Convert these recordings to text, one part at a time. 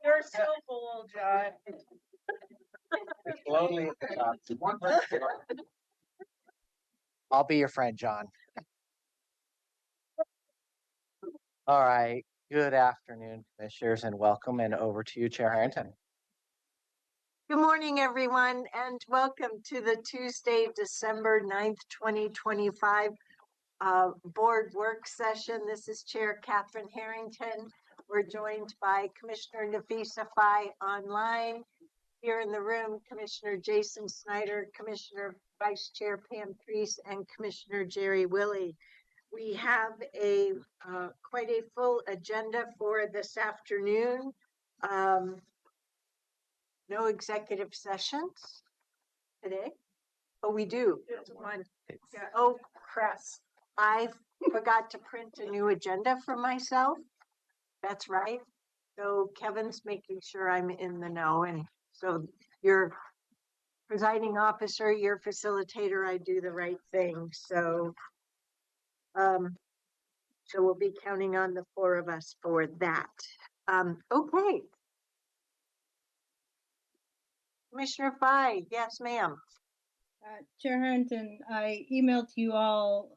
You're so bold, John. It's lonely at the top. I'll be your friend, John. All right. Good afternoon, commissioners, and welcome. And over to you, Chair Harrington. Good morning, everyone, and welcome to the Tuesday, December 9th, 2025 board work session. This is Chair Catherine Harrington. We're joined by Commissioner Nafisa Fai online. Here in the room, Commissioner Jason Snyder, Commissioner Vice Chair Pam Priest, and Commissioner Jerry Willey. We have a quite a full agenda for this afternoon. No executive sessions today. Oh, we do. One. Yeah. Oh, crap. I forgot to print a new agenda for myself. That's right. So Kevin's making sure I'm in the know. And so your presiding officer, your facilitator, I do the right thing. So, so we'll be counting on the four of us for that. Okay. Commissioner Fai, yes, ma'am. Chair Harrington, I emailed you all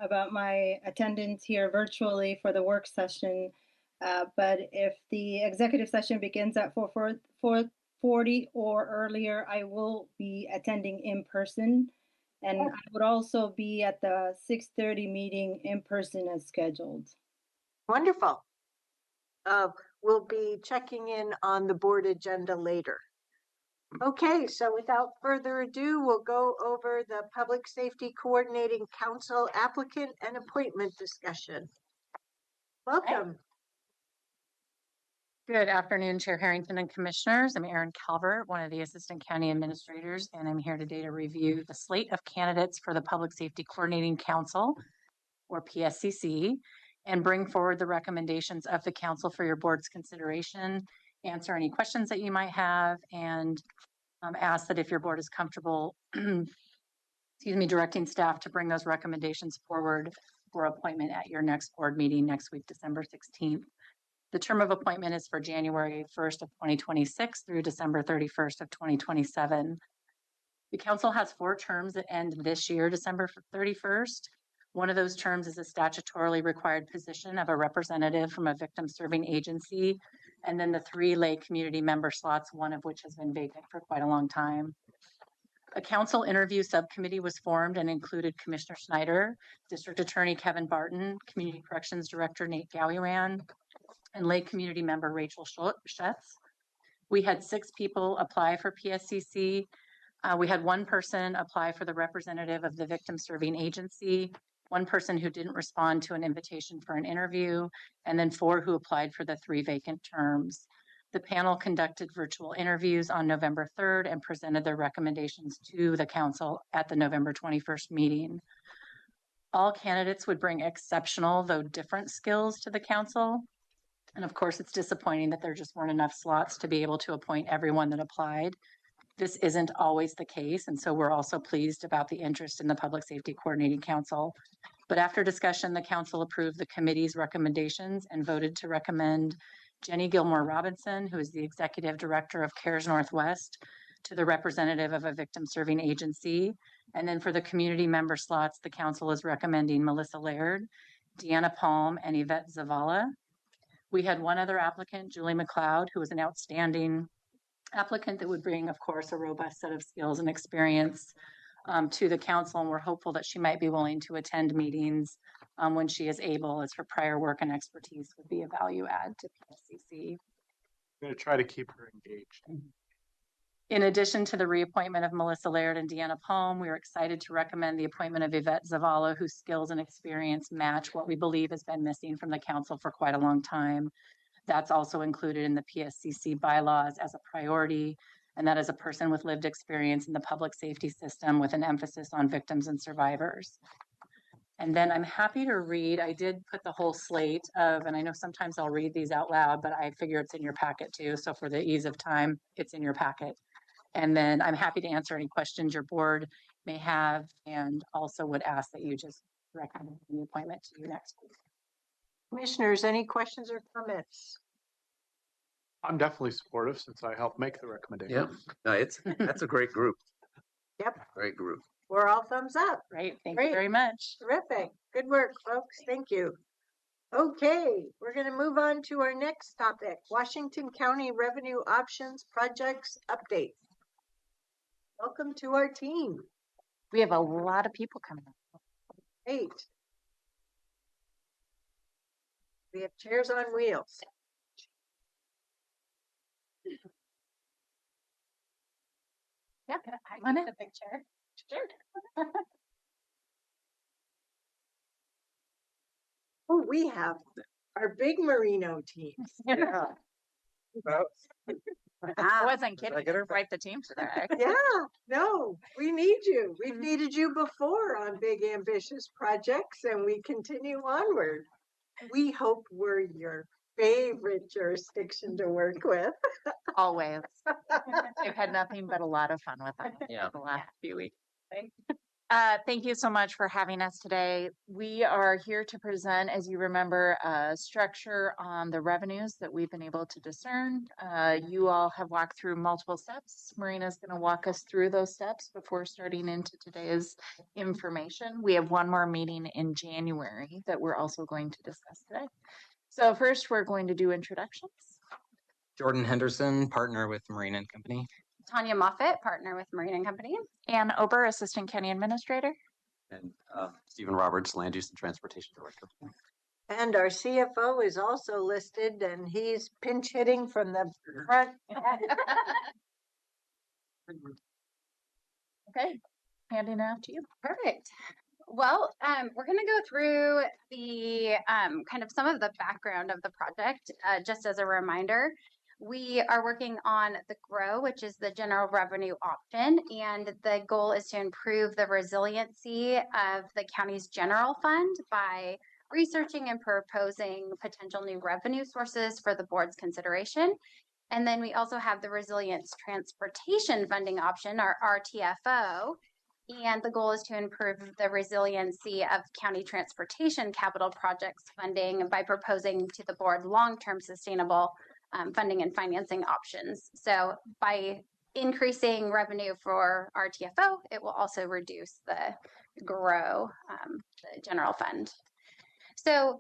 about my attendance here virtually for the work session, but if the executive session begins at 4:40 or earlier, I will be attending in person, and I would also be at the 6:30 meeting in person as scheduled. Wonderful. We'll be checking in on the board agenda later. Okay, so without further ado, we'll go over the Public Safety Coordinating Council applicant and appointment discussion. Welcome. Good afternoon, Chair Harrington and Commissioners. I'm Erin Calvert, one of the Assistant County Administrators, and I'm here today to review the slate of candidates for the Public Safety Coordinating Council, or PSCC, and bring forward the recommendations of the Council for your board's consideration, answer any questions that you might have, and ask that if your board is comfortable, directing staff to bring those recommendations forward for appointment at your next board meeting next week, December 16th. The term of appointment is for January 1st of 2026 through December 31st of 2027. The council has 4 terms that end this year, December 31st. One of those terms is a statutorily required position of a representative from a victim serving agency, and then the 3 lay community member slots, one of which has been vacant for quite a long time. A council interview subcommittee was formed and included Commissioner Snyder, District Attorney Kevin Barton, Community Corrections Director Nate Gallioran, and lay community member Rachel Schetz. We had 6 people apply for PSCC. We had 1 person apply for the representative of the victim serving agency, 1 person who didn't respond to an invitation for an interview, and then 4 who applied for the 3 vacant terms. The panel conducted virtual interviews on November 3rd and presented their recommendations to the council at the November 21st meeting. All candidates would bring exceptional, though different, skills to the council. And of course, it's disappointing that there just weren't enough slots to be able to appoint everyone that applied. This isn't always the case, and so we're also pleased about the interest in the Public Safety Coordinating Council. But after discussion, the council approved the committee's recommendations and voted to recommend Jenny Gilmore Robinson, who is the Executive Director of CARES Northwest, to the representative of a victim serving agency. And then for the community member slots, the council is recommending Melissa Laird, Deanna Palm, and Yvette Zavala. We had 1 other applicant, Julie McLeod, who was an outstanding applicant that would bring, of course, a robust set of skills and experience to the council, and we're hopeful that she might be willing to attend meetings when she is able, as her prior work and expertise would be a value add to PSCC. I'm going to try to keep her engaged. In addition to the reappointment of Melissa Laird and Deanna Palm, we are excited to recommend the appointment of Yvette Zavala, whose skills and experience match what we believe has been missing from the council for quite a long time. That's also included in the PSCC bylaws as a priority, and that is a person with lived experience in the public safety system with an emphasis on victims and survivors. And then I'm happy to read, I did put the whole slate of, and I know sometimes I'll read these out loud, but I figure it's in your packet too. So for the ease of time, it's in your packet. And then I'm happy to answer any questions your board may have, and also would ask that you just recommend the appointment to you next week. Commissioners, any questions or comments? I'm definitely supportive since I helped make the recommendation. Yep. No, that's a great group. Yep, Great group. we're all thumbs up. Great, thank Great. you very much. Terrific. Good work, folks. Thank you. Okay, we're going to move on to our next topic, Washington County Revenue Options Projects Update. Welcome to our team. We have a lot of people coming up. 8. We have chairs on wheels. Yeah, I want the picture. Sure. Oh, we have our big Merino team. Yeah. I Wow. wasn't kidding. Write the team today. Yeah, no, we need you. We've needed you before on big ambitious projects and we continue onward. We hope we're your favorite jurisdiction to work with. Always. I've had nothing but a lot of fun with them Yeah. the last few weeks. Thank you so much for having us today. We are here to present, as you remember, a structure on the revenues that we've been able to discern. You all have walked through multiple steps. Marina's going to walk us through those steps before starting into today's information. We have one more meeting in January that we're also going to discuss today. So first, we're going to do introductions. Jordan Henderson, partner with Marine and Company. Tanya Moffett, partner with Marine and Company. Ann Ober, Assistant County Administrator. And Stephen Roberts, Land Use and Transportation Director. And our CFO is also listed and he's pinch hitting from the front. Okay, handing it off to you. Perfect. Well, we're going to go through the kind of some of the background of the project. Just as a reminder, we are working on the GROW, which is the general revenue option, and the goal is to improve the resiliency of the county's general fund by researching and proposing potential new revenue sources for the board's consideration. And then we also have the Resilience Transportation Funding Option, or RTFO, and the goal is to improve the resiliency of county transportation capital projects funding by proposing to the board long-term sustainable funding and financing options. So by increasing revenue for RTFO, it will also reduce the GROW, the general fund. So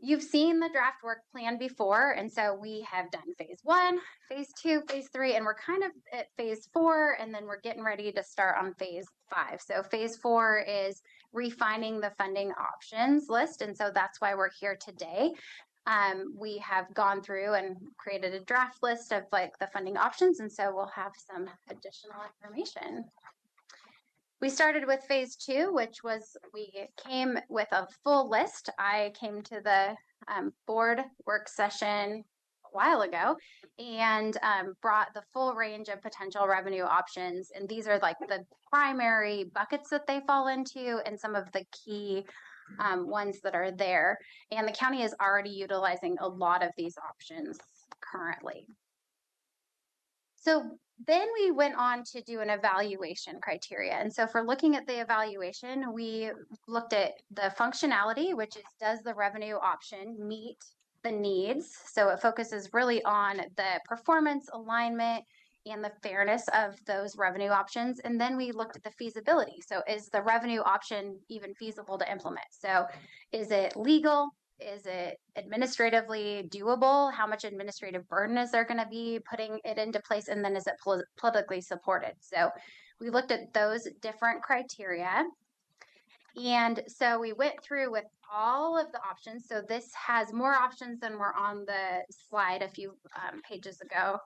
you've seen the draft work plan before, and so we have done phase 1, phase 2, phase 3, and we're kind of at phase 4, and then we're getting ready to start on phase 5. So phase 4 is refining the funding options list, and so that's why we're here today. We have gone through and created a draft list of like the funding options, and so we'll have some additional information. We started with phase 2, which was we came with a full list. I came to the board work session a while ago and brought the full range of potential revenue options. And these are like the primary buckets that they fall into and some of the key ones that are there. And the county is already utilizing a lot of these options currently. So then we went on to do an evaluation criteria. And so for looking at the evaluation, we looked at the functionality, which is, does the revenue option meet the needs? So it focuses really on the performance, alignment, and the fairness of those revenue options. And then we looked at the feasibility. So is the revenue option even feasible to implement? So is it legal? Is it administratively doable? How much administrative burden is there going to be putting it into place? And then is it politically supported? So we looked at those different criteria. And so we went through with all of the options. So this has more options than were on the slide a few pages ago.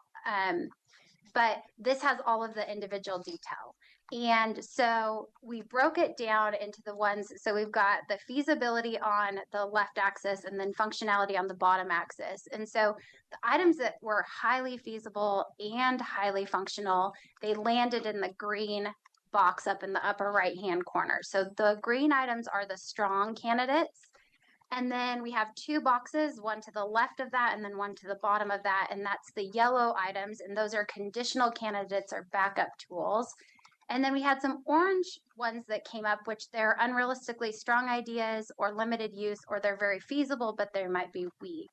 But this has all of the individual detail. And so we broke it down into the ones, so we've got the feasibility on the left axis and then functionality on the bottom axis. And so the items that were highly feasible and highly functional, they landed in the green box up in the upper right-hand corner. So the green items are the strong candidates. And then we have 2 boxes, one to the left of that and then one to the bottom of that. And that's the yellow items. And those are conditional candidates or backup tools. And then we had some orange ones that came up, which they're unrealistically strong ideas or limited use, or they're very feasible, but they might be weak.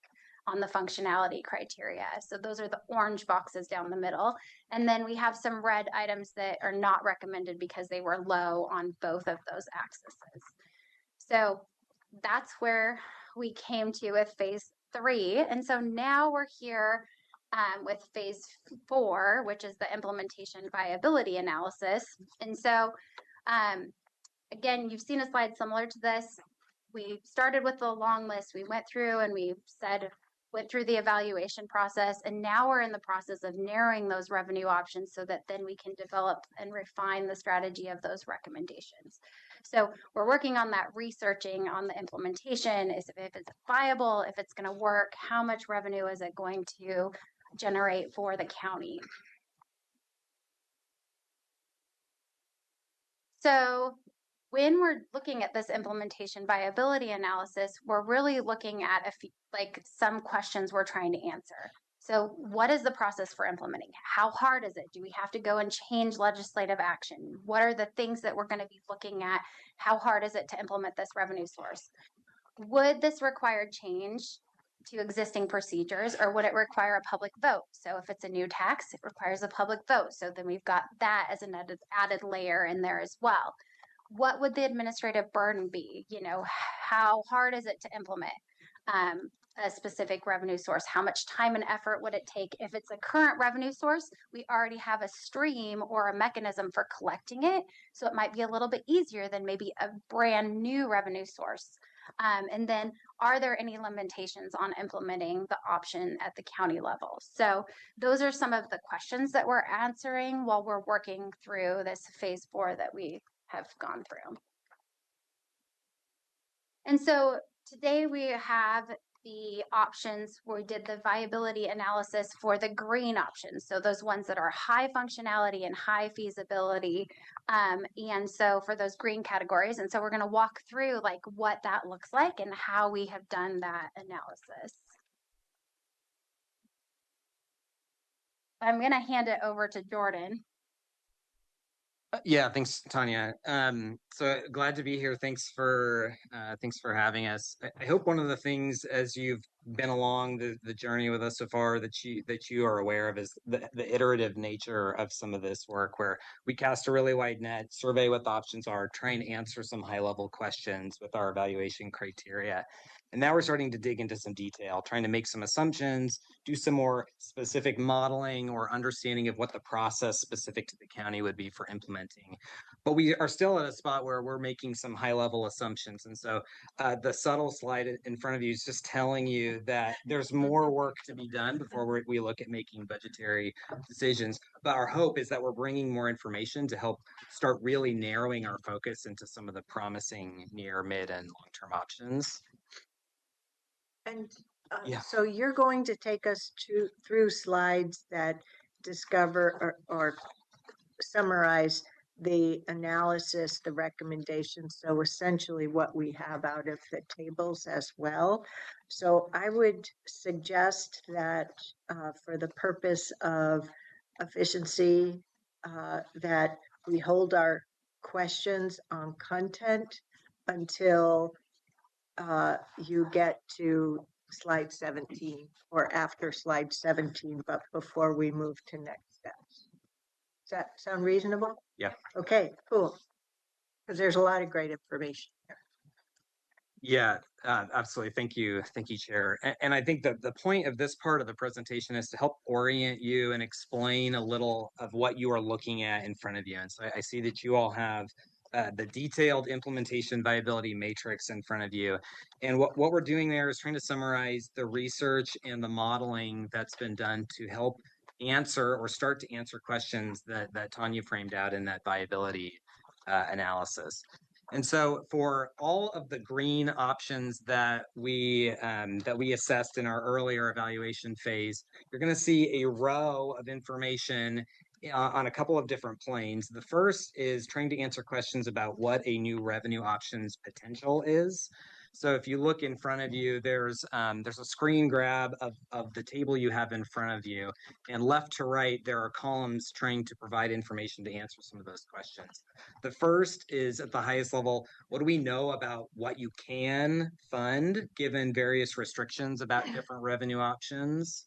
on the functionality criteria. So those are the orange boxes down the middle. And then we have some red items that are not recommended because they were low on both of those axes. So that's where we came to with phase 3. And so now we're here with phase 4, which is the implementation viability analysis. And so again, you've seen a slide similar to this. We started with the long list. We went through and we went through the evaluation process, and now we're in the process of narrowing those revenue options so that then we can develop and refine the strategy of those recommendations. So we're working on that, researching on the implementation, if it's viable, if it's going to work, how much revenue is it going to generate for the county. So when we're looking at this implementation viability analysis, we're really looking at some questions we're trying to answer. So what is the process for implementing? How hard is it? Do we have to go and change legislative action? What are the things that we're going to be looking at? How hard is it to implement this revenue source? Would this require change to existing procedures, or would it require a public vote? So if it's a new tax, it requires a public vote. So then we've got that as an added layer in there as well. What would the administrative burden be? You know, how hard is it to implement a specific revenue source? How much time and effort would it take? If it's a current revenue source, we already have a stream or a mechanism for collecting it. So it might be a little bit easier than maybe a brand new revenue source. And then are there any limitations on implementing the option at the county level? So those are some of the questions that we're answering while we're working through this phase 4 that we have gone through. And so today we have the options where we did the viability analysis for the green options. So those ones that are high functionality and high feasibility. And so for those green categories. And so we're going to walk through like what that looks like and how we have done that analysis. I'm going to hand it over to Jordan. Yeah, thanks, Tanya. So glad to be here. Thanks for having us. I hope one of the things as you've been along the journey with us so far that you are aware of is the iterative nature of some of this work, where we cast a really wide net, survey what the options are, try and answer some high level questions with our evaluation criteria. And now we're starting to dig into some detail, trying to make some assumptions, do some more specific modeling or understanding of what the process specific to the county would be for implementing. But we are still at a spot where we're making some high level assumptions. And so the subtle slide in front of you is just telling you that there's more work to be done before we look at making budgetary decisions. But our hope is that we're bringing more information to help start really narrowing our focus into some of the promising near, mid, and long-term options. And Yeah. so you're going to take us through slides that discover or summarize the analysis, the recommendations. So essentially what we have out of the tables as well. So I would suggest that for the purpose of efficiency, that we hold our questions on content until you get to slide 17 or after slide 17, but before we move to next steps. Does that sound reasonable? Yeah. Okay, cool. Because there's a lot of great information here. Yeah, absolutely. Thank you, Chair. And I think that the point of this part of the presentation is to help orient you and explain a little of what you are looking at in front of you. And so I see that you all have the detailed implementation viability matrix in front of you. And what we're doing there is trying to summarize the research and the modeling that's been done to help answer or start to answer questions that Tanya framed out in that viability analysis. And so for all of the green options that we assessed in our earlier evaluation phase, you're going to see a row of information on a couple of different planes. The first is trying to answer questions about what a new revenue options potential is. So if you look in front of you, there's a screen grab of the table you have in front of you, and left to right, there are columns trying to provide information to answer some of those questions. The first is at the highest level, what do we know about what you can fund given various restrictions about different revenue options?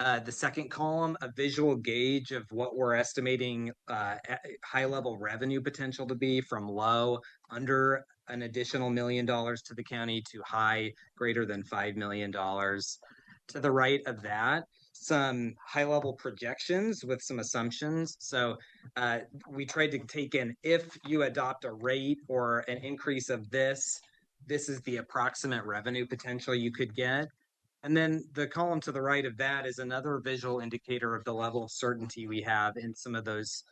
The second column, a visual gauge of what we're estimating high-level revenue potential to be from low, under an additional $1 million to the county, to high, greater than $5 million. To the right of that, some high-level projections with some assumptions. So we tried to take in, if you adopt a rate or an increase of this is the approximate revenue potential you could get. And then the column to the right of that is another visual indicator of the level of certainty we have in some of those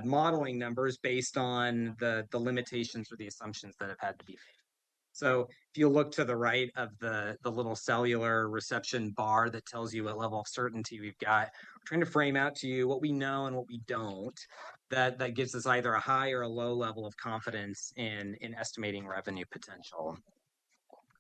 modeling numbers based on the limitations or the assumptions that have had to be made. So if you look to the right of the little cellular reception bar that tells you what level of certainty we've got, we're trying to frame out to you what we know and what we don't. That gives us either a high or a low level of confidence in estimating revenue potential.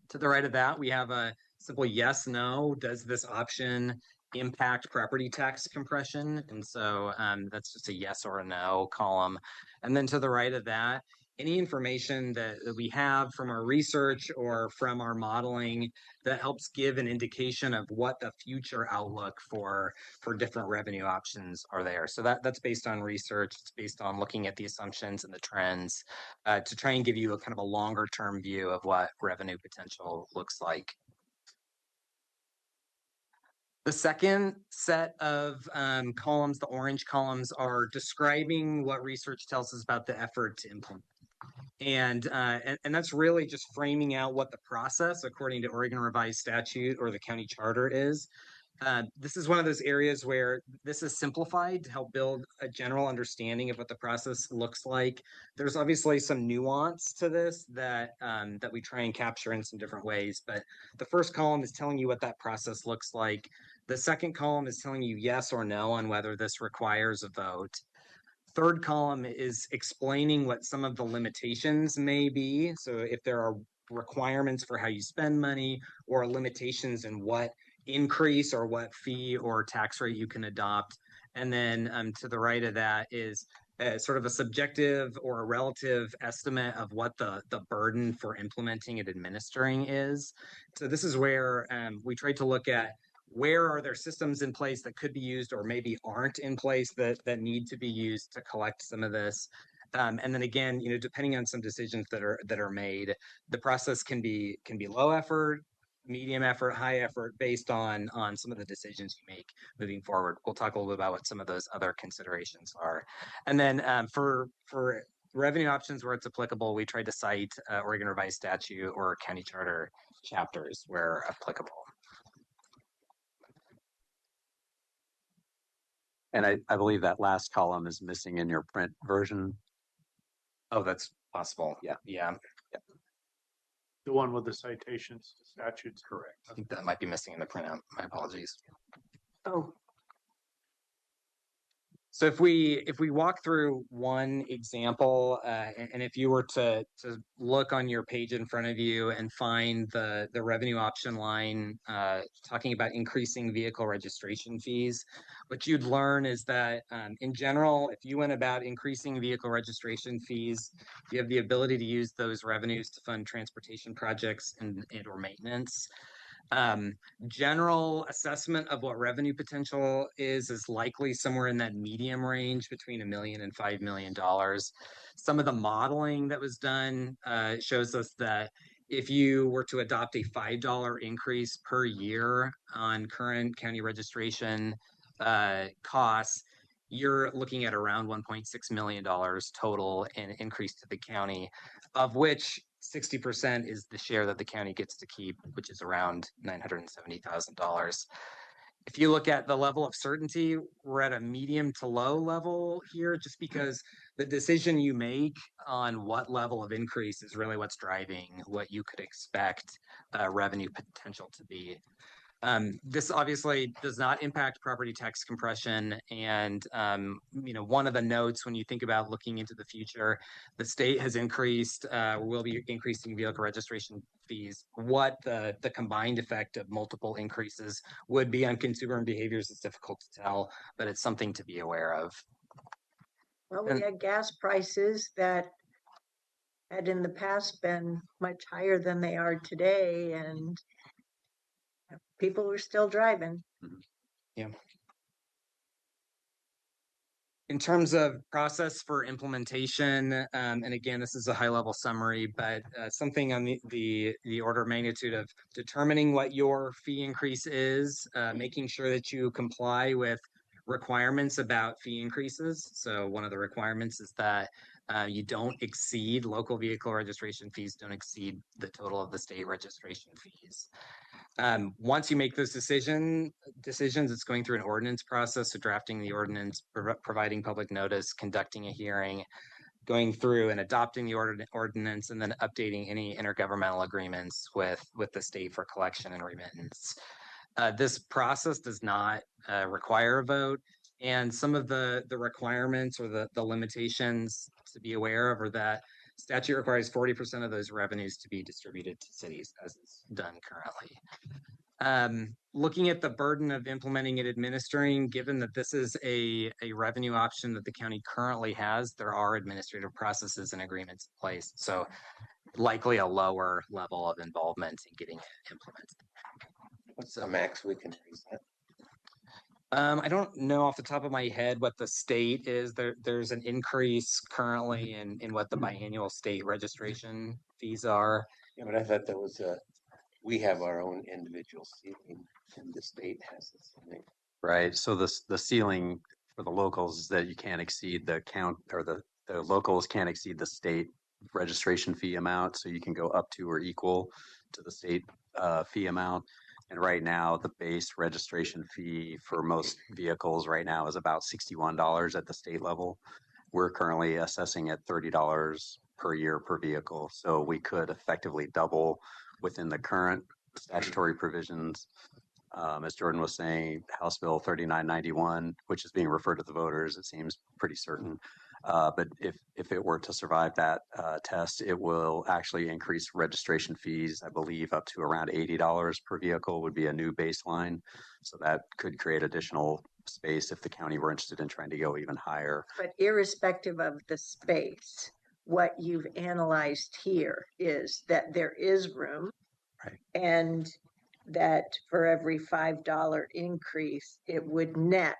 To the right of that, we have a simple yes, no. Does this option impact property tax compression? And so that's just a yes or a no column. And then to the right of that, any information that we have from our research or from our modeling that helps give an indication of what the future outlook for different revenue options are there. So that's based on research. It's based on looking at the assumptions and the trends to try and give you a kind of a longer term view of what revenue potential looks like. The second set of columns, the orange columns, are describing what research tells us about the effort to implement. And that's really just framing out what the process, according to Oregon Revised Statute or the county charter, is. This is one of those areas where this is simplified to help build a general understanding of what the process looks like. There's obviously some nuance to this that we try and capture in some different ways, but the first column is telling you what that process looks like. The second column is telling you yes or no on whether this requires a vote. Third column is explaining what some of the limitations may be. So if there are requirements for how you spend money or limitations in what increase or what fee or tax rate you can adopt. And then to the right of that is sort of a subjective or a relative estimate of what the burden for implementing and administering is. So this is where we tried to look at where are there systems in place that could be used or maybe aren't in place that need to be used to collect some of this. And then again, depending on some decisions that are made, the process can be low effort, medium effort, high effort, based on some of the decisions you make moving forward. We'll talk a little bit about what some of those other considerations are. And then for revenue options where it's applicable, we tried to cite Oregon Revised Statute or county charter chapters where applicable. And I believe that last column is missing in your print version. Oh, that's possible. Yeah. Yeah. The one with the citations to statutes. Correct. I think that might be missing in the printout. My apologies. Oh, So if we walk through one example, and if you were to look on your page in front of you and find the revenue option line talking about increasing vehicle registration fees, what you'd learn is that in general, if you went about increasing vehicle registration fees, you have the ability to use those revenues to fund transportation projects and or maintenance. General assessment of what revenue potential is likely somewhere in that medium range between $1 million and $5 million. Some of the modeling that was done shows us that if you were to adopt a $5 increase per year on current county registration costs, you're looking at around $1.6 million total in increase to the county, of which 60% is the share that the county gets to keep, which is around $970,000. If you look at the level of certainty, we're at a medium to low level here, just because the decision you make on what level of increase is really what's driving what you could expect revenue potential to be. This obviously does not impact property tax compression. And, one of the notes when you think about looking into the future, the state has increased, will be increasing vehicle registration fees. What the combined effect of multiple increases would be on consumer behaviors is difficult to tell, but it's something to be aware of. Well, we had gas prices that had in the past been much higher than they are today, and people were still driving. Yeah. In terms of process for implementation, and again, this is a high level summary, but something on the order of magnitude of determining what your fee increase is, making sure that you comply with requirements about fee increases. So one of the requirements is that you don't exceed local vehicle registration fees, don't exceed the total of the state registration fees. Once you make those decisions, it's going through an ordinance process, so drafting the ordinance, providing public notice, conducting a hearing, going through and adopting the ordinance, and then updating any intergovernmental agreements with the state for collection and remittance. This process does not require a vote, and some of the requirements or the limitations to be aware of are that statute requires 40% of those revenues to be distributed to cities, as is done currently. Looking at the burden of implementing and administering, given that this is a revenue option that the county currently has, there are administrative processes and agreements in place. So likely a lower level of involvement in getting it implemented. What's the max we can raise that? I don't know off the top of my head what the state is. There's an increase currently in what the biannual state registration fees are. Yeah, but I thought that was we have our own individual ceiling and the state has this thing. Right. So the ceiling for the locals is that you can't exceed the count, or the locals can't exceed the state registration fee amount. So you can go up to or equal to the state fee amount. And right now, the base registration fee for most vehicles right now is about $61 at the state level. We're currently assessing at $30 per year per vehicle. So we could effectively double within the current statutory provisions. As Jordan was saying, House Bill 3991, which is being referred to the voters, it seems pretty certain. But if it were to survive that test, it will actually increase registration fees, I believe, up to around $80 per vehicle would be a new baseline. So that could create additional space if the county were interested in trying to go even higher. But irrespective of the space, what you've analyzed here is that there is room. Right. And that for every $5 increase, it would net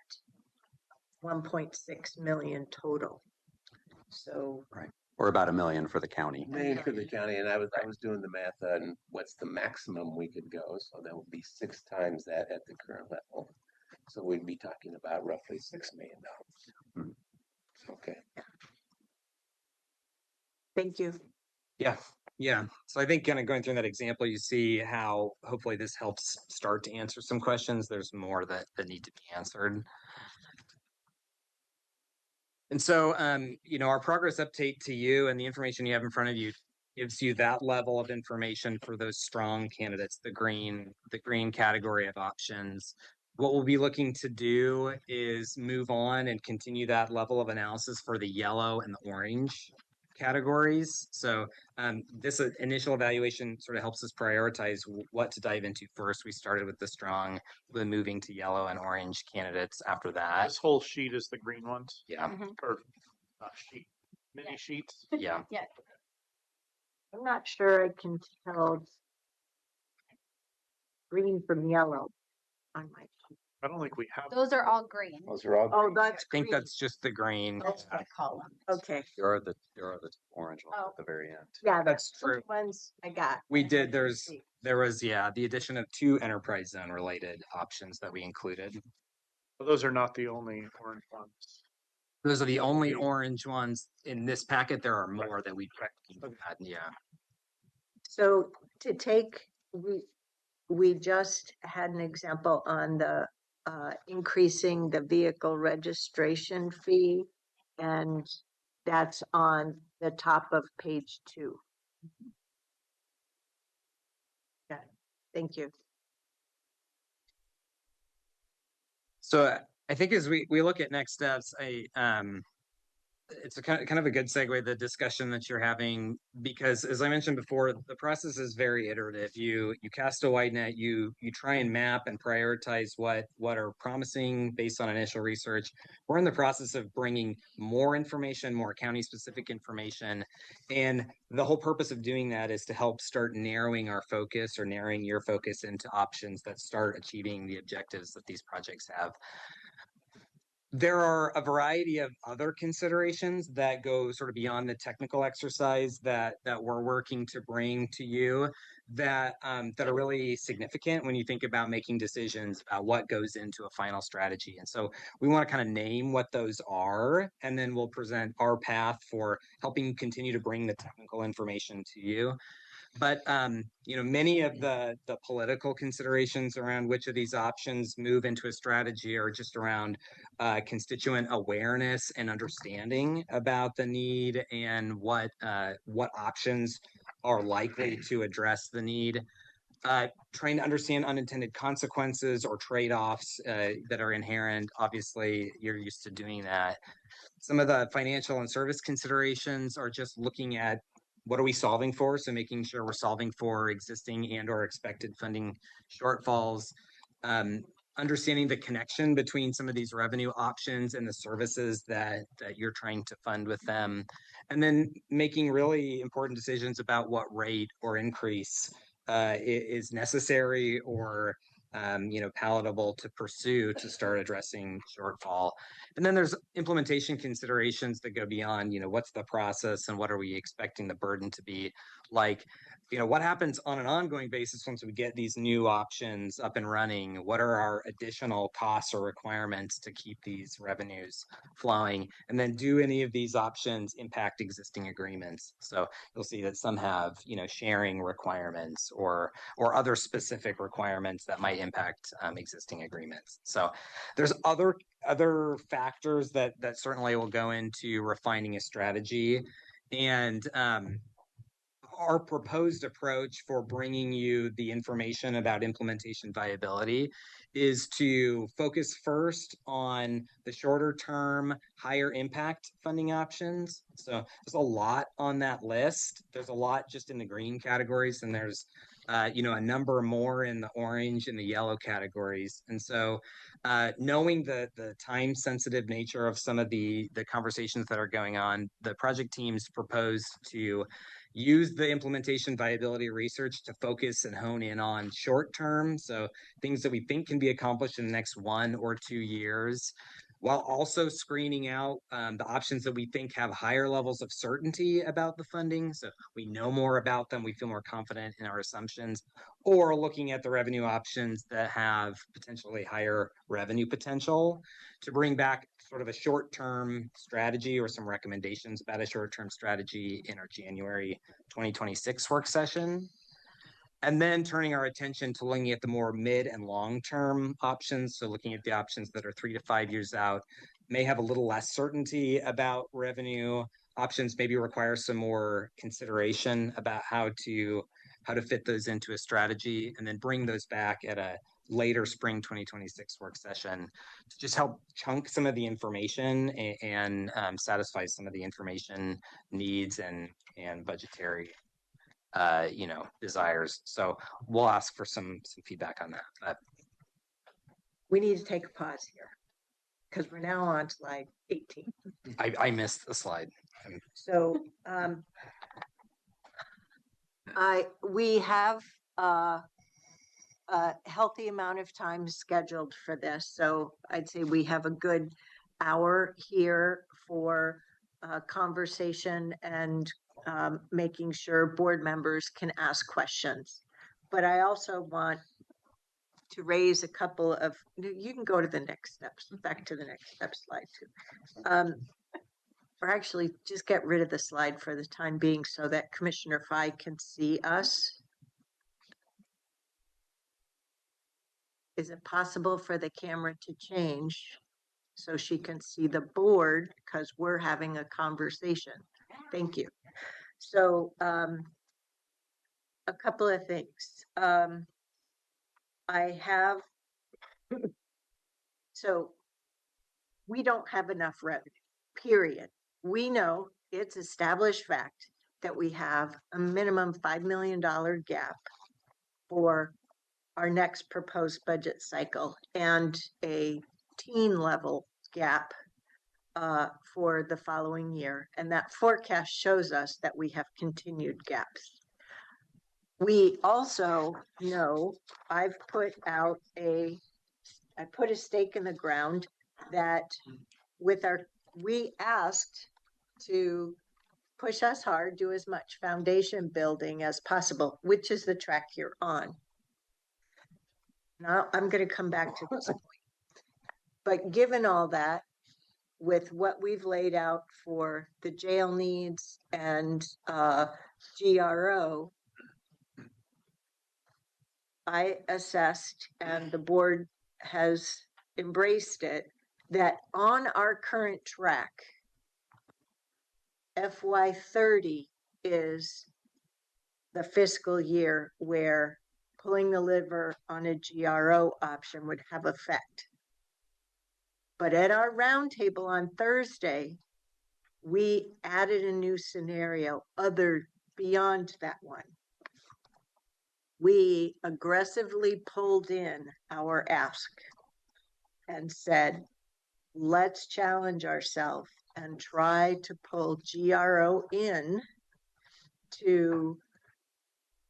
1.6 million total. So right, or about $1 million for the county. $1 million for the county, and I was doing the math on what's the maximum we could go. So that would be 6 times that at the current level. So we'd be talking about roughly $6 million. Mm-hmm. Okay. thank you. Yeah. So I think kind of going through that example, you see how hopefully this helps start to answer some questions. There's more that need to be answered. And so, our progress update to you and the information you have in front of you gives you that level of information for those strong candidates, the green category of options. What we'll be looking to do is move on and continue that level of analysis for the yellow and the orange categories. So this initial evaluation sort of helps us prioritize what to dive into first. We started with the strong, then moving to yellow and orange candidates after that. This whole sheet is the green ones, Yeah. or sheet, mini sheets. Yeah. Yeah. I'm not sure I can tell green from yellow on my sheet. I don't think we have. Those are all green. Those are all. Oh, that's I think green. that's just the green. That's the column. Okay. There are the orange ones Oh. at the very end. Yeah, That's those true. ones I got. We did. There was the addition of 2 enterprise zone related options that we included. But those are not the only orange ones. Those are the only orange ones in this packet. There are more that we had. Yeah. So to take, we just had an example on the increasing the vehicle registration fee, and that's on the top of page 2. Yeah, thank you. So I think as we look at next steps, it's a kind of a good segue, the discussion that you're having, because as I mentioned before, the process is very iterative. You cast a wide net, you try and map and prioritize what are promising based on initial research. We're in the process of bringing more information, more county specific information. And the whole purpose of doing that is to help start narrowing our focus or narrowing your focus into options that start achieving the objectives that these projects have. There are a variety of other considerations that go sort of beyond the technical exercise that we're working to bring to you that are really significant when you think about making decisions about what goes into a final strategy. And so we want to kind of name what those are, and then we'll present our path for helping continue to bring the technical information to you. But many of the political considerations around which of these options move into a strategy are just around constituent awareness and understanding about the need and what options are likely to address the need. Trying to understand unintended consequences or trade-offs that are inherent. Obviously, you're used to doing that. Some of the financial and service considerations are just looking at what are we solving for? So making sure we're solving for existing and or expected funding shortfalls. Understanding the connection between some of these revenue options and the services that you're trying to fund with them. And then making really important decisions about what rate or increase is necessary or palatable to pursue to start addressing shortfall. And then there's implementation considerations that go beyond, what's the process and what are we expecting the burden to be like, what happens on an ongoing basis once we get these new options up and running? What are our additional costs or requirements to keep these revenues flowing? And then do any of these options impact existing agreements? So you'll see that some have, sharing requirements or other specific requirements that might impact existing agreements. So there's other factors that certainly will go into refining a strategy. And our proposed approach for bringing you the information about implementation viability is to focus first on the shorter term, higher impact funding options. So there's a lot on that list. There's a lot just in the green categories, and there's a number more in the orange and the yellow categories. And so knowing the time sensitive nature of some of the conversations that are going on, the project teams propose to use the implementation viability research to focus and hone in on short term. So things that we think can be accomplished in the next 1 or 2 years, while also screening out the options that we think have higher levels of certainty about the funding. So we know more about them, we feel more confident in our assumptions, or looking at the revenue options that have potentially higher revenue potential to bring back sort of a short-term strategy or some recommendations about a short-term strategy in our January 2026 work session. And then turning our attention to looking at the more mid and long-term options. So looking at the options that are 3 to 5 years out, may have a little less certainty about revenue. Options maybe require some more consideration about how to fit those into a strategy, and then bring those back at a later spring 2026 work session to just help chunk some of the information and satisfy some of the information needs and budgetary desires. So we'll ask for some feedback on that. We need to take a pause here because we're now on slide 18. I missed the slide. So we have a healthy amount of time scheduled for this. So I'd say we have a good hour here for conversation and making sure board members can ask questions. But I also want to raise a couple of, you can go to the next steps, back to the next step slide too. Or actually just get rid of the slide for the time being so that Commissioner Fye can see us. Is it possible for the camera to change so she can see the board because we're having a conversation? Thank you. So a couple of things. I have So we don't have enough revenue, period. We know it's established fact that we have a minimum $5 million gap for our next proposed budget cycle and a teen level gap for the following year. And that forecast shows us that we have continued gaps. We also know I put a stake in the ground that we asked to push us hard, do as much foundation building as possible, which is the track you're on. Now I'm going to come back to this point. But given all that, with what we've laid out for the jail needs and GRO, I assessed, and the board has embraced it, that on our current track, FY30 is the fiscal year where pulling the lever on a GRO option would have effect. But at our roundtable on Thursday, we added a new scenario beyond that one. We aggressively pulled in our ask and said, let's challenge ourselves and try to pull GRO in to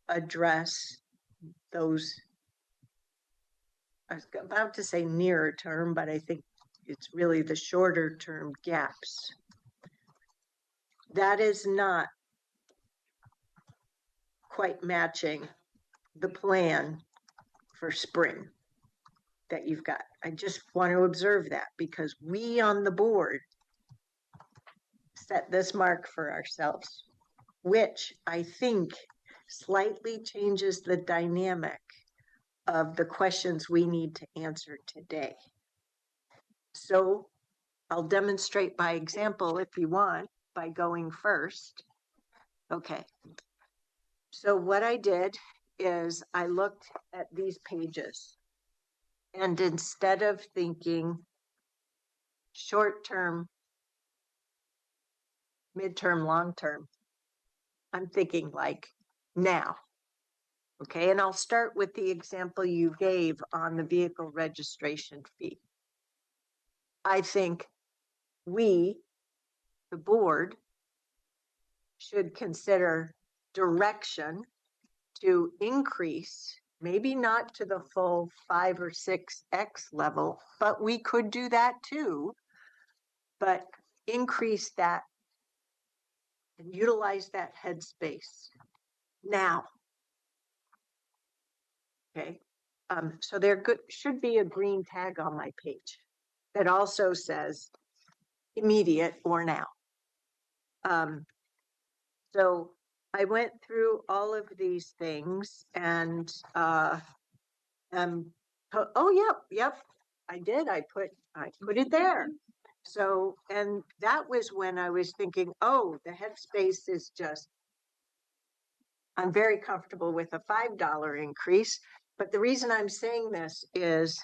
address those, I was about to say nearer term, but I think it's really the shorter term gaps. That is not quite matching the plan for spring that you've got. I just want to observe that because we on the board set this mark for ourselves, which I think slightly changes the dynamic of the questions we need to answer today. So I'll demonstrate by example if you want, by going first. Okay. So what I did is I looked at these pages, and instead of thinking short term, midterm, long term, I'm thinking like now. Okay, and I'll start with the example you gave on the vehicle registration fee. I think we, the board, should consider direction to increase, maybe not to the full 5 or 6x level, but we could do that too, but increase that and utilize that headspace now. Okay, so there should be a green tag on my page that also says immediate or now. So I went through all of these things and oh yep, I did. I put it there. So, and that was when I was thinking, oh, the headspace is just, I'm very comfortable with a $5 increase. But the reason I'm saying this is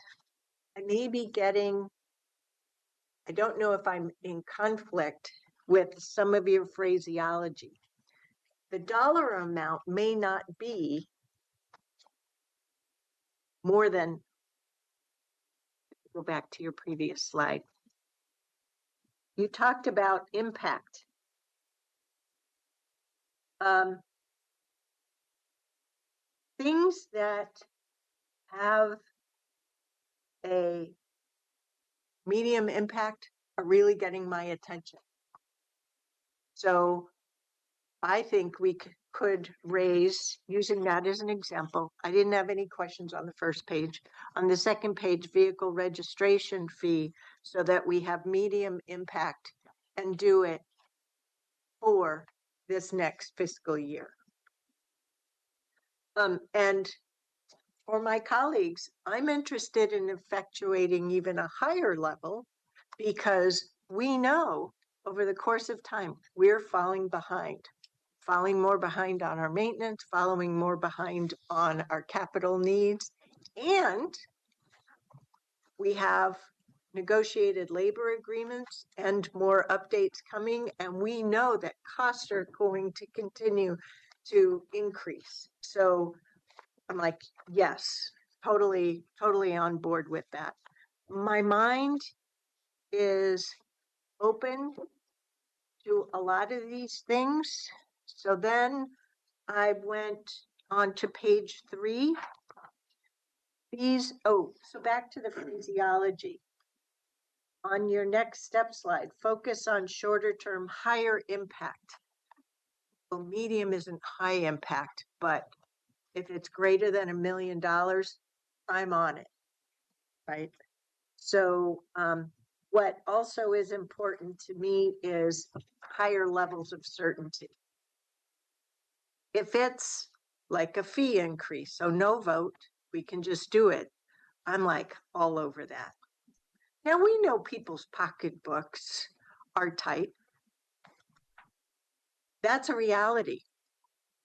I may be getting, I don't know if I'm in conflict with some of your phraseology. The dollar amount may not be more than, go back to your previous slide. You talked about impact. Things that have a medium impact are really getting my attention. So I think we could raise, using that as an example, I didn't have any questions on the first page. On the second page, vehicle registration fee, so that we have medium impact and do it for this next fiscal year. And for my colleagues, I'm interested in effectuating even a higher level because we know over the course of time, we're falling more behind on our maintenance, following more behind on our capital needs. And we have negotiated labor agreements and more updates coming. And we know that costs are going to continue to increase. So I'm like, yes, totally on board with that. My mind is open to a lot of these things. So then I went on to page 3. So back to the phraseology. On your next step slide, focus on shorter term, higher impact. Well, medium isn't high impact, but if it's greater than $1 million, I'm on it, right? So what also is important to me is higher levels of certainty. If it's like a fee increase, so no vote, we can just do it. I'm like all over that. Now we know people's pocketbooks are tight. That's a reality.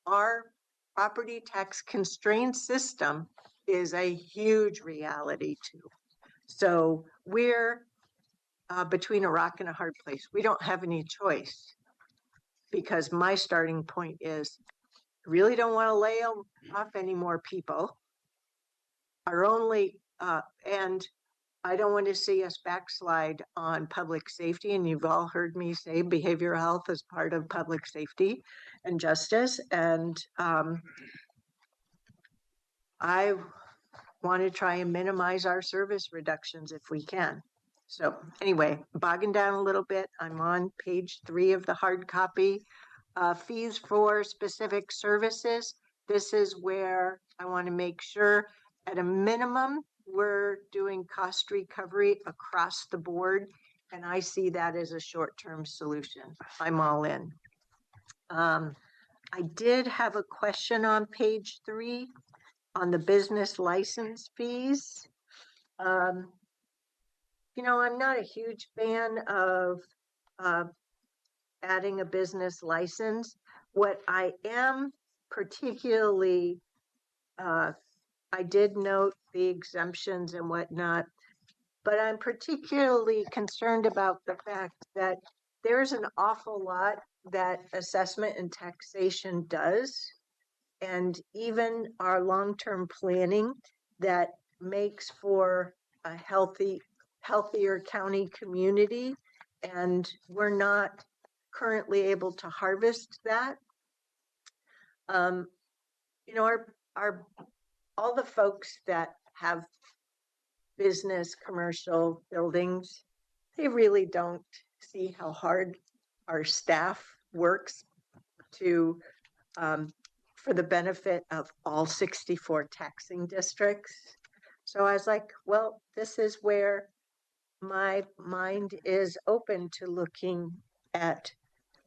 Our property tax constrained system is a huge reality too. So we're between a rock and a hard place. We don't have any choice because my starting point is I really don't want to lay off any more people. Our only, and I don't want to see us backslide on public safety. And you've all heard me say behavioral health is part of public safety and justice. And I want to try and minimize our service reductions if we can. So anyway, bogging down a little bit, I'm on page 3 of the hard copy. Fees for specific services. This is where I want to make sure at a minimum, we're doing cost recovery across the board. And I see that as a short-term solution. I'm all in. I did have a question on page 3 on the business license fees. You know, I'm not a huge fan of adding a business license. What I am particularly, I did note the exemptions and whatnot, but I'm particularly concerned about the fact that there's an awful lot that assessment and taxation does, and even our long-term planning that makes for a healthier county community, and we're not currently able to harvest that. You know, all the folks that have business, commercial buildings, they really don't see how hard our staff works to for the benefit of all 64 taxing districts. So I was like, well, this is where my mind is open to looking at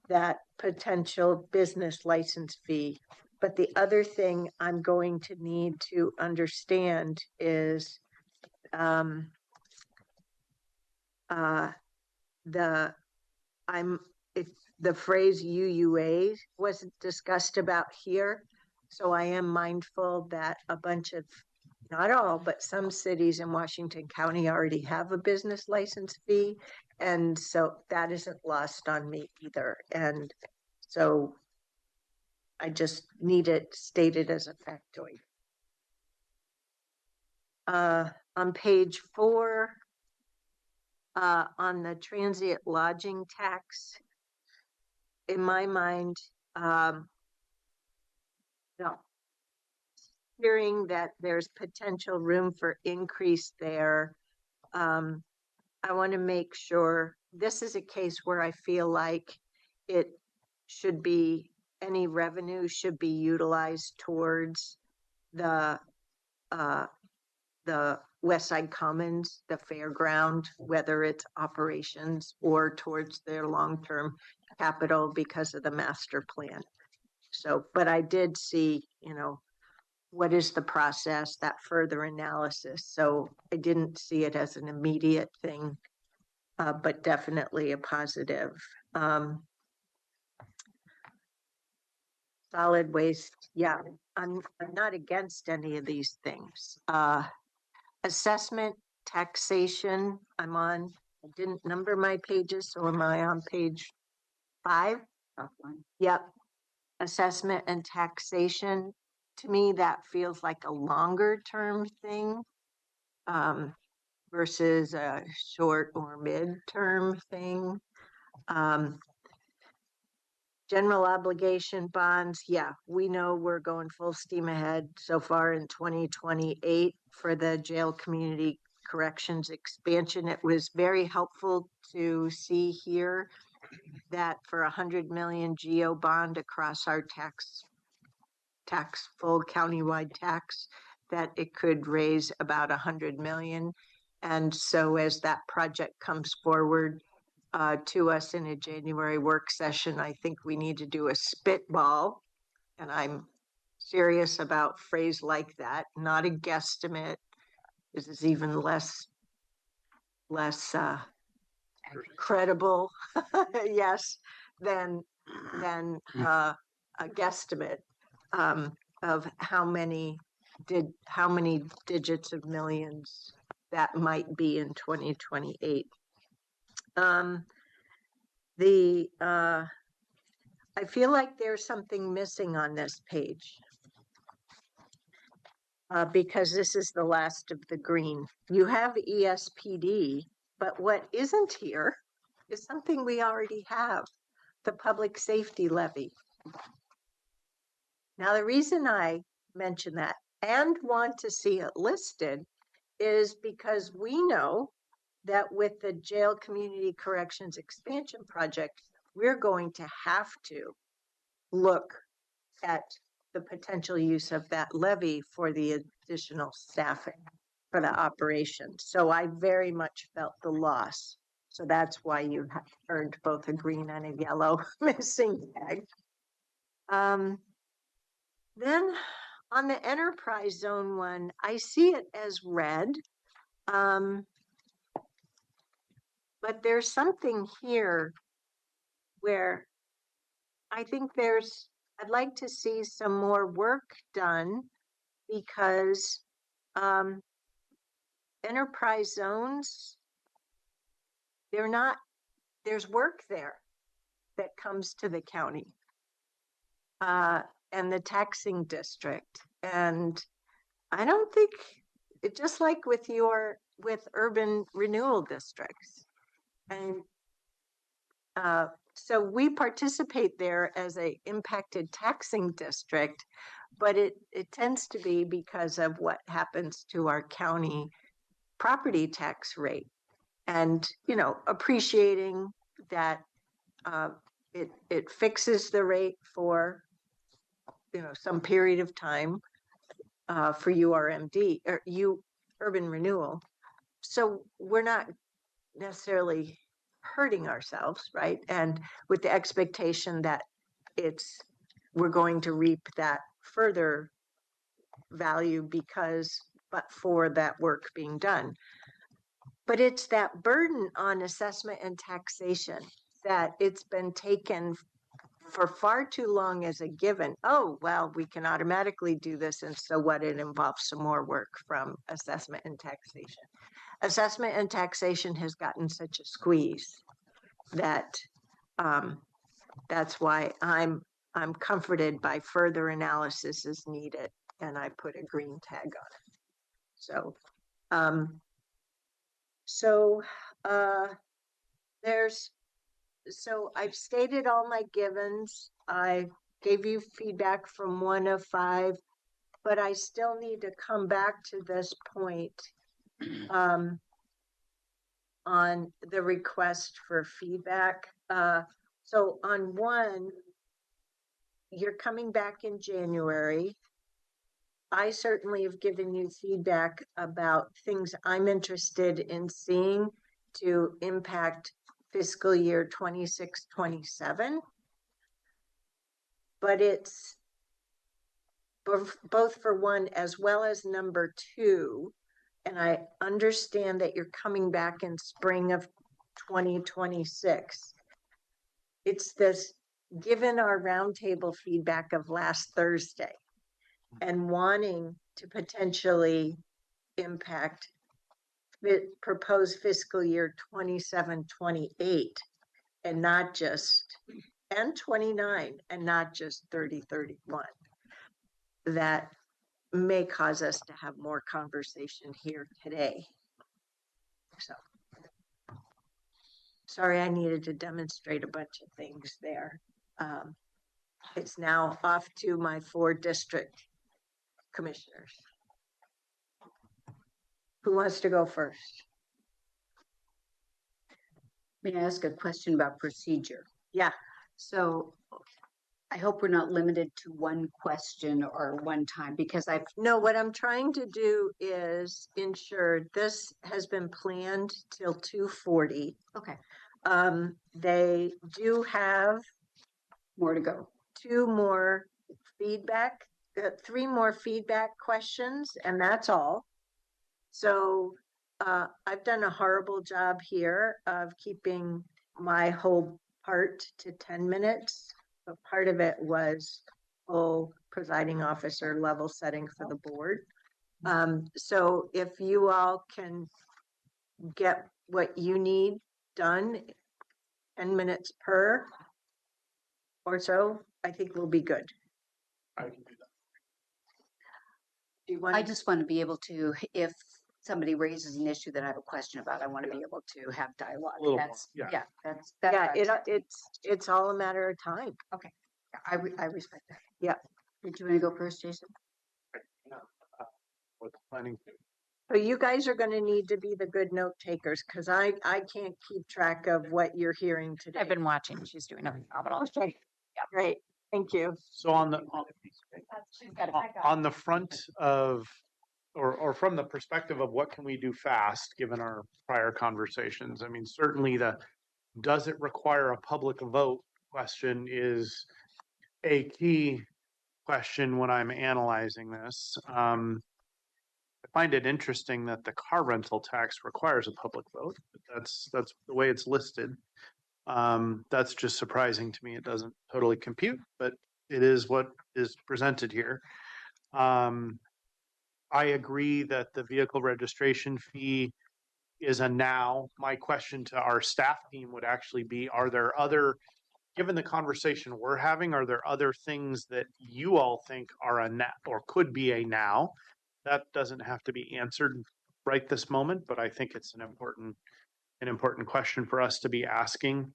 that potential business license fee. But the other thing I'm going to need to understand is the phrase UUA wasn't discussed about here. So I am mindful that a bunch of, not all, but some cities in Washington County already have a business license fee. And so that isn't lost on me either. And so I just need it stated as a factoid. On page 4, on the transient lodging tax, in my mind, no, hearing that there's potential room for increase there, I want to make sure this is a case where I feel like it should be, any revenue should be utilized towards the West Side Commons, the fairground, whether it's operations or towards their long-term capital because of the master plan. So, but I did see, you know, what is the process, that further analysis. So I didn't see it as an immediate thing, but definitely a positive. Solid waste, yeah, I'm not against any of these things. Assessment taxation. I didn't number my pages, so am I on page 5? Yep. Assessment and taxation. To me, that feels like a longer term thing versus a short or mid-term thing. General obligation bonds, yeah, we know we're going full steam ahead so far in 2028 for the jail community corrections expansion. It was very helpful to see here that for 100 million GO bond across our full countywide tax, that it could raise about 100 million. And so as that project comes forward to us in a January work session, I think we need to do a spitball. And I'm serious about phrase like that, not a guesstimate. This is even less credible, yes, than a guesstimate of how many digits of millions that might be in 2028. I feel like there's something missing on this page because this is the last of the green. You have ESPD, but what isn't here is something we already have, the public safety levy. Now, the reason I mention that and want to see it listed is because we know that with the jail community corrections expansion project, we're going to have to look at the potential use of that levy for the additional staffing for the operation. So I very much felt the loss. So that's why you earned both a green and a yellow missing tag. Then on the enterprise zone one, I see it as red. But there's something here where I think I'd like to see some more work done because enterprise zones, there's work there that comes to the county and the taxing district. And I don't think, just like with urban renewal districts. And so we participate there as a impacted taxing district, but it tends to be because of what happens to our county property tax rate. And, appreciating that it fixes the rate for, some period of time for URMD or urban renewal. So we're not necessarily hurting ourselves, right? And with the expectation that we're going to reap that further value but for that work being done. But it's that burden on assessment and taxation that it's been taken for far too long as a given. Oh, well, we can automatically do this. And so what? It involves some more work from assessment and taxation. Assessment and taxation has gotten such a squeeze that that's why I'm comforted by further analysis is needed, and I put a green tag on it. So I've stated all my givens. I gave you feedback from 1 of 5, but I still need to come back to this point on the request for feedback. So on 1, you're coming back in January. I certainly have given you feedback about things I'm interested in seeing to impact fiscal year 26-27. But it's both for 1 as well as number 2. And I understand that you're coming back in spring of 2026. It's this, given our roundtable feedback of last Thursday and wanting to potentially impact proposed fiscal year 27-28 and not just, and 29 and not just 30-31. That may cause us to have more conversation here today. So, sorry, I needed to demonstrate a bunch of things there. It's now off to my 4 district commissioners. Who wants to go first? May I ask a question about procedure? Yeah. So I hope we're not limited to one question or one time because No, what I'm trying to do is ensure this has been planned till 2:40. okay, They do have more to go. 2 more feedback, 3 more feedback questions, and that's all. So I've done a horrible job here of keeping my whole part to 10 minutes. But part of it was presiding officer level setting for the board. So if you all can get what you need done, 10 minutes per or so, I think we'll be good. I can do that. Do you want I just want to be able to, if somebody raises an issue that I have a question about, I want to be able to have dialogue. A little more, That's, yeah. yeah, that's, yeah, that's, it's all a matter of time. I respect that. Yeah. Did you want to go first, Jason? With planning. So you guys are going to need to be the good note takers because I can't keep track of what you're hearing today. I've been watching. She's doing a phenomenal job. Great, thank you. So on the front of, or from the perspective of what can we do fast, given our prior conversations, I mean, certainly does it require a public vote question is a key question when I'm analyzing this. I find it interesting that the car rental tax requires a public vote. That's the way it's listed. That's just surprising to me. It doesn't totally compute, but it is what is presented here. I agree that the vehicle registration fee is a now. My question to our staff team would actually be, are there other, given the conversation we're having, are there other things that you all think are a now or could be a now? That doesn't have to be answered right this moment, but I think it's an important question for us to be asking.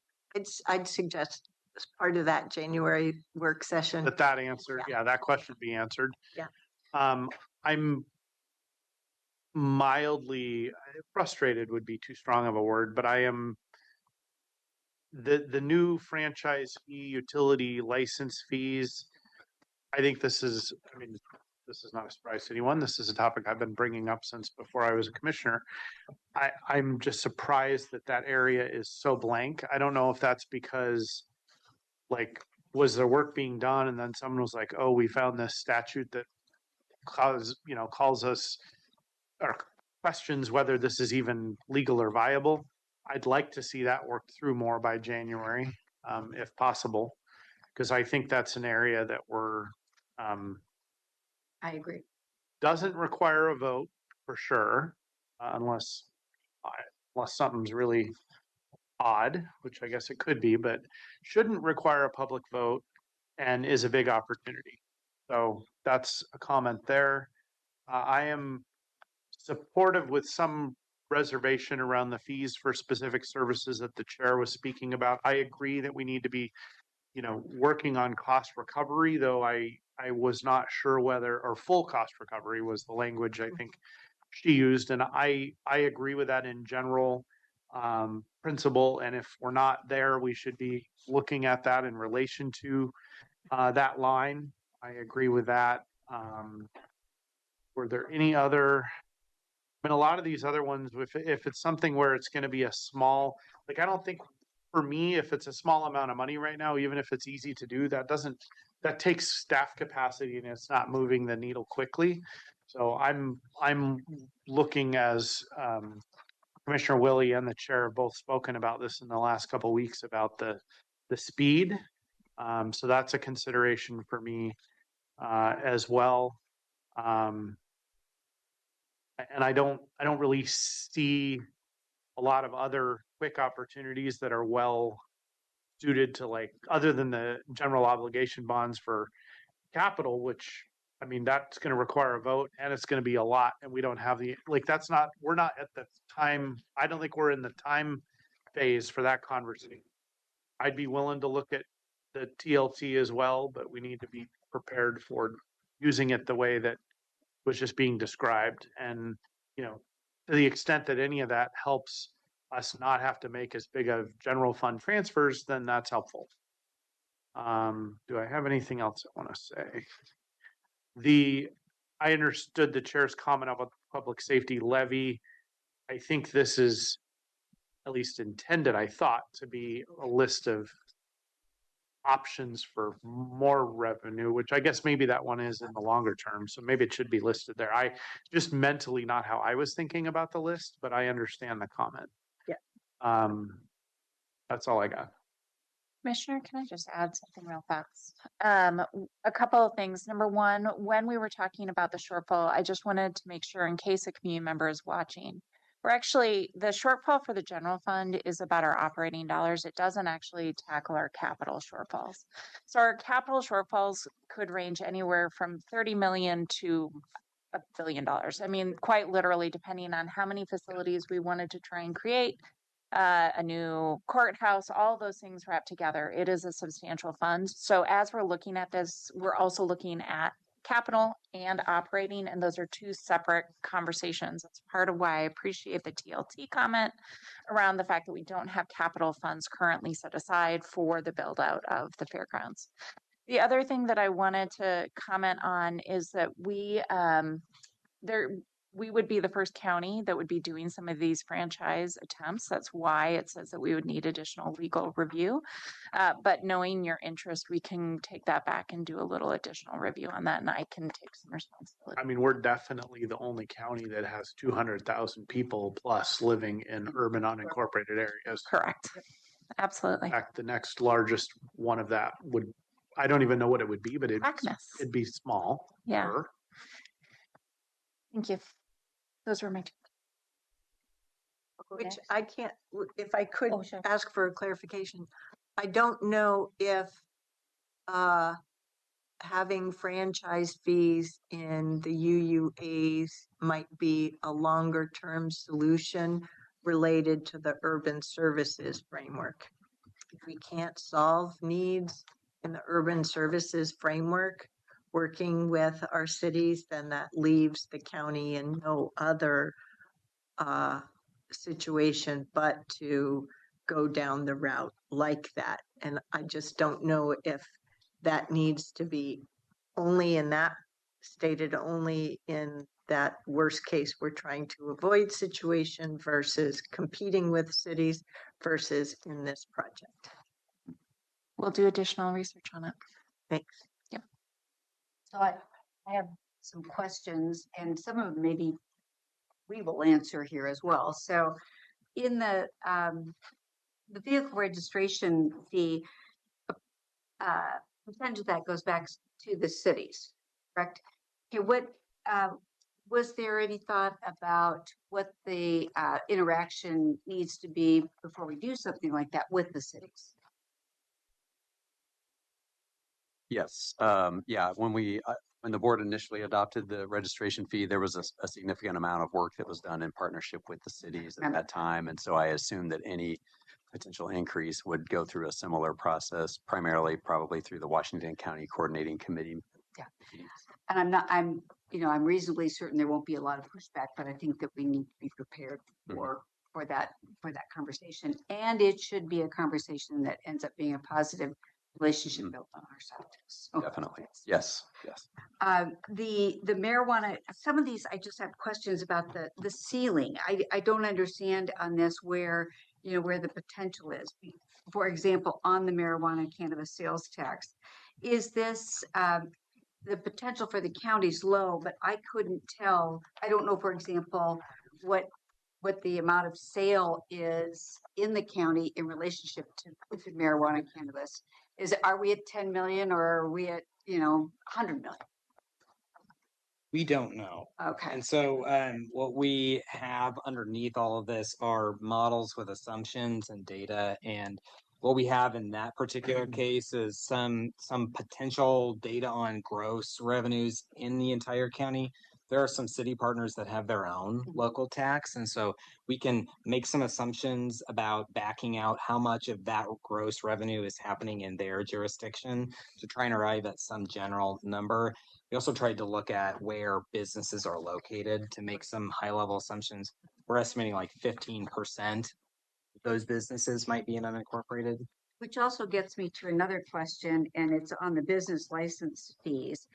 I'd suggest as part of that January work session. That answer, yeah, that question be answered. Yeah. I'm mildly frustrated would be too strong of a word, but I am the new franchise fee, utility license fees. I think this is not a surprise to anyone. This is a topic I've been bringing up since before I was a commissioner. I'm just surprised that area is so blank. I don't know if that's because, like, was there work being done and then someone was like, oh, we found this statute that calls us or questions whether this is even legal or viable. I'd like to see that worked through more by January, if possible, because I think that's an area that I agree. doesn't require a vote for sure, unless something's really odd, which I guess it could be, but shouldn't require a public vote and is a big opportunity. So that's a comment there. I am supportive with some reservation around the fees for specific services that the chair was speaking about. I agree that we need to be, working on cost recovery, though I was not sure whether, or full cost recovery was the language I think she used. And I agree with that in general principle. And if we're not there, we should be looking at that in relation to that line. I agree with that. Were there any other? I mean, a lot of these other ones, if it's something where it's going to be a small, like, I don't think for me, if it's a small amount of money right now, even if it's easy to do, that takes staff capacity and it's not moving the needle quickly. So I'm looking, as Commissioner Willie and the chair have both spoken about this in the last couple of weeks about the speed. So that's a consideration for me as well. And I don't really see a lot of other quick opportunities that are well suited to, like, other than the general obligation bonds for capital, which, I mean, that's going to require a vote and it's going to be a lot. And we don't have we're not at the time. I don't think we're in the time phase for that conversation. I'd be willing to look at the TLT as well, but we need to be prepared for using it the way that was just being described. And, to the extent that any of that helps us not have to make as big of general fund transfers, then that's helpful. Do I have anything else I want to say? I understood the chair's comment about the public safety levy. I think this is at least intended, I thought, to be a list of options for more revenue, which I guess maybe that one is in the longer term. So maybe it should be listed there. I just mentally not how I was thinking about the list, but I understand the comment. Yeah. That's all I got. Commissioner, can I just add something real fast? A couple of things. Number one, when we were talking about the shortfall, I just wanted to make sure in case a community member is watching, the shortfall for the general fund is about our operating dollars. It doesn't actually tackle our capital shortfalls. So our capital shortfalls could range anywhere from 30 million to $1 billion. I mean, quite literally, depending on how many facilities we wanted to try and create, a new courthouse, all those things wrapped together. It is a substantial fund. So as we're looking at this, we're also looking at capital and operating, and those are two separate conversations. That's part of why I appreciate the TLT comment around the fact that we don't have capital funds currently set aside for the build out of the fairgrounds. The other thing that I wanted to comment on is that we would be the first county that would be doing some of these franchise attempts. That's why it says that we would need additional legal review. But knowing your interest, we can take that back and do a little additional review on that, and I can take some responsibility. I mean, we're definitely the only county that has 200,000 people plus living in urban unincorporated areas. Correct. Absolutely. In fact, the next largest one of that I don't even know what it would be, but it'd be small. Yeah. Thank you. Those were my two. Which I can't, if I could Sure. ask for a clarification, I don't know if having franchise fees in the UUAs might be a longer term solution related to the urban services framework. If we can't solve needs in the urban services framework, working with our cities, then that leaves the county in no other situation but to go down the route like that. And I just don't know if that needs to be stated only in that worst case we're trying to avoid situation versus competing with cities versus in this project. We'll do additional research on it. Thanks. Yep. So I have some questions, and some of them maybe we will answer here as well. So in the vehicle registration fee, percentage of that goes back to the cities, correct? Okay, was there any thought about what the interaction needs to be before we do something like that with the cities? Yes. Yeah. When the board initially adopted the registration fee, there was a significant amount of work that was done in partnership with the cities at that time. And so I assumed that any potential increase would go through a similar process, primarily probably through the Washington County Coordinating Committee. Yeah. And I'm reasonably certain there won't be a lot of pushback, but I think that we need to be prepared for that conversation. And it should be a conversation that ends up being a positive relationship built on our side. Okay. Definitely. Yes. Yes. The marijuana, some of these I just have questions about the ceiling. I don't understand on this where the potential is. For example, on the marijuana cannabis sales tax, is this the potential for the county's low, but I couldn't tell. I don't know, for example, what the amount of sale is in the county in relationship to marijuana cannabis. Are we at 10 million or are we at 100 million? We don't know. Okay. And so what we have underneath all of this are models with assumptions and data. And what we have in that particular case is some potential data on gross revenues in the entire county. There are some city partners that have their own local tax. And so we can make some assumptions about backing out how much of that gross revenue is happening in their jurisdiction to try and arrive at some general number. We also tried to look at where businesses are located to make some high level assumptions. We're estimating like 15% of those businesses might be in unincorporated. Which also gets me to another question, and it's on the business license fees.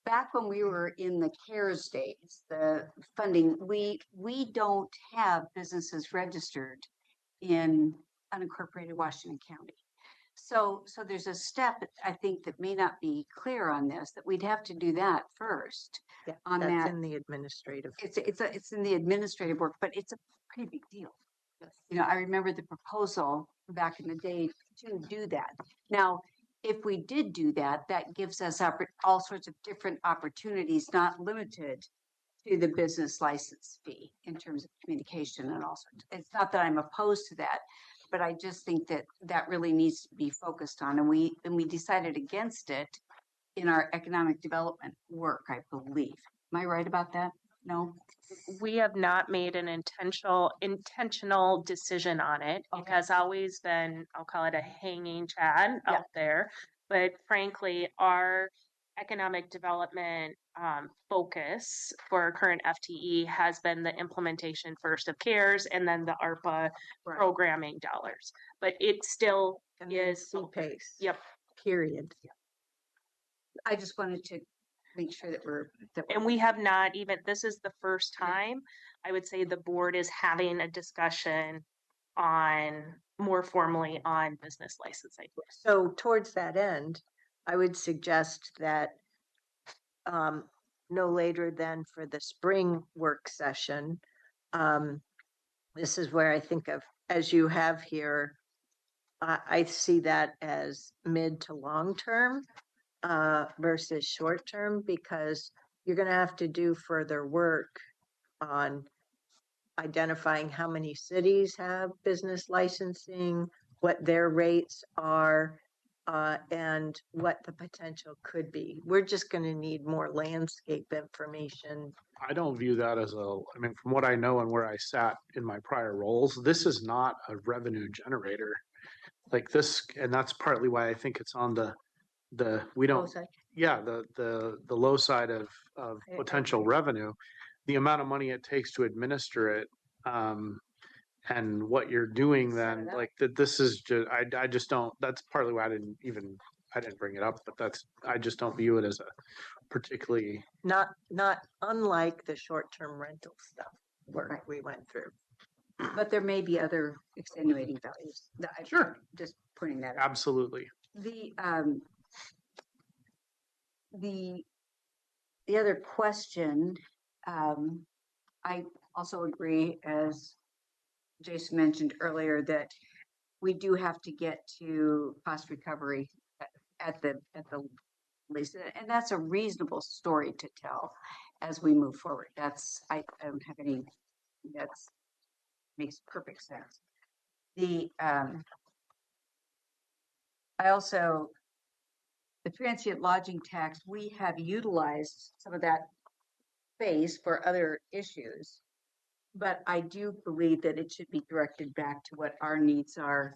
Back when we were in the CARES days, the funding, we don't have businesses registered in unincorporated Washington County. So there's a step, I think, that may not be clear on this, that we'd have to do that first. Yeah, On that's that, in the administrative. it's in the administrative work, but it's a pretty big deal. You know, I remember the proposal back in the day to do that. Now, if we did do that, that gives us all sorts of different opportunities, not limited to the business license fee in terms of communication and all sorts. It's not that I'm opposed to that, but I just think that that really needs to be focused on. And we decided against it in our economic development work, I believe. Am I right about that? No? We have not made an intentional decision on it. It Okay. has always been, I'll call it a hanging chad out there. But frankly, our economic development focus for our current FTE has been the implementation first of CARES and then the ARPA Right. programming dollars. But it still And then is. CPACE. Yep. Period. I just wanted to make sure that we're. And we have not even, this is the first time, I would say the board is having a discussion on, more formally on business licensing. So towards that end, I would suggest that no later than for the spring work session, this is where I think of, as you have here, I see that as mid to long term versus short term, because you're going to have to do further work on identifying how many cities have business licensing, what their rates are, and what the potential could be. We're just going to need more landscape information. I don't view that as I mean, from what I know and where I sat in my prior roles, this is not a revenue generator like this. And that's partly why I think it's on we don't, yeah, the low side of potential revenue, the amount of money it takes to administer it, and what you're doing then, like this is just, I just don't, that's partly why I didn't bring it up, but I just don't view it as a particularly. Not unlike the short-term rental stuff work we went through. But there may be other extenuating values. Sure. Just pointing that out. Absolutely. The other question, I also agree, as Jason mentioned earlier, that we do have to get to cost recovery at the least, and that's a reasonable story to tell as we move forward. I don't have any. That's makes perfect sense. The transient lodging tax, we have utilized some of that space for other issues, but I do believe that it should be directed back to what our needs are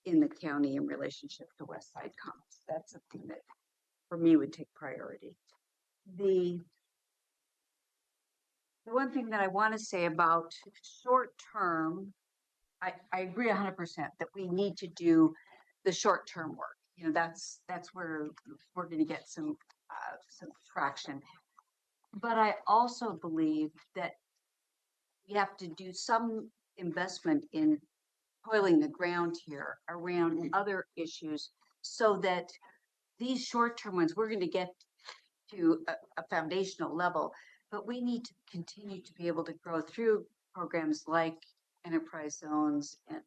in the county in relationship to West Side Commons. That's something that for me would take priority. The one thing that I want to say about short term, I agree 100% that we need to do the short term work. You know, that's where we're going to get some traction. But I also believe that we have to do some investment in toiling the ground here around other issues, so that these short-term ones, we're going to get to a foundational level, but we need to continue to be able to grow through programs like enterprise zones and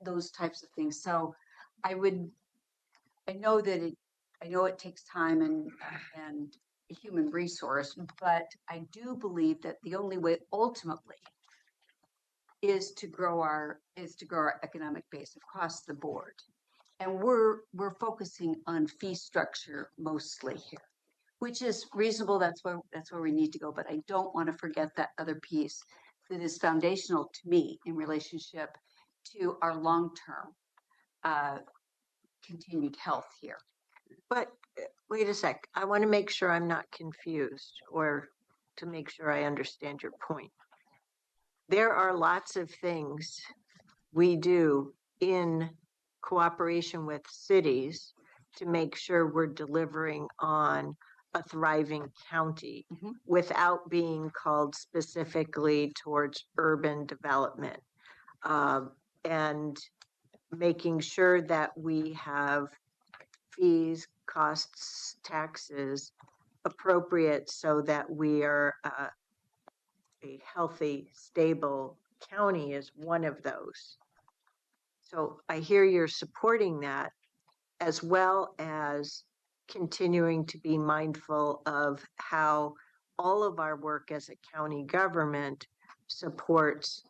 those types of things. So I know it takes time and human resource, but I do believe that the only way ultimately is to grow our economic base across the board. And we're focusing on fee structure mostly here, which is reasonable. That's where we need to go. But I don't want to forget that other piece that is foundational to me in relationship to our long-term continued health here. But wait a sec, I want to make sure I'm not confused, or to make sure I understand your point. There are lots of things we do in cooperation with cities to make sure we're delivering on a thriving county without being called specifically towards urban development, and making sure that we have fees, costs, taxes appropriate so that we are a healthy, stable county is one of those. So I hear you're supporting that, as well as continuing to be mindful of how all of our work as a county government supports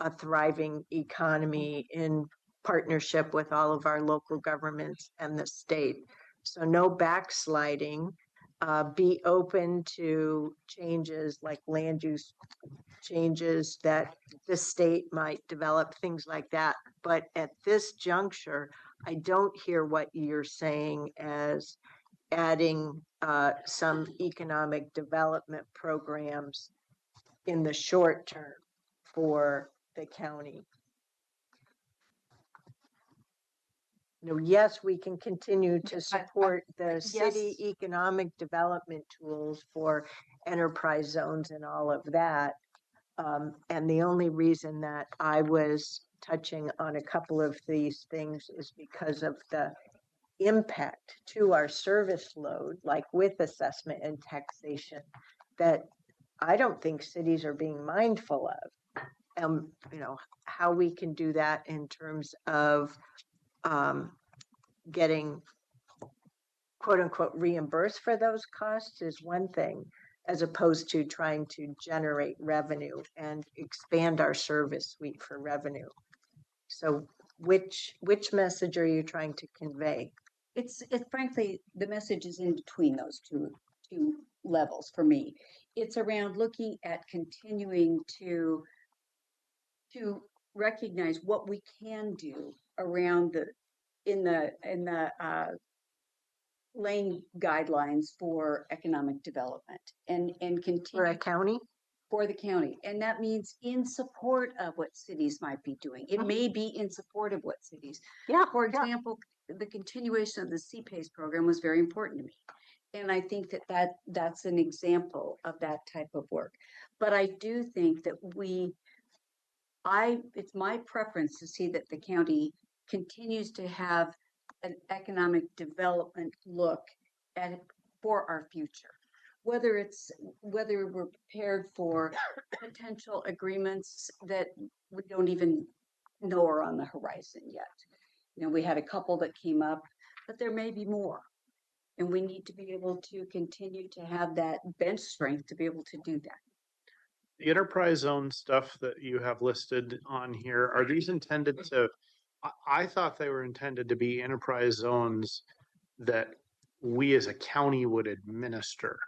a thriving economy in partnership with all of our local governments and the state. So no backsliding. Be open to changes like land use changes that the state might develop, things like that. But at this juncture, I don't hear what you're saying as adding some economic development programs in the short term for the county. Yes, we can continue to support the city economic development tools for enterprise zones and all of that. And the only reason that I was touching on a couple of these things is because of the impact to our service load, like with assessment and taxation, that I don't think cities are being mindful of. How we can do that in terms of getting quote unquote reimbursed for those costs is one thing, as opposed to trying to generate revenue and expand our service suite for revenue. So which message are you trying to convey? It's frankly, the message is in between those two levels for me. It's around looking at continuing to recognize what we can do around in the laying guidelines for economic development and continue for a county. For the county. And that means in support of what cities might be doing. It may be in support of what cities. For example, the continuation of the CPACE program was very important to me. And I think that's an example of that type of work. But I do think that it's my preference to see that the county continues to have an economic development look at it for our future. Whether we're prepared for potential agreements that we don't even know are on the horizon yet. We had a couple that came up, but there may be more. And we need to be able to continue to have that bench strength to be able to do that. The enterprise zone stuff that you have listed on here, are these intended to, I thought they were intended to be enterprise zones that we as a county would administer.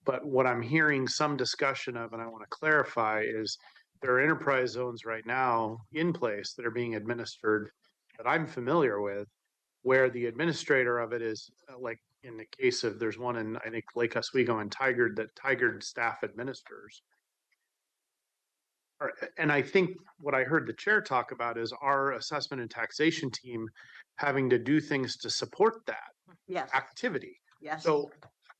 But what I'm hearing some discussion of, and I want to clarify, is there are enterprise zones right now in place that are being administered that I'm familiar with, where the administrator of it is like in the case of, there's one in, I think, Lake Oswego and Tigard that Tigard staff administers. And I think what I heard the chair talk about is our assessment and taxation team having to do things to support that activity. Yes. So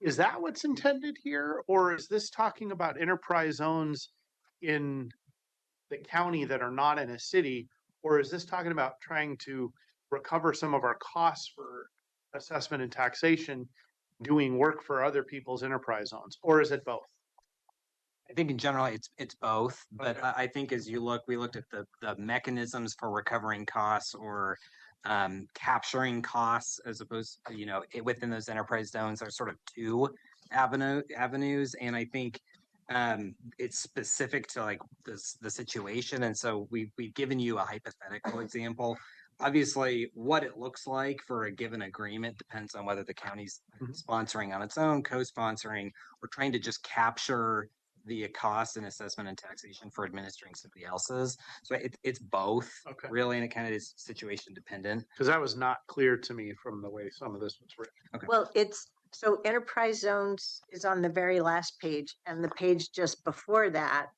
is that what's intended here? Or is this talking about enterprise zones in the county that are not in a city? Or is this talking about trying to recover some of our costs for assessment and taxation, doing work for other people's enterprise zones? Or is it both? I think in general it's both, but I think as we looked at the mechanisms for recovering costs or capturing costs as opposed to, within those enterprise zones are sort of two avenues, and I think it's specific to like the situation. And so we've given you a hypothetical example. Obviously, what it looks like for a given agreement depends on whether the county's sponsoring on its own, co-sponsoring, or trying to just capture the cost and assessment and taxation for administering somebody else's. So it's both, Okay. really, and it kind of is situation dependent. Because that was not clear to me from the way some of this was written. Okay. Well, so enterprise zones is on the very last page, and the page just before that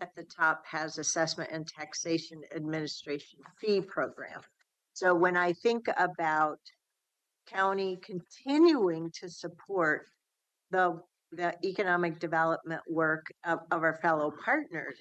at the top has assessment and taxation administration fee program. So when I think about county continuing to support the economic development work of our fellow partners,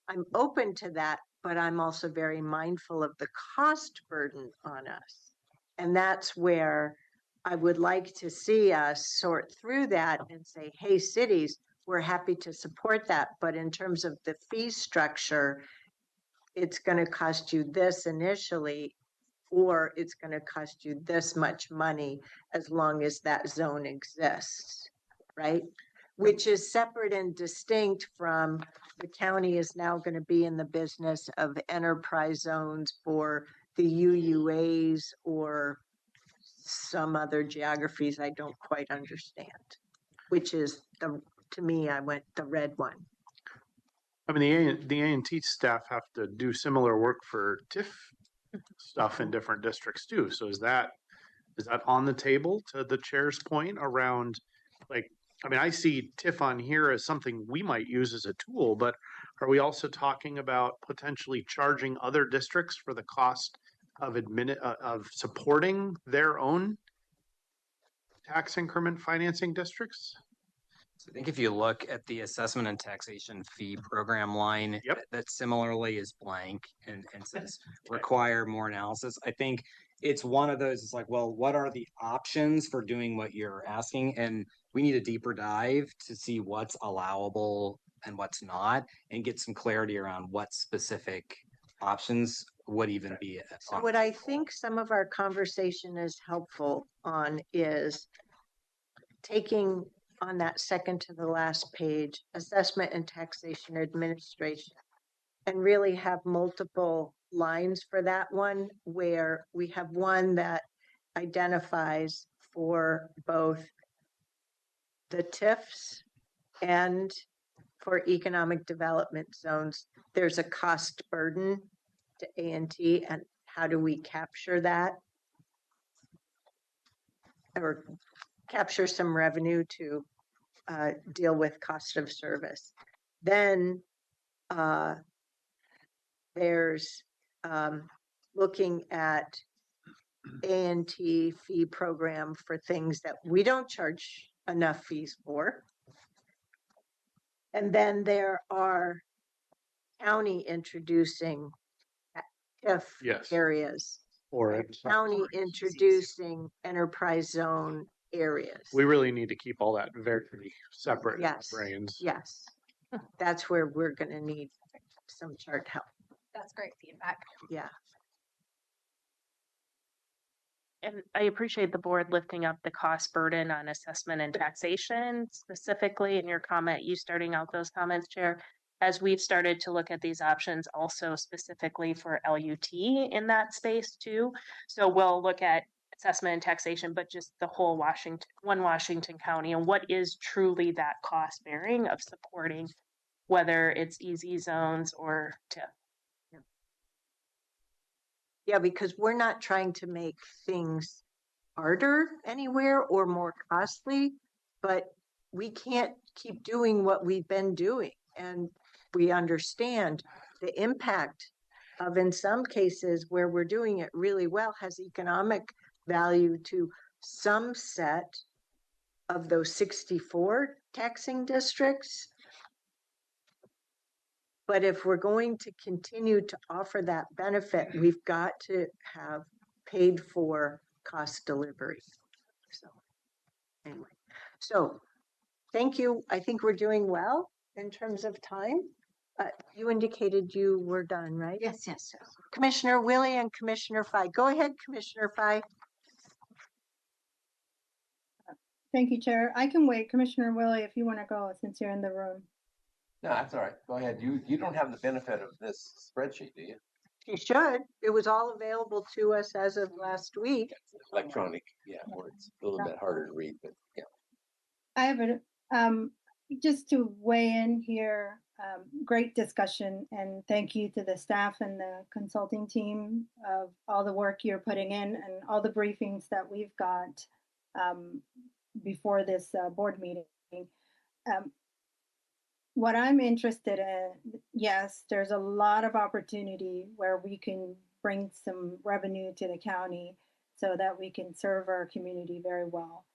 I'm open to that, but I'm also very mindful of the cost burden on us. And that's where I would like to see us sort through that and say, hey, cities, we're happy to support that. But in terms of the fee structure, it's going to cost you this initially, or it's going to cost you this much money as long as that zone exists, right? Which is separate and distinct from the county is now going to be in the business of enterprise zones for the UUAs or some other geographies I don't quite understand, which is to me, I went the red one. I mean, the A&T staff have to do similar work for TIF stuff in different districts too. So is that on the table, to the chair's point around, like, I mean, I see TIF on here as something we might use as a tool, but are we also talking about potentially charging other districts for the cost of of supporting their own tax increment financing districts? So I think if you look at the assessment and taxation fee program line, that similarly is blank and says require more analysis. I think it's one of those, it's like, well, what are the options for doing what you're asking? And we need a deeper dive to see what's allowable and what's not, and get some clarity around what specific options would even be. So what I think some of our conversation is helpful on is taking on that second to the last page, assessment and taxation administration, and really have multiple lines for that one, where we have one that identifies for both the TIFs and for economic development zones. There's a cost burden to A&T, and how do we capture that? Or capture some revenue to deal with cost of service. Then there's looking at A&T fee program for things that we don't charge enough fees for. And then there are county introducing TIF areas. Or county introducing enterprise zone areas. We really need to keep all that very separate in our brains. Yes, that's where we're going to need some chart help. That's great feedback. Yeah. And I appreciate the board lifting up the cost burden on assessment and taxation, specifically in your comment, you starting out those comments, Chair, as we've started to look at these options also specifically for LUT in that space too. So we'll look at assessment and taxation, but just the whole Washington County, and what is truly that cost bearing of supporting, whether it's easy zones or TIF. Yeah, because we're not trying to make things harder anywhere or more costly, but we can't keep doing what we've been doing. And we understand the impact of, in some cases where we're doing it really well, has economic value to some set of those 64 taxing districts. But if we're going to continue to offer that benefit, we've got to have paid for cost delivery. So anyway, so thank you. I think we're doing well in terms of time. You indicated you were done, right? Yes. Commissioner Willie and Commissioner Fye. Go ahead, Commissioner Fye. Thank you, Chair. I can wait. Commissioner Willie, if you want to go, since you're in the room. No, that's all right. Go ahead. You don't have the benefit of this spreadsheet, do you? She should. It was all available to us as of last week. Electronic, yeah, or it's a little bit harder to read, but yeah. I have just to weigh in here, great discussion, and thank you to the staff and the consulting team of all the work you're putting in and all the briefings that we've got before this board meeting. What I'm interested in, yes, there's a lot of opportunity where we can bring some revenue to the county so that we can serve our community very well.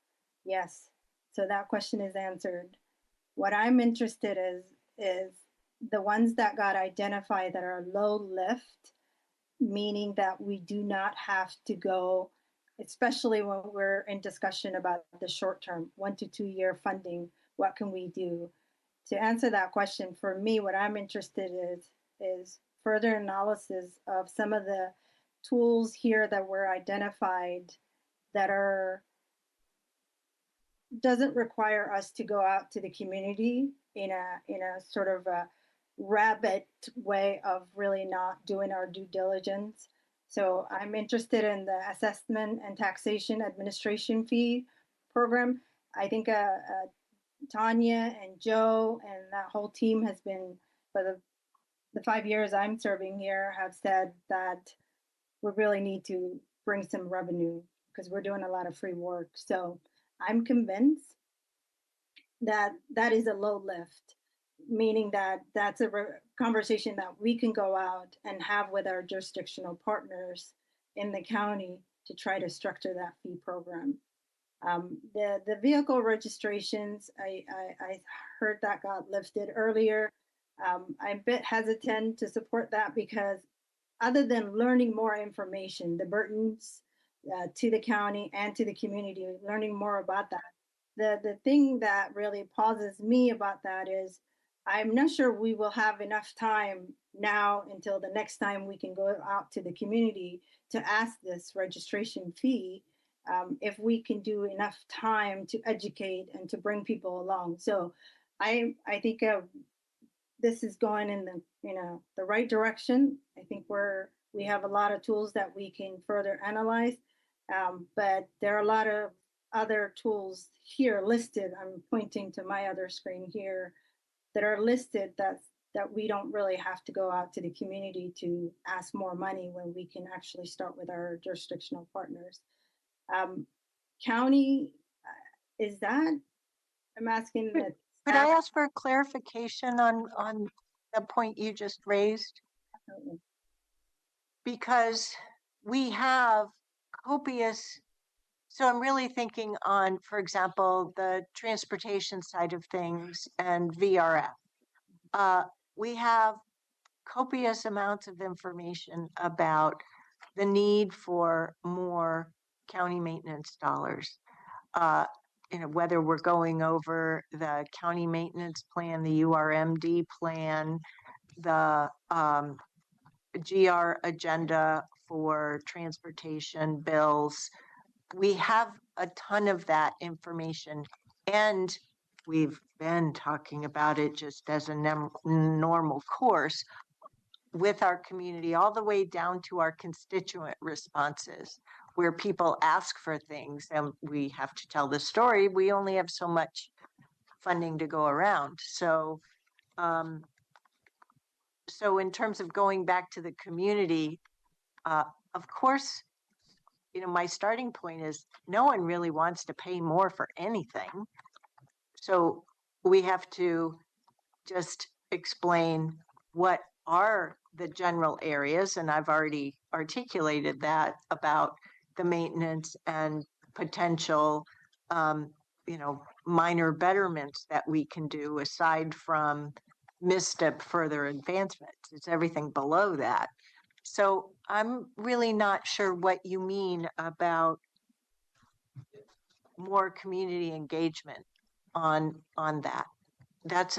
Yes, so that question is answered. What I'm interested is the ones that got identified that are low lift, meaning that we do not have to go, especially when we're in discussion about the short term, 1 to 2 year funding, what can we do? To answer that question, for me, what I'm interested in is further analysis of some of the tools here that were identified that doesn't require us to go out to the community in a sort of a rabbit way of really not doing our due diligence. So I'm interested in the assessment and taxation administration fee program. I think Tanya and Joe and that whole team has been, for the 5 years I'm serving here, have said that we really need to bring some revenue because we're doing a lot of free work. So I'm convinced that that is a low lift, meaning that that's a conversation that we can go out and have with our jurisdictional partners in the county to try to structure that fee program. The vehicle registrations, I heard that got lifted earlier. I'm a bit hesitant to support that because other than learning more information, the burdens to the county and to the community, learning more about that. The thing that really pauses me about that is I'm not sure we will have enough time now until the next time we can go out to the community to ask this registration fee. If we can do enough time to educate and to bring people along. So I think this is going in the right direction. I think we have a lot of tools that we can further analyze, but there are a lot of other tools here listed. I'm pointing to my other screen here that are listed that we don't really have to go out to the community to ask more money when we can actually start with our jurisdictional partners. County, is that? I'm asking that. Could I ask for clarification on the point you just raised? Because we have copious, so I'm really thinking on, for example, the transportation side of things and VRF. We have copious amounts of information about the need for more county maintenance dollars. Whether we're going over the county maintenance plan, the URMD plan, the GR agenda for transportation bills. We have a ton of that information, and we've been talking about it just as a normal course with our community, all the way down to our constituent responses, where people ask for things and we have to tell the story. We only have so much funding to go around. So, so in terms of going back to the community, of course, my starting point is no one really wants to pay more for anything. So we have to just explain what are the general areas, and I've already articulated that about the maintenance and potential, minor betterments that we can do aside from misstep further advancements. It's everything below that. So I'm really not sure what you mean about more community engagement on that.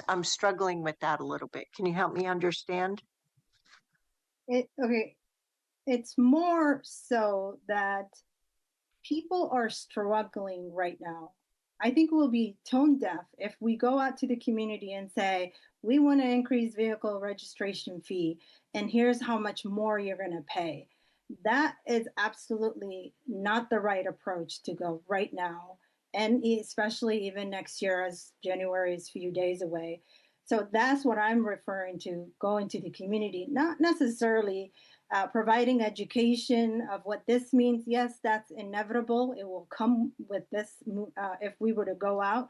I'm struggling with that a little bit. Can you help me understand? Okay. It's more so that people are struggling right now I think we'll be tone deaf if we go out to the community and say, we want to increase vehicle registration fee, and here's how much more you're going to pay. That is absolutely not the right approach to go right now, and especially even next year, as January is a few days away. So that's what I'm referring to, going to the community, not necessarily providing education of what this means. Yes, that's inevitable. It will come with this if we were to go out.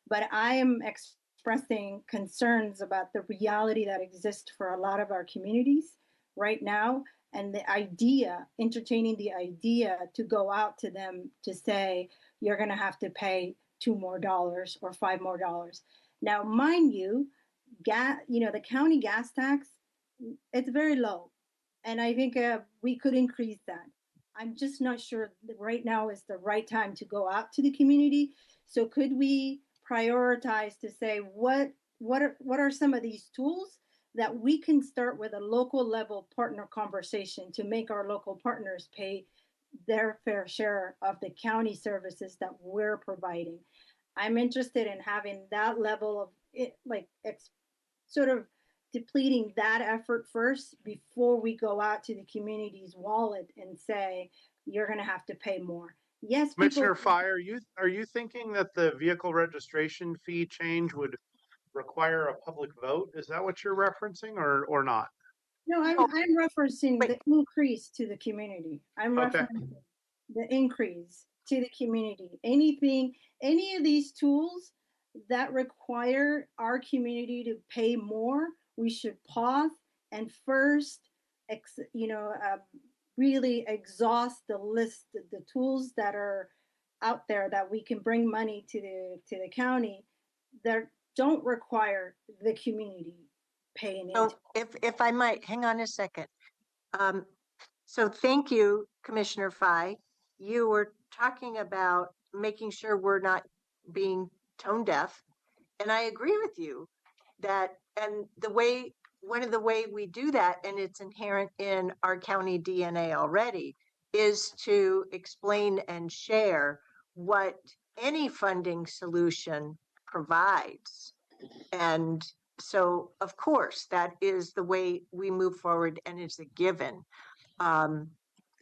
But I am expressing concerns about the reality that exists for a lot of our communities right now. And the idea, entertaining the idea to go out to them to say, you're going to have to pay $2 more or $5 more. Now, mind you, the county gas tax, it's very low. And I think we could increase that. I'm just not sure that right now is the right time to go out to the community. So could we prioritize to say what are some of these tools that we can start with a local level partner conversation to make our local partners pay their fair share of the county services that we're providing. I'm interested in having that level of it, like sort of depleting that effort first before we go out to the community's wallet and say, you're going to have to pay more. Yes, Commissioner people. Fye, are you thinking that the vehicle registration fee change would require a public vote? Is that what you're referencing or not? No, I'm referencing the increase to the community. I'm Okay. referencing the increase to the community. Any of these tools that require our community to pay more, we should pause and first, really exhaust the list, the tools that are out there that we can bring money to the county that don't require the community paying into. So if I might, hang on a second. So thank you, Commissioner Fye. You were talking about making sure we're not being tone deaf. And I agree with you that, and one of the way we do that, and it's inherent in our county DNA already, is to explain and share what any funding solution provides. And so, of course, that is the way we move forward, and it's a given.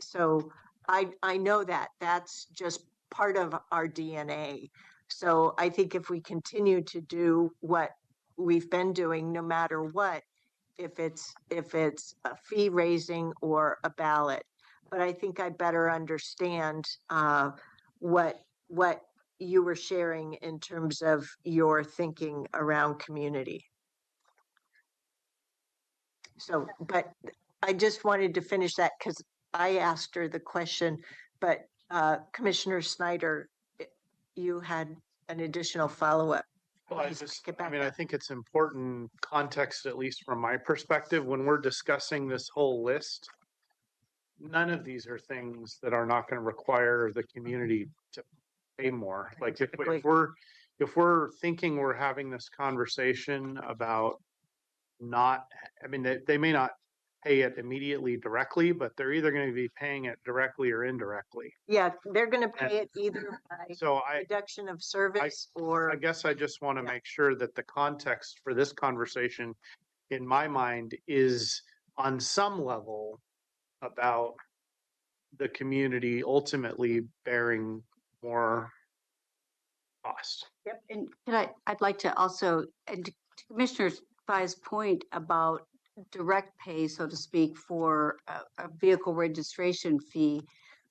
So I know that that's just part of our DNA. So I think if we continue to do what we've been doing, no matter what, if it's a fee raising or a ballot, but I think I better understand what you were sharing in terms of your thinking around community. So, but I just wanted to finish that because I asked her the question, but Commissioner Snyder, you had an additional follow-up. Well, I think it's important context, at least from my perspective, when we're discussing this whole list, none of these are things that are not going to require the community to pay more. Like if we're thinking we're having this conversation about they may not pay it immediately directly, but they're either going to be paying it directly or indirectly. Yeah, they're going to pay it either by reduction of service or. I guess I just want to make sure that the context for this conversation, in my mind, is on some level about the community ultimately bearing more cost. Yep. And I'd like to also, and to Commissioner Fye's point about direct pay, so to speak, for a vehicle registration fee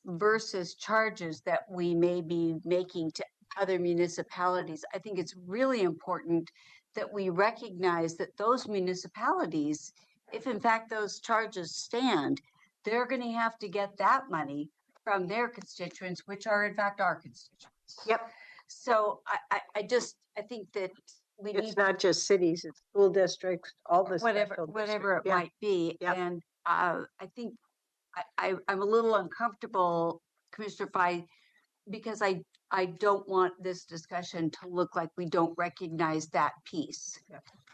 versus charges that we may be making to other municipalities. I think it's really important that we recognize that those municipalities, if in fact those charges stand, they're going to have to get that money from their constituents, which are in fact our constituents. Yep. So I think that it's not just cities, it's school districts, all this whatever it might be. Yep. And I think I'm a little uncomfortable, Commissioner Fye, because I don't want this discussion to look like we don't recognize that piece.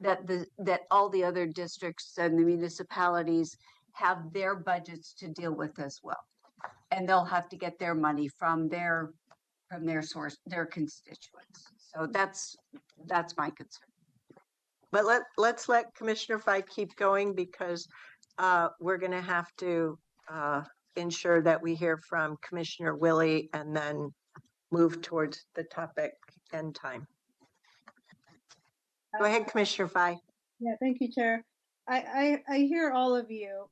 Yep. That all the other districts and the municipalities have their budgets to deal with as well. And they'll have to get their money from their from their source, their constituents. So that's my concern. But let's let Commissioner Fife keep going because we're going to have to ensure that we hear from Commissioner Willie and then move towards the topic end time. Go ahead, Commissioner Fife. Yeah, thank you, Chair. I hear all of you.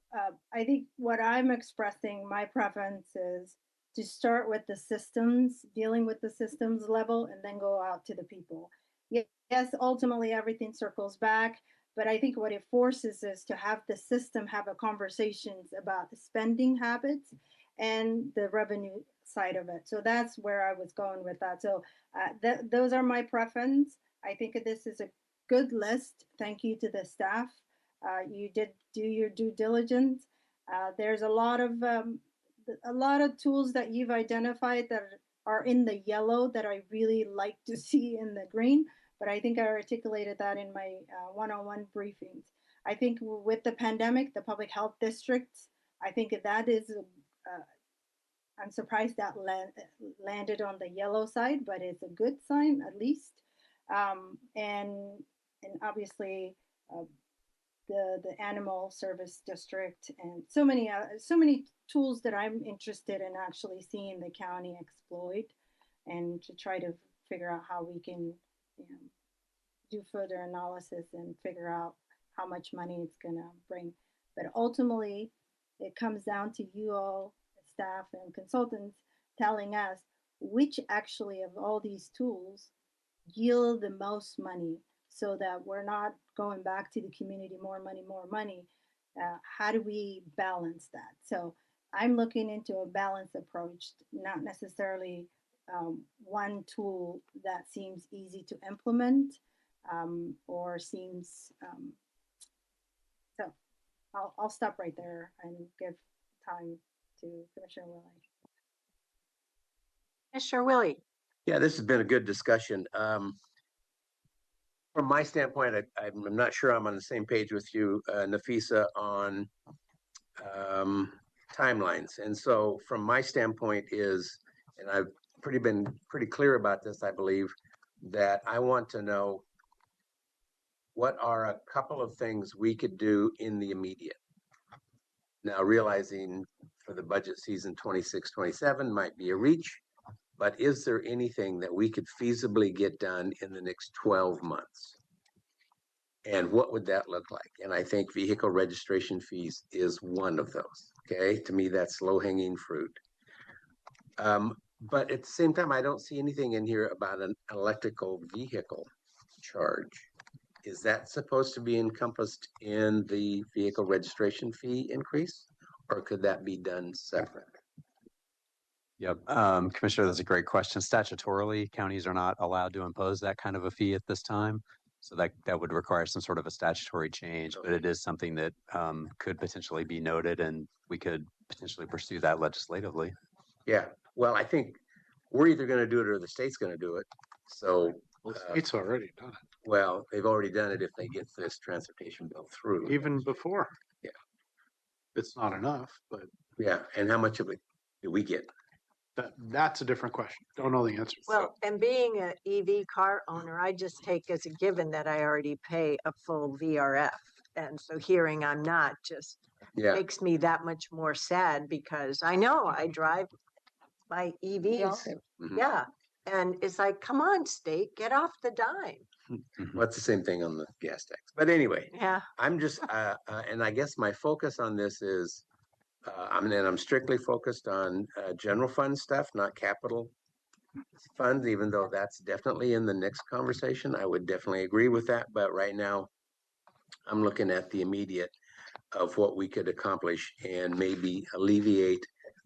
I think what I'm expressing, my preference is to start with the systems, dealing with the systems level, and then go out to the people. Yes, ultimately everything circles back, but I think what it forces is to have the system have a conversations about the spending habits and the revenue side of it. So that's where I was going with that. So those are my preference. I think this is a good list. Thank you to the staff. You did do your due diligence. There's a lot of tools that you've identified that are in the yellow that I really like to see in the green, but I think I articulated that in my one-on-one briefings. I think with the pandemic, the public health districts, I think that is, I'm surprised that landed on the yellow side, but it's a good sign at least. And obviously the animal service district and so many tools that I'm interested in actually seeing the county exploit and to try to figure out how we can do further analysis and figure out how much money it's going to bring. But ultimately, it comes down to you all, staff and consultants, telling us which actually of all these tools yield the most money so that we're not going back to the community, more money. How do we balance that? So I'm looking into a balanced approach, not necessarily one tool that seems easy to implement or seems, so I'll stop right there and give time to Commissioner Willie. Commissioner Willie. Yeah, this has been a good discussion. From my standpoint, I'm not sure I'm on the same page with you, Nafisa, on timelines. And so from my standpoint is, and I've been pretty clear about this, I believe, that I want to know what are a couple of things we could do in the immediate. Now, realizing for the budget season 26-27 might be a reach, but is there anything that we could feasibly get done in the next 12 months? And what would that look like? And I think vehicle registration fees is one of those. Okay, to me, that's low-hanging fruit. But at the same time, I don't see anything in here about an electrical vehicle charge. Is that supposed to be encompassed in the vehicle registration fee increase? Or could that be done separate? Yep. Commissioner, that's a great question. Statutorily, counties are not allowed to impose that kind of a fee at this time. So that would require some sort of a statutory change, but it is something that could potentially be noted and we could potentially pursue that legislatively. Yeah, well, I think we're either going to do it or the state's going to do it. So the state's already done it. Well, they've already done it if they get this transportation bill through. Even before. Yeah. It's not enough, but. Yeah, and how much of it do we get? That's a different question. Don't know the answer. Well, and being an EV car owner, I just take as a given that I already pay a full VRF. And so hearing I'm not just makes me that much more sad because I know I drive my EVs. Mm-hmm. Yeah. And it's like, come on, state, get off the dime. Well, it's the same thing on the gas tax. But anyway, yeah, I'm just, and I guess my focus on this is, I'm strictly focused on general fund stuff, not capital funds, even though that's definitely in the next conversation. I would definitely agree with that. But right now, I'm looking at the immediate of what we could accomplish and maybe alleviate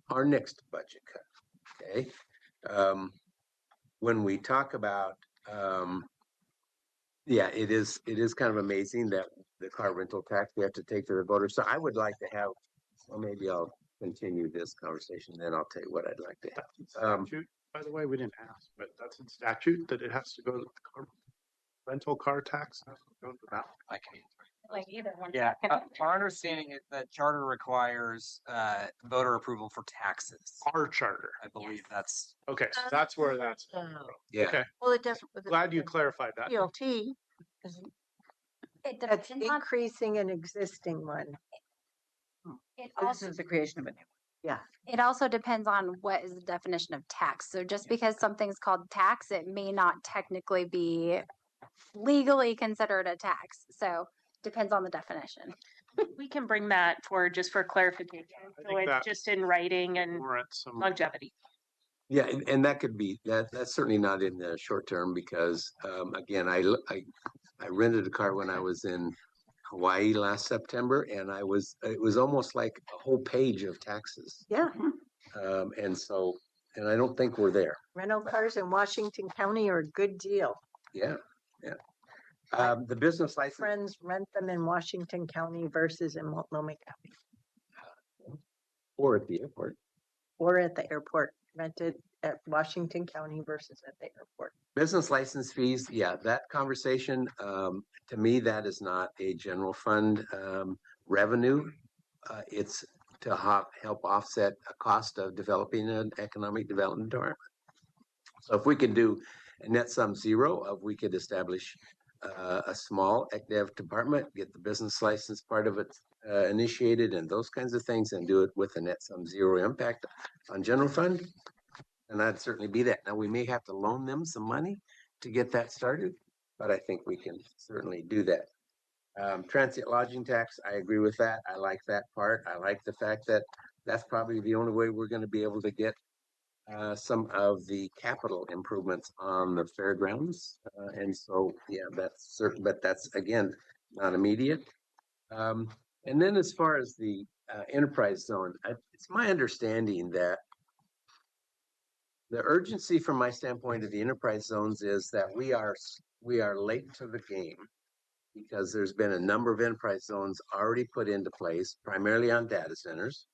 our next budget cut. Okay. When we talk about, it is kind of amazing that the car rental tax we have to take to the voters. So I would like to have, well, maybe I'll continue this conversation, then I'll tell you what I'd like to have. Statute, by the way, we didn't ask, but that's in statute that it has to go to the rental car tax. Has to go to the ballot. I can. like either one. Yeah, our understanding is that charter requires voter approval for taxes. Our charter. I believe that's Okay, so that's where that's. Yeah. Okay, Well, it doesn't. with the- glad you clarified that. PLT, isn't- It that's depends on, increasing an existing one. it This also, is the creation of a new. it also depends on what is the definition of tax. So just because something's called tax, it may not technically be legally considered a tax. So depends on the definition. We can bring that for, just for clarification. I So think it's that- just in writing and Warrants some. longevity. Yeah, and that could be, that's certainly not in the short term because, again, I rented a car when I was in Hawaii last September and it was almost like a whole page of taxes. Yeah, And I don't think we're there. rental cars in Washington County are a good deal. Yeah, yeah. The business license, Friends rent them in Washington County versus in Multnomah County or at the airport. or at the airport, rented at Washington County versus at the airport. Business license fees, yeah, that conversation, to me, that is not a general fund revenue. It's to help offset a cost of developing an economic development department. So if we could do a net sum zero, we could establish a small ECDEV department, get the business license part of it initiated and those kinds of things and do it with a net sum zero impact on general fund. And that'd certainly be that. Now, we may have to loan them some money to get that started, but I think we can certainly do that. Transient lodging tax, I agree with that. I like that part. I like the fact that that's probably the only way we're going to be able to get some of the capital improvements on the fairgrounds. And so, yeah, that's certain, but that's, again, not immediate. And then as far as the enterprise zone, it's my understanding that the urgency from my standpoint of the enterprise zones is that we are late to the game because there's been a number of enterprise zones already put into place, primarily on data centers,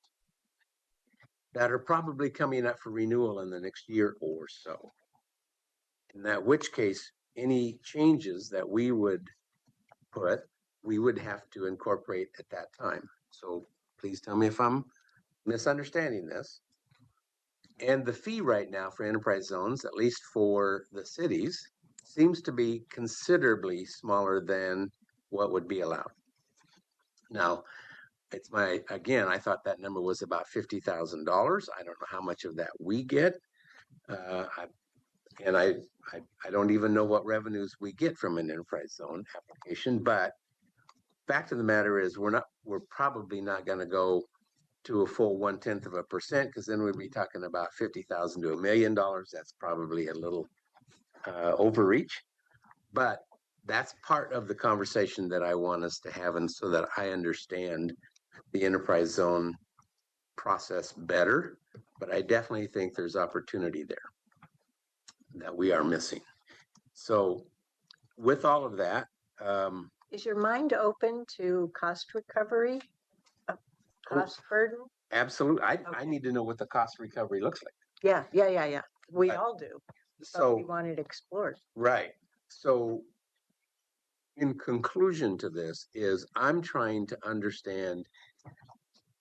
that are probably coming up for renewal in the next year or so. In that which case, any changes that we would put, we would have to incorporate at that time. So please tell me if I'm misunderstanding this. And the fee right now for enterprise zones, at least for the cities, seems to be considerably smaller than what would be allowed. Now, again, I thought that number was about $50,000. I don't know how much of that we get. I don't even know what revenues we get from an enterprise zone application, but fact of the matter is we're probably not going to go to a full 0.1% because then we'd be talking about $50,000 to $1 million. That's probably a little overreach, but that's part of the conversation that I want us to have, and so that I understand the enterprise zone process better. But I definitely think there's opportunity there that we are missing. So with all of that, Is your mind open to cost recovery? Cost burden? absolutely, I need to know what the cost recovery looks like. Yeah. We Right. all do. But So we want it explored. right. So in conclusion to this is I'm trying to understand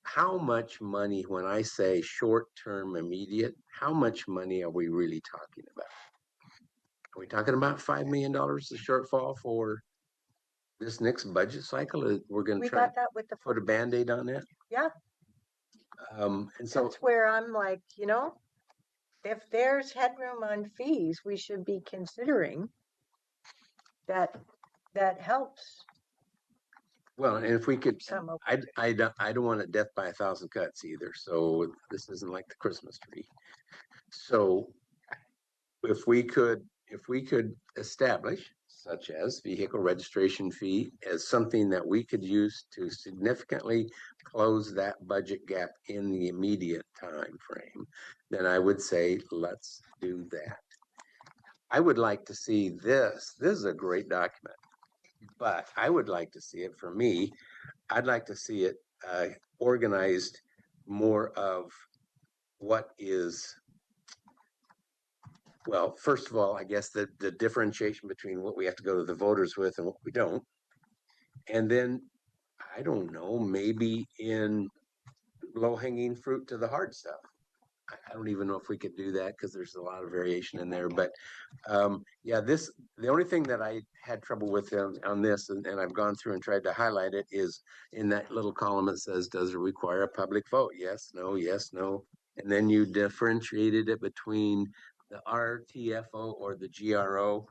how much money, when I say short-term immediate, how much money are we really talking about? Are we talking about $5 million the shortfall for this next budget cycle? We're going to We try got to that with the, put a Band-Aid on that? yeah, And so, that's where I'm like, if there's headroom on fees, we should be considering that helps well, and if we could, some of I don't want it death by 1,000 cuts either. So this isn't like the Christmas tree. So if we could establish, such as vehicle registration fee, as something that we could use to significantly close that budget gap in the immediate time frame, then I would say let's do that. I would like to see this. This is a great document, but I would like to see it, for me, I'd like to see it organized more of what is, well, first of all, I guess the differentiation between what we have to go to the voters with and what we don't. And then, I don't know, maybe in low hanging fruit to the hard stuff. I don't even know if we could do that because there's a lot of variation in there, but yeah, the only thing that I had trouble with on this, and I've gone through and tried to highlight it, is in that little column that says, does it require a public vote? Yes, no, yes, no. And then you differentiated it between the RTFO or the GRO.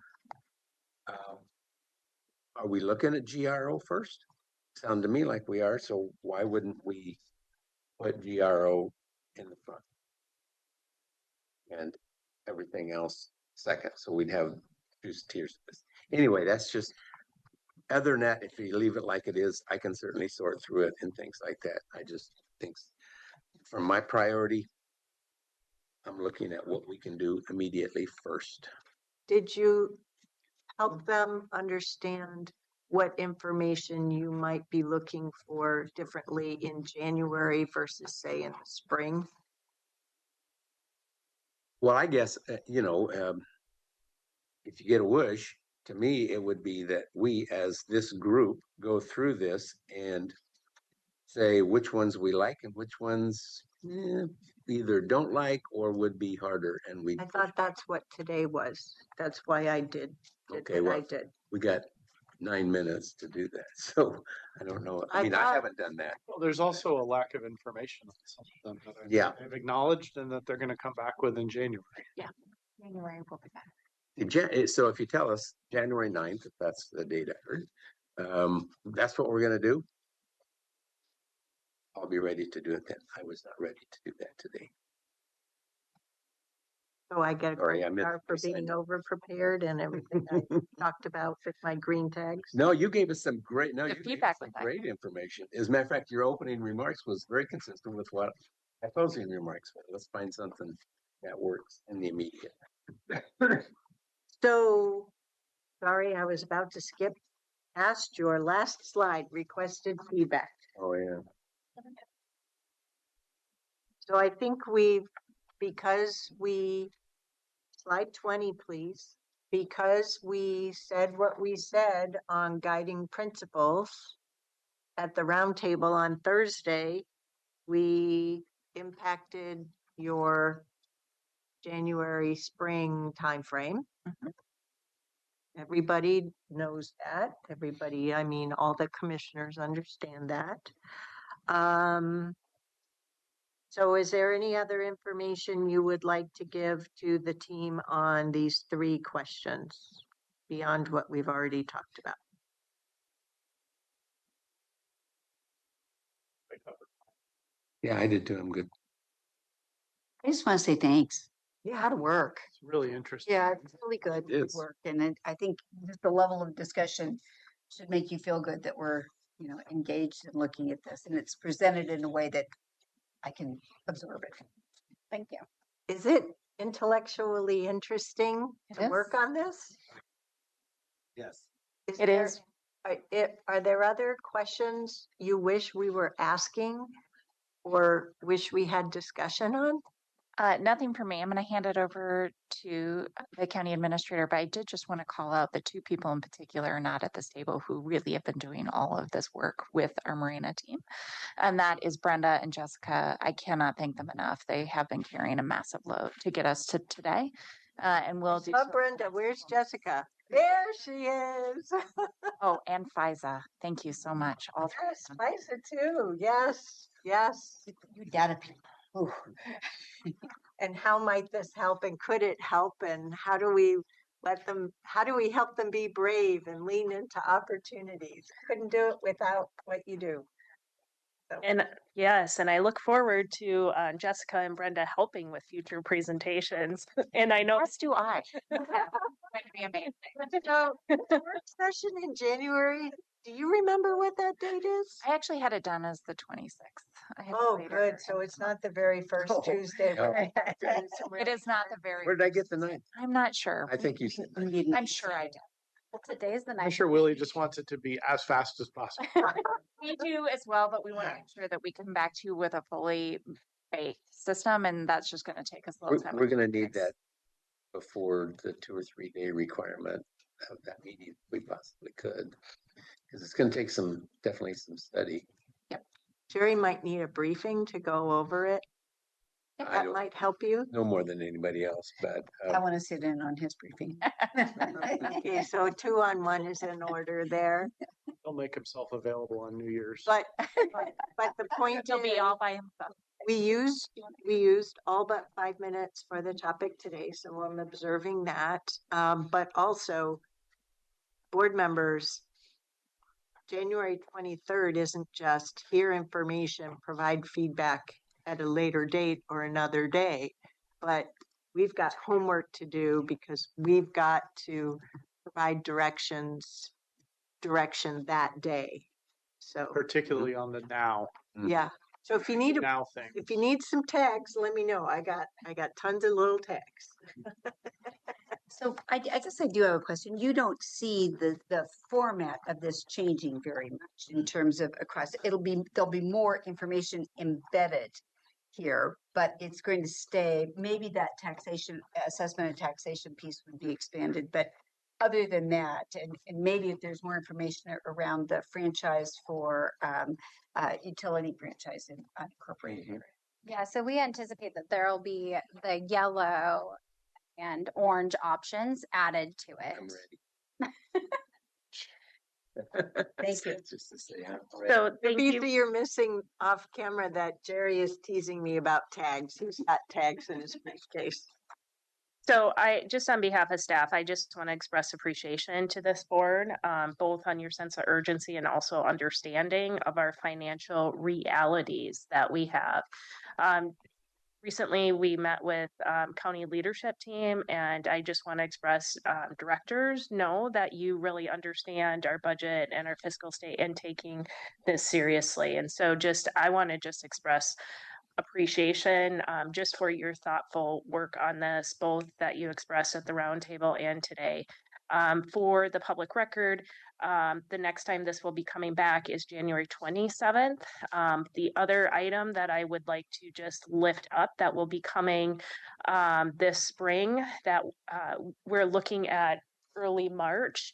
Are we looking at GRO first? Sound to me like we are, so why wouldn't we put GRO in the front? And everything else second. So we'd have two tiers. Anyway, that's just, other than that, if you leave it like it is, I can certainly sort through it and things like that. I just think from my priority, I'm looking at what we can do immediately first. Did you help them understand what information you might be looking for differently in January versus say in the spring? Well, I guess, if you get a wish, to me, it would be that we as this group go through this and say which ones we like and which ones either don't like or would be harder. And I thought that's what today was. That's why I did. Okay, what well, I did. we got 9 minutes to do that. So I don't know. I mean, I thought- haven't done that. Well, there's also a lack of information on some of them that Yeah. I've acknowledged and that they're going to come back with in January. January will be back. So if you tell us January 9th, if that's the date I heard, that's what we're going to do. I'll be ready to do it then. I was not ready to do that today. So I get a Sorry, gold I meant star for to sign being up. over prepared and everything I talked about with my green tags. No, you gave us some great, The you gave feedback us some was great information. As a matter of fact, your opening remarks was very consistent with what my closing remarks were. Let's find something that works in the immediate. So, sorry, I was about to skip past your last slide, requested feedback. Oh, yeah. So I think slide 20, please, because we said what we said on guiding principles at the roundtable on Thursday, we impacted your January, spring timeframe. Everybody knows that. Everybody, I mean, all the commissioners understand that. So is there any other information you would like to give to the team on these 3 questions beyond what we've already talked about? Yeah, I did too. I'm good. I just want to say thanks. Yeah. How to work. It's really interesting. Yeah, it's really good It is. work. And I think just the level of discussion should make you feel good that we're, engaged in looking at this. And it's presented in a way that I can absorb it. Thank you. Is it intellectually interesting to work on this? Yes. It is. Are there other questions you wish we were asking or wish we had discussion on? Nothing for me. I'm going to hand it over to the county administrator, but I did just want to call out the 2 people in particular not at this table who really have been doing all of this work with our Marina team. And that is Brenda and Jessica. I cannot thank them enough. They have been carrying a massive load to get us to today. And we'll do. Brenda, where's Jessica? There she is. Oh, and Fiza. Thank you so much. All Yes, Fiza too. Yes, yes. You data people. And how might this help and could it help and how do we help them be brave and lean into opportunities? Couldn't do it without what you do. So. And yes, and I look forward to Jessica and Brenda helping with future presentations. And I know, as do I. Going to be amazing. So, the work session in January, do you remember what that date is? I actually had it done as the 26th. I have it Oh, later. good. So it's not the very first Tuesday. No. It is not the very. Where did I get the 9th? I'm not sure. I think you said. I'm sure I do. Well, today's the I'm night. sure Willie just wants it to be as fast as possible. We do as well, but we want to make sure that we come back to you with a fully baked system, and that's just going to take us a little time. We're going to need that before the 2 or 3 day requirement. of that meeting if we possibly could. Because it's going to take definitely some study. Jerry might need a briefing to go over it. I That don't might help you. know more than anybody else, but I want to sit in on his briefing. Okay, so 2-on-1 is in order there. He'll make himself available on New Year's. But the point He'll is, be all by himself. we used all but 5 minutes for the topic today, so I'm observing that. But also, board members, January 23rd isn't just hear information, provide feedback at a later date or another day, but we've got homework to do because we've got to provide direction that day. So Particularly on the now yeah. So if you need thing. if you need some tags, let me know. I got tons of little tags. So I guess I do have a question. You don't see the format of this changing very much in terms of across. There'll be more information embedded here, but it's going to stay. Maybe that taxation assessment and taxation piece would be expanded, but other than that, and maybe if there's more information around the franchise for utility franchise in unincorporated area. Yeah, so we anticipate that there will be the yellow and orange options added to I'm it. ready. Thank you. Just to say, I'm ready. So thank you. Lisa, you're missing off camera that Jerry is teasing me about tags. He's got tags in his briefcase. So I, just on behalf of staff, I just want to express appreciation to this board, both on your sense of urgency and also understanding of our financial realities that we have. Recently, we met with county leadership team, and I just want to express directors know that you really understand our budget and our fiscal state and taking this seriously. And so I want to just express appreciation just for your thoughtful work on this, both that you expressed at the roundtable and today. For the public record, the next time this will be coming back is January 27th. The other item that I would like to just lift up that will be coming this spring that we're looking at early March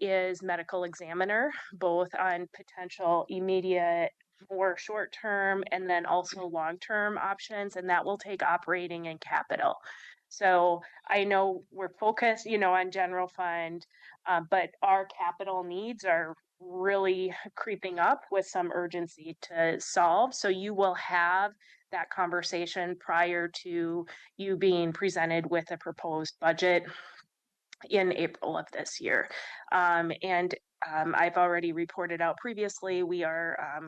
is medical examiner, both on potential immediate more short-term and then also long-term options, and that will take operating and capital. So I know we're focused, on general fund, but our capital needs are really creeping up with some urgency to solve. So you will have that conversation prior to you being presented with a proposed budget in April of this year. I've already reported out previously, we are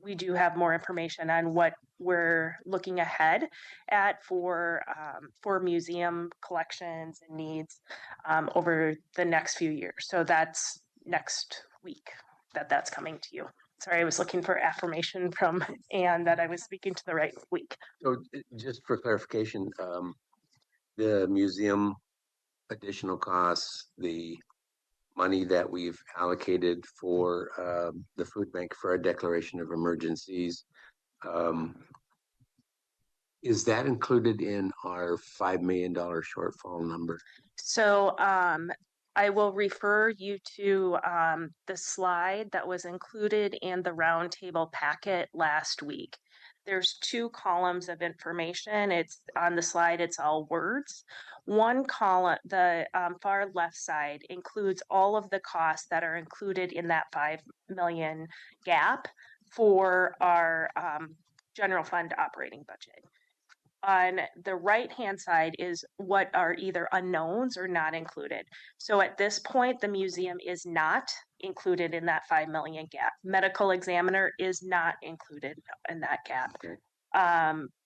we do have more information on what we're looking ahead at for museum collections and needs over the next few years. So that's next week that's coming to you. Sorry, I was looking for affirmation from Anne that I was speaking to the right week. So just for clarification, the museum additional costs, the money that we've allocated for the food bank for our declaration of emergencies, is that included in our $5 million shortfall number? So I will refer you to the slide that was included in the roundtable packet last week. There's 2 columns of information. It's on the slide, it's all words. One column, the far left side, includes all of the costs that are included in that 5 million gap for our general fund operating budget. On the right-hand side is what are either unknowns or not included. So at this point, the museum is not included in that 5 million gap. Medical examiner is not included in that gap. Okay.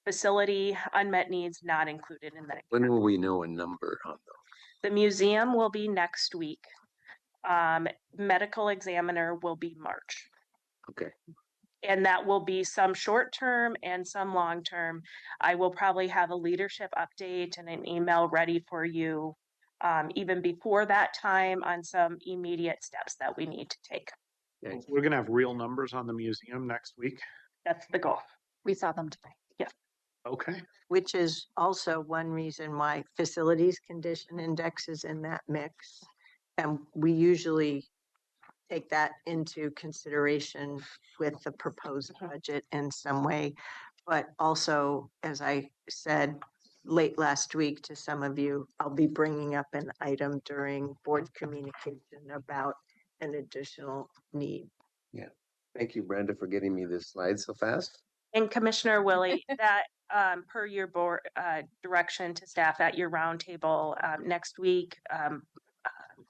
Facility unmet needs not included in that. When will we know a number on those? The museum will be next week. Medical examiner will be March. Okay. And that will be some short-term and some long-term. I will probably have a leadership update and an email ready for you even before that time on some immediate steps that we need to take. Okay. We're going to have real numbers on the museum next week. That's the goal. We saw them today. Yeah. Okay. which is also one reason why facilities condition index is in that mix. And we usually take that into consideration with the proposed budget in some way. But also, as I said late last week to some of you, I'll be bringing up an item during board communication about an additional need. Yeah. Thank you, Brenda, for getting me this slide so fast. And Commissioner Willie, that per your board direction to staff at your roundtable next week,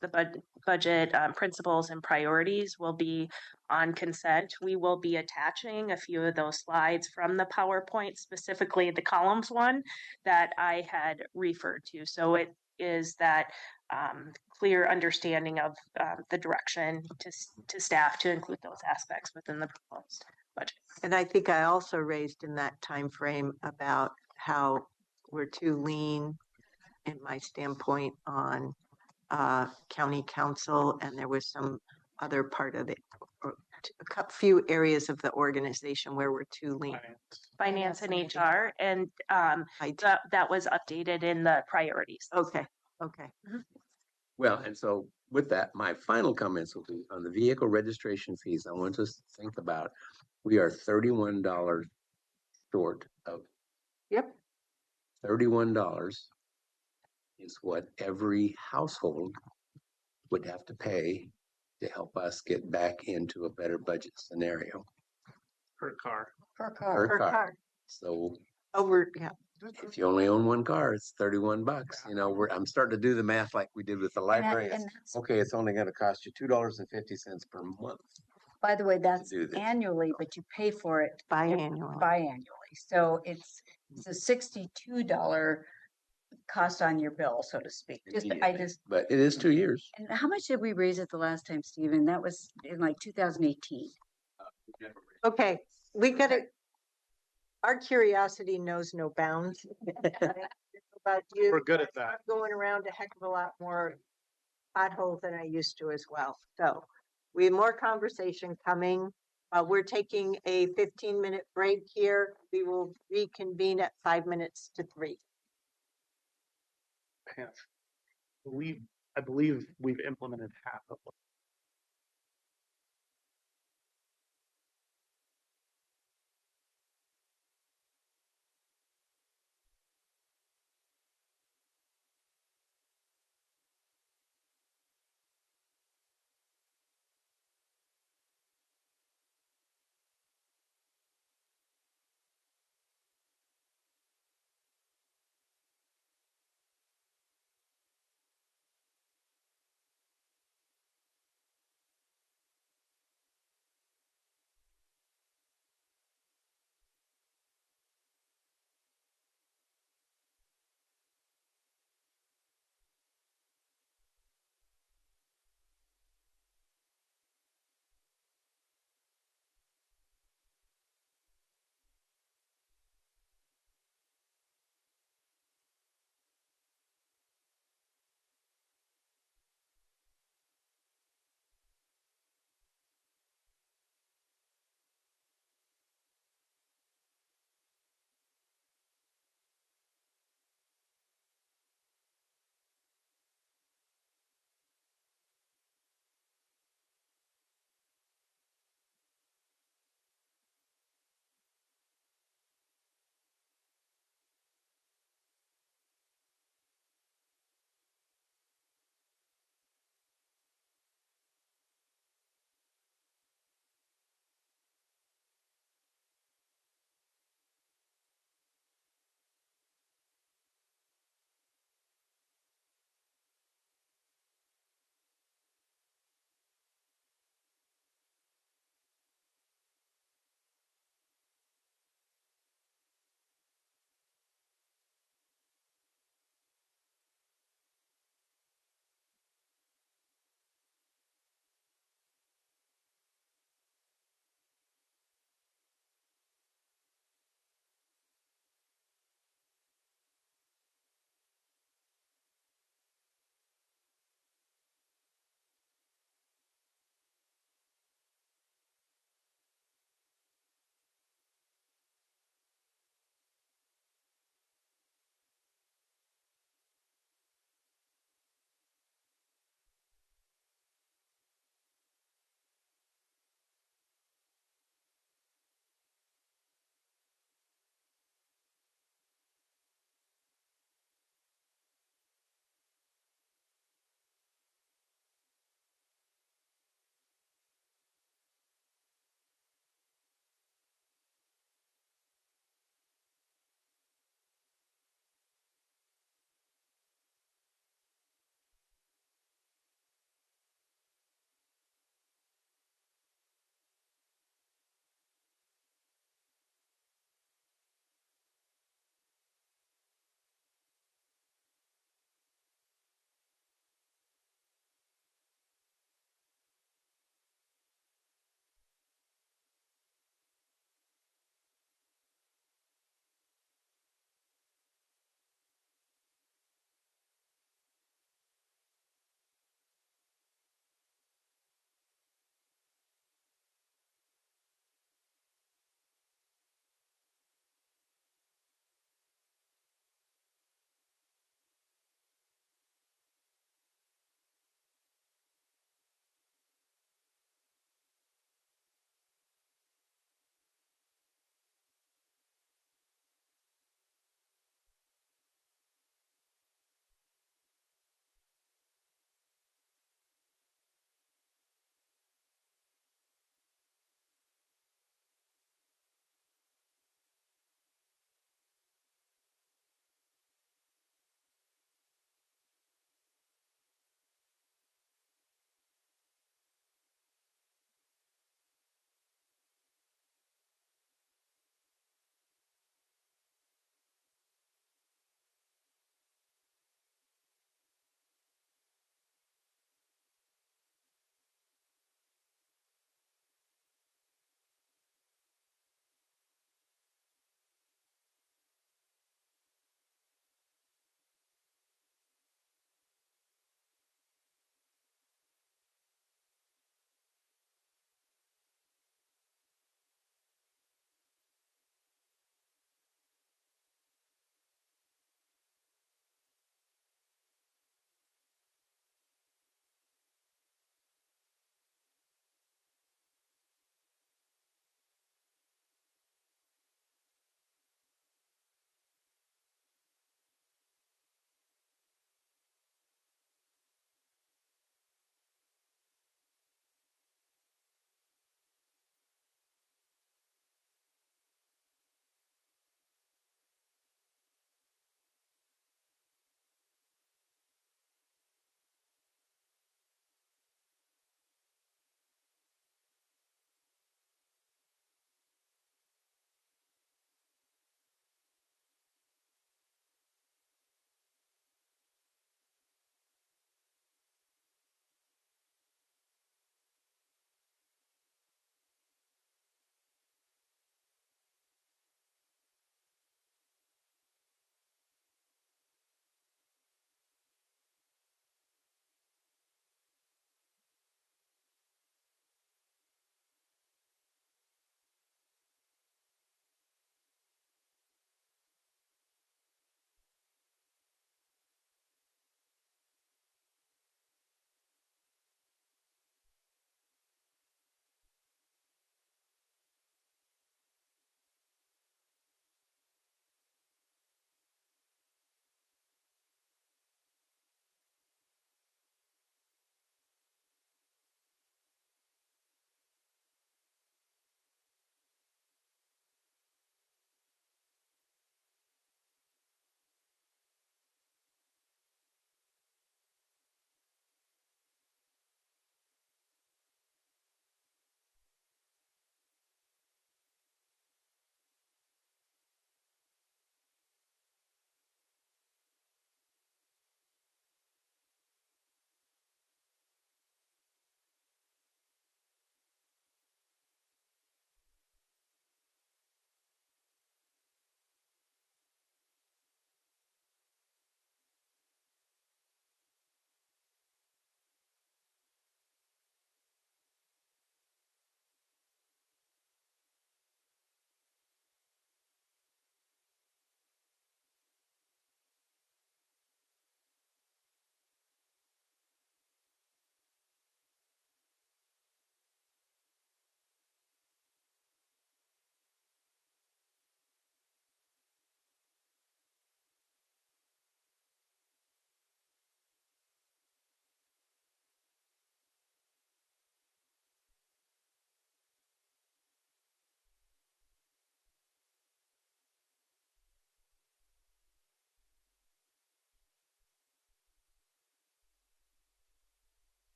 the budget principles and priorities will be on consent. We will be attaching a few of those slides from the PowerPoint, specifically the columns one that I had referred to. So it is that clear understanding of the direction to staff to include those aspects within the proposed budget. And I think I also raised in that time frame about how we're too lean in my standpoint on county council, and there was some other part of the few areas of the organization where we're too lean. Finance and HR, and that was updated in the priorities. Okay. Well, and so with that, my final comments will be on the vehicle registration fees. I want us to think about, we are $31 short of. Yep. $31 is what every household would have to pay to help us get back into a better budget scenario. Per car. Per car. So Yeah. if you only own one car, it's $31. You know, I'm starting to do the math like we did with the library. Okay, it's only going to cost you $2.50 per month. By the way, that's do this. annually, but you pay for it Biannually. biannually. So it's a $62 cost on your bill, so to speak. But it is 2 years. And how much did we raise it the last time, Stephen? That was in like 2018. Okay, our curiosity knows no bounds. About you, We're good at that. I'm going around a heck of a lot more potholes than I used to as well. So we have more conversation coming. We're taking a 15-minute break here. We will reconvene at 5 minutes to 3. I believe we've implemented half of what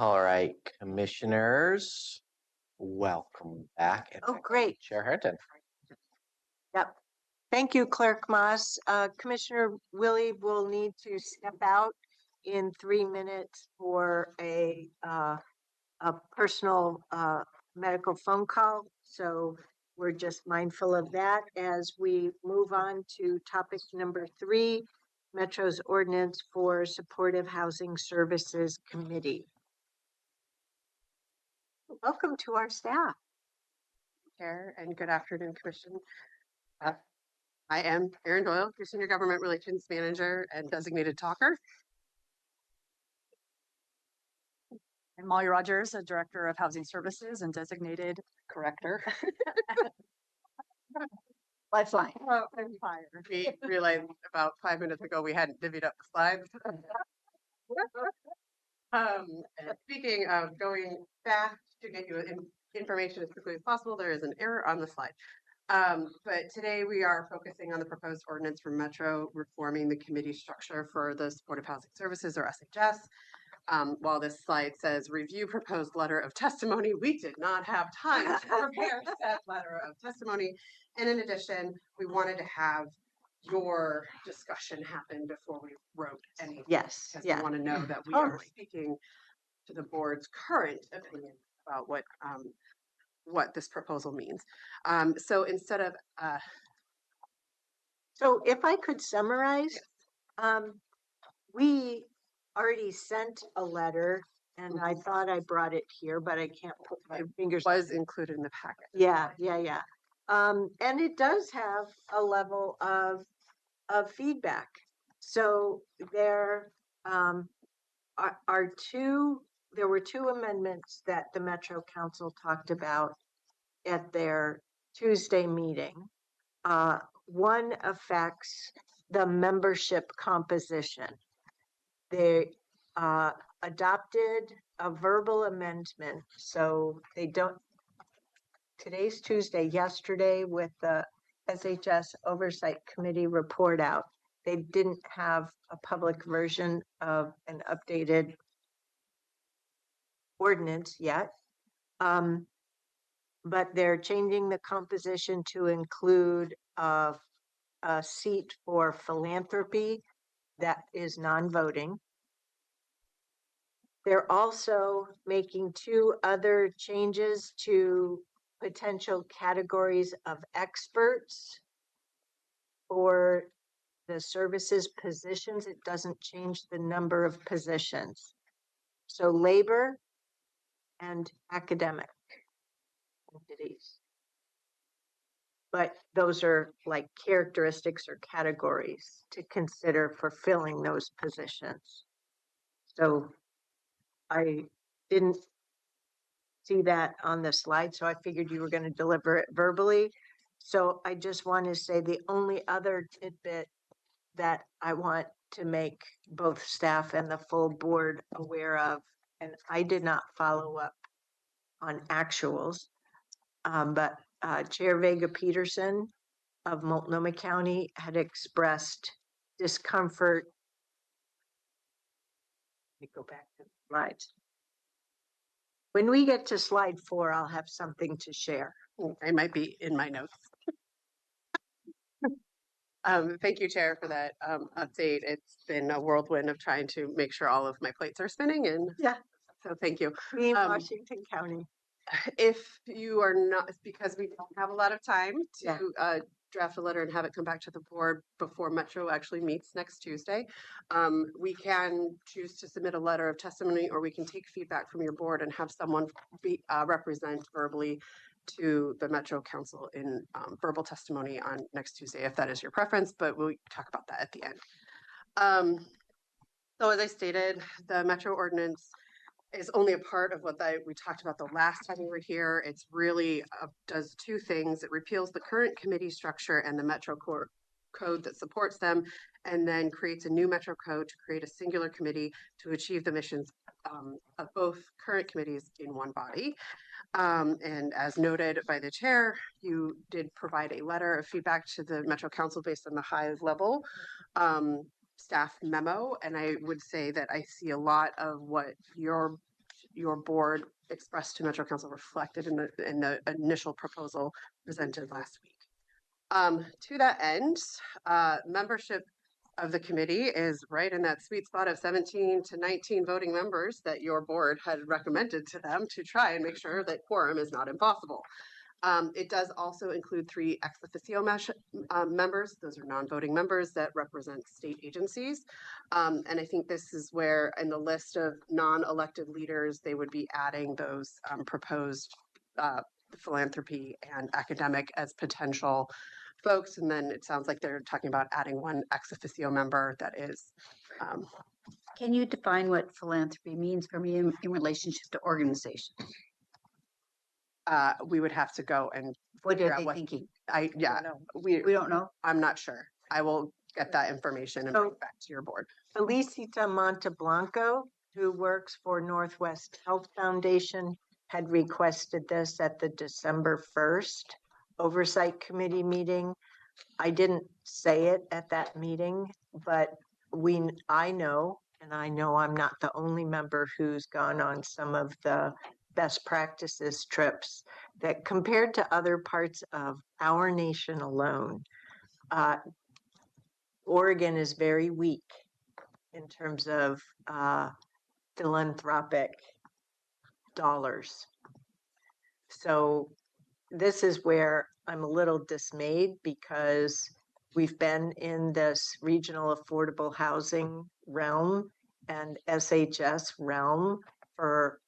All right, commissioners, welcome back. And Oh, great. Chair Herndon. Yep. Thank you, Clerk Moss. Commissioner Willie will need to step out in 3 minutes for a personal medical phone call. So we're just mindful of that as we move on to topic number 3, Metro's Ordinance for Supportive Housing Services Committee. Welcome to our staff. Chair, and good afternoon, Commission. I am Erin Doyle, your Senior Government Relations Manager and Designated Talker. I'm Molly Rogers, a Director of Housing Services and Designated Corrector. Lifeline. Oh, I'm fired. We realized about 5 minutes ago we hadn't divvied up the slides. And speaking of going fast to get you information as quickly as possible, there is an error on the slide. But today we are focusing on the proposed ordinance for Metro reforming the committee structure for the Supportive Housing Services, or SHS. While this slide says review proposed letter of testimony, we did not have time to prepare that letter of testimony. And in addition, we wanted to have your discussion happen before we wrote anything. Yes. Because Yeah. we want to know that we Totally. are speaking to the board's current opinion about what this proposal means. So instead of So if I could summarize, we already sent a letter and I thought I brought it here, but I can't put my fingers. was included in the packet. Yeah. And it does have a level of feedback. So there there were 2 amendments that the Metro Council talked about at their Tuesday meeting. One affects the membership composition. They adopted a verbal amendment, so they don't. Today's Tuesday. Yesterday, with the SHS Oversight Committee report out, they didn't have a public version of an updated ordinance yet. But they're changing the composition to include a seat for philanthropy that is non-voting. They're also making 2 other changes to potential categories of experts for the services positions. It doesn't change the number of positions. So labor and academic entities. But those are like characteristics or categories to consider for filling those positions. So I didn't see that on the slide, so I figured you were going to deliver it verbally. So I just want to say the only other tidbit that I want to make both staff and the full board aware of, and I did not follow up on actuals, but Chair Vega Peterson of Multnomah County had expressed discomfort. Let me go back to the slides. When we get to slide 4, I'll have something to share. I might be in my notes. Thank you, Chair, for that update. It's been a whirlwind of trying to make sure all of my plates are spinning, and Yeah. So thank you. Me in Washington County. If you are not, because we don't have a lot of time to draft a letter and have it come back to the board before Metro actually meets next Tuesday, we can choose to submit a letter of testimony, or we can take feedback from your board and have someone represent verbally to the Metro Council in verbal testimony on next Tuesday, if that is your preference, but we'll talk about that at the end. So as I stated, the Metro Ordinance is only a part of what we talked about the last time we were here. It's really does 2 things. It repeals the current committee structure and the Metro code that supports them, and then creates a new Metro code to create a singular committee to achieve the missions of both current committees in one body. And as noted by the chair, you did provide a letter of feedback to the Metro Council based on the high level staff memo, and I would say that I see a lot of what your your board expressed to Metro Council reflected in the initial proposal presented last week. To that end, membership of the committee is right in that sweet spot of 17 to 19 voting members that your board had recommended to them to try and make sure that quorum is not impossible. It does also include 3 ex officio members. Those are non-voting members that represent state agencies. And I think this is where in the list of non-elected leaders, they would be adding those proposed philanthropy and academic as potential folks. And then it sounds like they're talking about adding 1 ex officio member that is. Can you define what philanthropy means for me in relationship to organization? We would have to go and What figure are out they what thinking? we We don't know. I'm not sure. I will get that information and bring it back to your board. Felicita Monteblanco, who works for Northwest Health Foundation, had requested this at the December 1st Oversight Committee meeting. I didn't say it at that meeting, but I know, and I know I'm not the only member who's gone on some of the best practices trips, that compared to other parts of our nation alone, Oregon is very weak in terms of philanthropic dollars. So this is where I'm a little dismayed, because we've been in this regional affordable housing realm and SHS realm for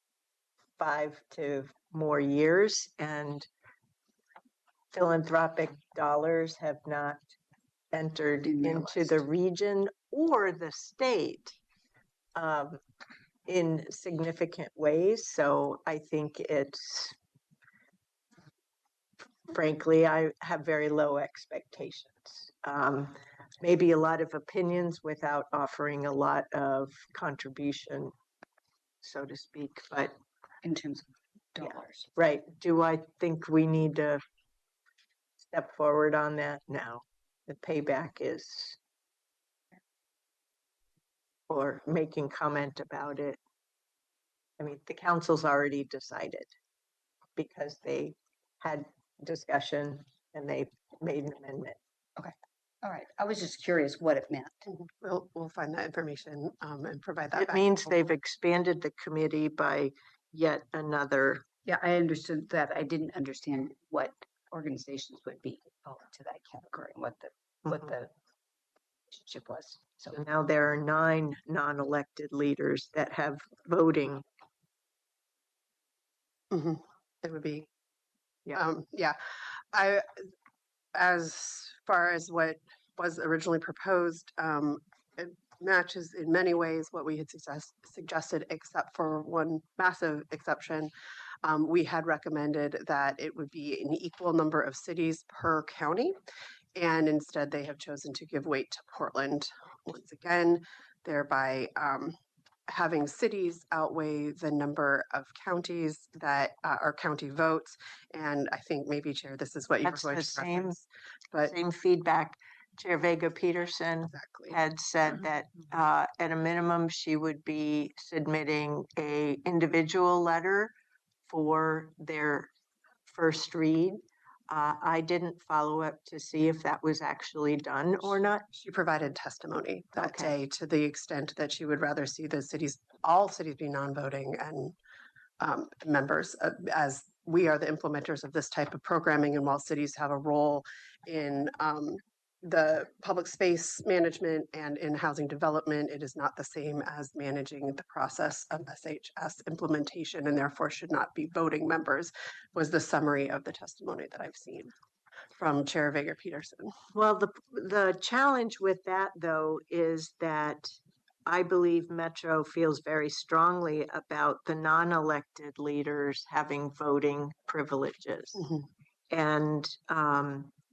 5 to more years, and philanthropic dollars have not entered into the region or the state in significant ways. So I think frankly, I have very low expectations. Maybe a lot of opinions without offering a lot of contribution, so to speak, but In terms of dollars. right. Do I think we need to step forward on that? No. The payback is, or making comment about it. I mean, the council's already decided because they had discussion and they made an amendment. All right. I was just curious what it meant. We'll find that information and provide that. It back. means they've expanded the committee by yet another. Yeah, I understood that. I didn't understand what organizations would be fall into that category and what the relationship was. So So now there are 9 non-elected leaders that have voting. It would be, Yeah. as far as what was originally proposed, it matches in many ways what we had suggested, except for one massive exception. We had recommended that it would be an equal number of cities per county, and instead they have chosen to give weight to Portland once again, thereby having cities outweigh the number of counties that are county votes. And I think maybe, Chair, this is what you were That's going the to same, reference. But same feedback. Chair Vega Peterson exactly. had said that at a minimum, she would be submitting a individual letter for their first read. I didn't follow up to see if that was actually done or not. She provided testimony that Okay. day to the extent that she would rather see all cities be non-voting and members, as we are the implementers of this type of programming. And while cities have a role in the public space management and in housing development, it is not the same as managing the process of SHS implementation, and therefore should not be voting members, was the summary of the testimony that I've seen from Chair Vega Peterson. Well, the challenge with that, though, is that I believe Metro feels very strongly about the non-elected leaders having voting privileges. And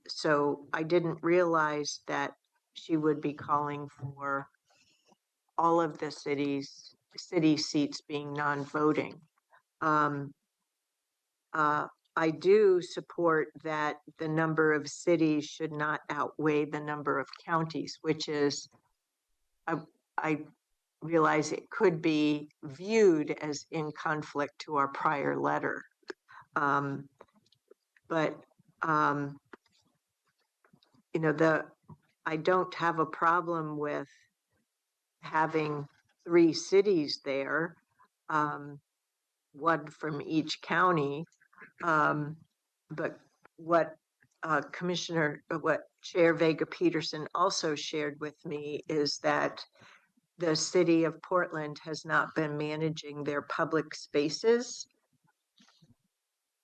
so I didn't realize that she would be calling for all of the city seats being non-voting. I do support that the number of cities should not outweigh the number of counties, which is, I realize it could be viewed as in conflict to our prior letter. But you know, I don't have a problem with having 3 cities there, one from each county. But what what Chair Vega Peterson also shared with me is that the city of Portland has not been managing their public spaces.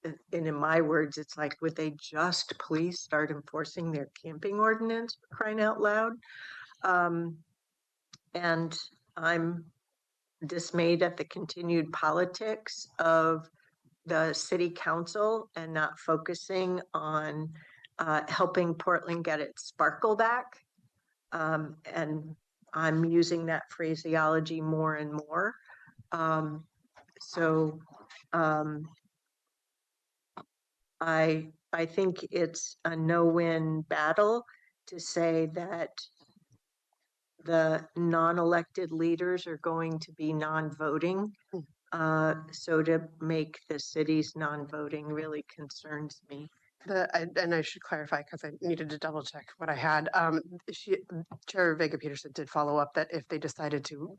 And in my words, it's like, would they just please start enforcing their camping ordinance, for crying out loud? And I'm dismayed at the continued politics of the city council and not focusing on helping Portland get its sparkle back. And I'm using that phraseology more and more. So I think it's a no-win battle to say that the non-elected leaders are going to be non-voting. So to make the cities non-voting really concerns me. And I should clarify because I needed to double check what I had. Chair Vega Peterson did follow up that if they decided to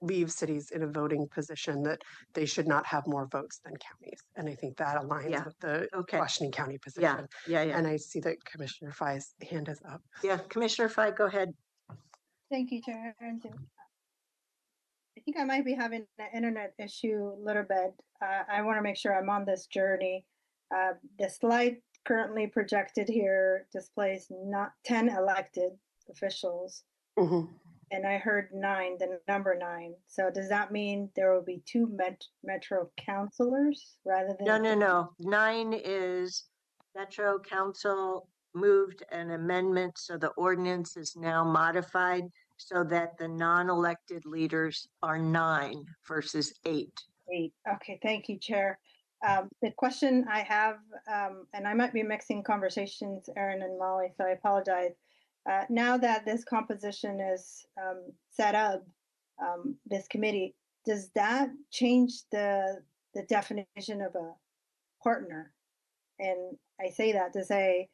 leave cities in a voting position, that they should not have more votes than counties. And I think that aligns with the Washington County position. Yeah. And I see that Commissioner Fye's hand is up. Yeah, Commissioner Fye, go ahead. Thank you, Chair Harrington. I think I might be having an internet issue a little bit. I want to make sure I'm on this journey. The slide currently projected here displays not 10 elected officials. And I heard 9, the number 9. So does that mean there will be 2 Metro councilors rather than? No. 9 is Metro Council moved an amendment, so the ordinance is now modified so that the non-elected leaders are 9 versus 8. 8. Okay, thank you, Chair. The question I have, and I might be mixing conversations, Aaron and Molly, so I apologize. Now that this composition is set up, this committee, does that change the definition of a partner? And I say that to say,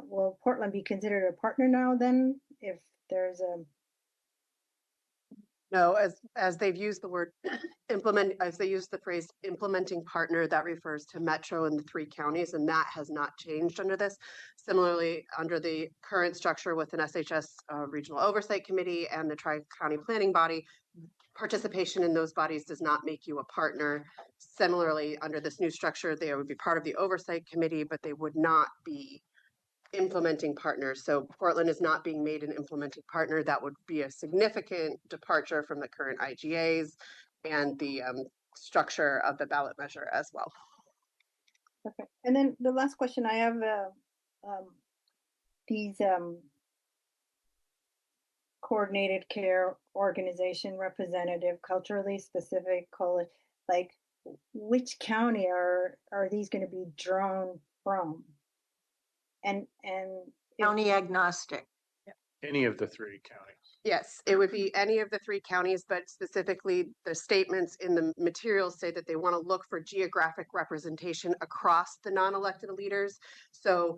will Portland be considered a partner now then, if there's a? No, as they've used the word as they use the phrase implementing partner, that refers to Metro and the 3 counties, and that has not changed under this. Similarly, under the current structure with an SHS Regional Oversight Committee and the Tri-County Planning Body, participation in those bodies does not make you a partner. Similarly, under this new structure, they would be part of the Oversight Committee, but they would not be implementing partners. So Portland is not being made an implementing partner. That would be a significant departure from the current IGAs and the structure of the ballot measure as well. Okay. And then the last question I have, these coordinated care organization representative, culturally specific, like which county are these going to be drawn from? And county agnostic. Any of the 3 counties. Yes, it would be any of the 3 counties, but specifically the statements in the materials say that they want to look for geographic representation across the non-elected leaders. So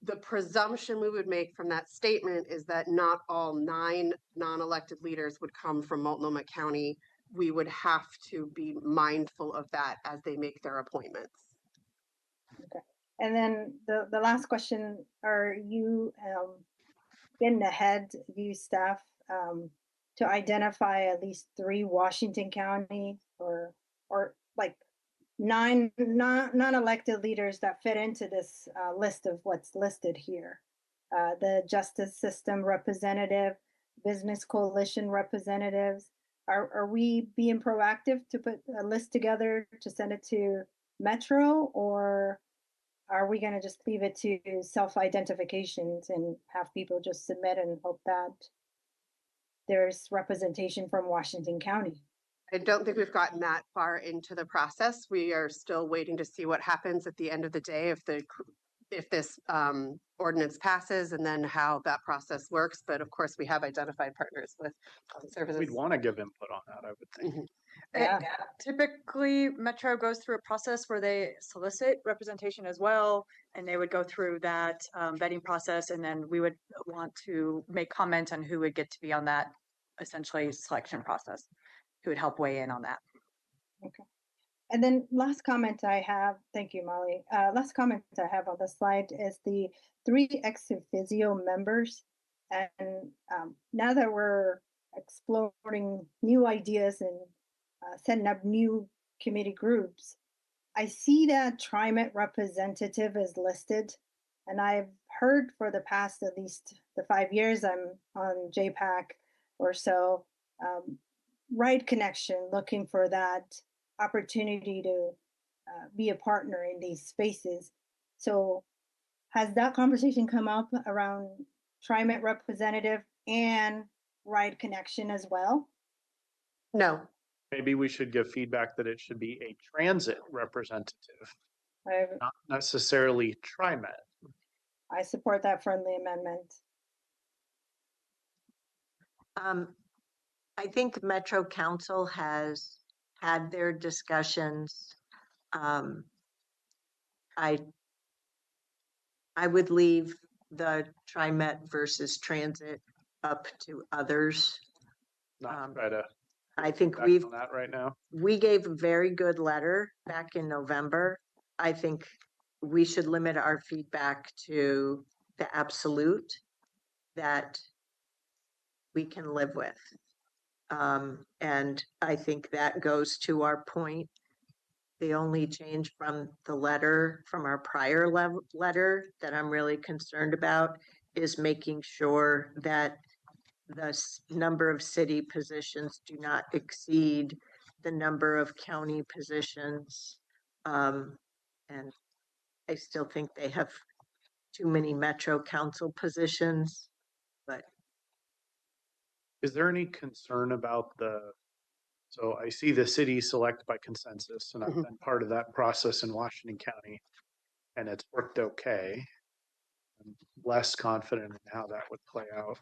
the presumption we would make from that statement is that not all 9 non-elected leaders would come from Multnomah County. We would have to be mindful of that as they make their appointments. Okay. And then the last question, are you getting ahead, you staff, to identify at least 3 Washington County or like 9 non-elected leaders that fit into this list of what's listed here? The justice system representative, business coalition representatives. Are we being proactive to put a list together to send it to Metro, or are we going to just leave it to self-identifications and have people just submit and hope that there's representation from Washington County? I don't think we've gotten that far into the process. We are still waiting to see what happens at the end of the day if this ordinance passes and then how that process works. But of course, we have identified partners with services. We'd want to give input on that, I would think. Mhm. Yeah. Typically, Metro goes through a process where they solicit representation as well, and they would go through that vetting process, and then we would want to make comment on who would get to be on that essentially selection process, who would help weigh in on that. Okay. And then last comment I have, thank you, Molly. Last comment I have on the slide is the 3 ex officio members. And now that we're exploring new ideas and setting up new committee groups, I see that TriMet representative is listed. And I've heard for the past, at least the 5 years I'm on JPAC or so, Ride Connection, looking for that opportunity to be a partner in these spaces. So has that conversation come up around TriMet representative and Ride Connection as well? No. Maybe we should give feedback that it should be a transit representative, not necessarily TriMet. I support that friendly amendment. I think Metro Council has had their discussions. I would leave the TriMet versus transit up to others. Not try to I think back on that right now. we gave a very good letter back in November. I think we should limit our feedback to the absolute that we can live with. And I think that goes to our point. The only change from the letter, from our prior letter that I'm really concerned about is making sure that the number of city positions do not exceed the number of county positions. And I still think they have too many Metro Council positions, but. Is there any concern about so I see the city select by consensus, and I've been part of that process in Washington County, and it's worked okay. I'm less confident in how that would play out.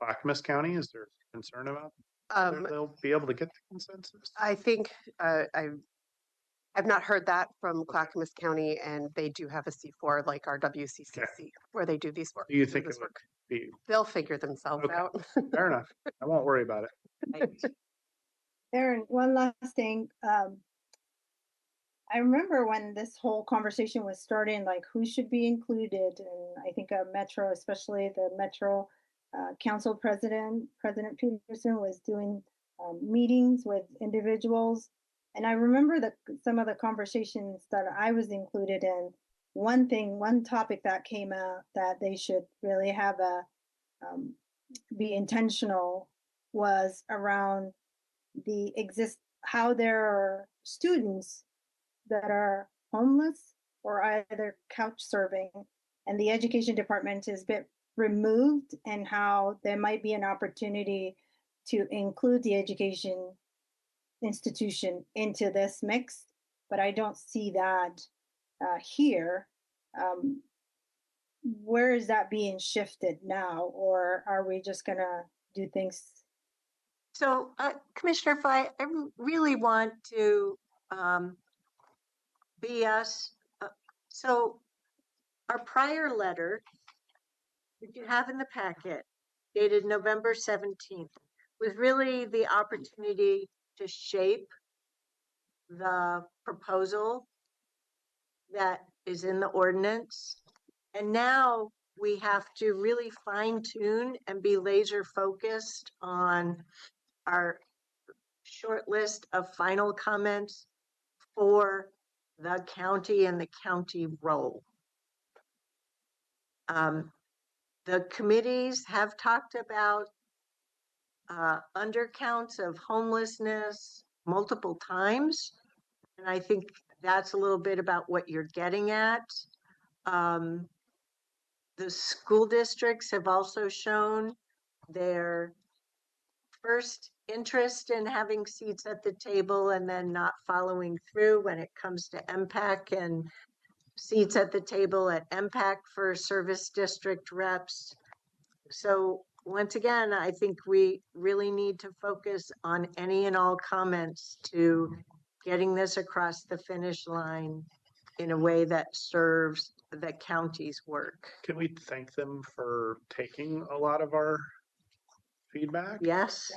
Clackamas County, is there concern about whether they'll be able to get the consensus? I think I've not heard that from Clackamas County, and they do have a C4 like our WCCC where they do these work. Do you think it would be? They'll figure themselves out. Fair enough. I won't worry about it. Aaron, one last thing. I remember when this whole conversation was starting, like who should be included, and I think Metro, especially the Metro Council President Peterson, was doing meetings with individuals, and I remember some of the conversations that I was included in. One topic that came out that they should really have be intentional was around how there are students that are homeless or either couch serving, and the education department is a bit removed, and how there might be an opportunity to include the education institution into this mix, but I don't see that here. Where is that being shifted now, or are we just gonna do things? So, Commissioner Fly, I really want to be us. So, our prior letter, that you have in the packet, dated November 17th, was really the opportunity to shape the proposal that is in the ordinance. And now we have to really fine tune and be laser focused on our short list of final comments for the county and the county role. The committees have talked about undercounts of homelessness multiple times. And I think that's a little bit about what you're getting at. The school districts have also shown their first interest in having seats at the table and then not following through when it comes to MPAC and seats at the table at MPAC for service district reps. So once again, I think we really need to focus on any and all comments to getting this across the finish line in a way that serves the county's work. Can we thank them for taking a lot of our feedback? Yes.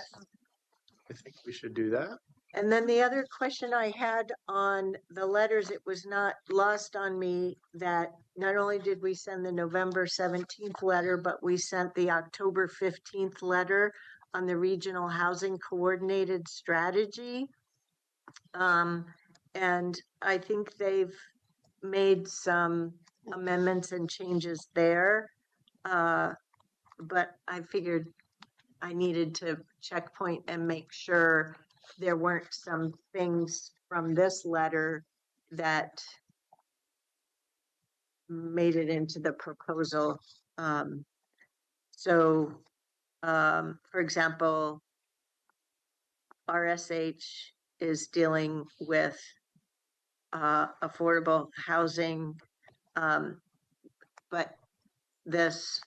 I think we should do that. And then the other question I had on the letters, it was not lost on me that not only did we send the November 17th letter, but we sent the October 15th letter on the Regional Housing Coordinated Strategy. And I think they've made some amendments and changes there. But I figured I needed to checkpoint and make sure there weren't some things from this letter that made it into the proposal. For example, RSH is dealing with affordable housing, but this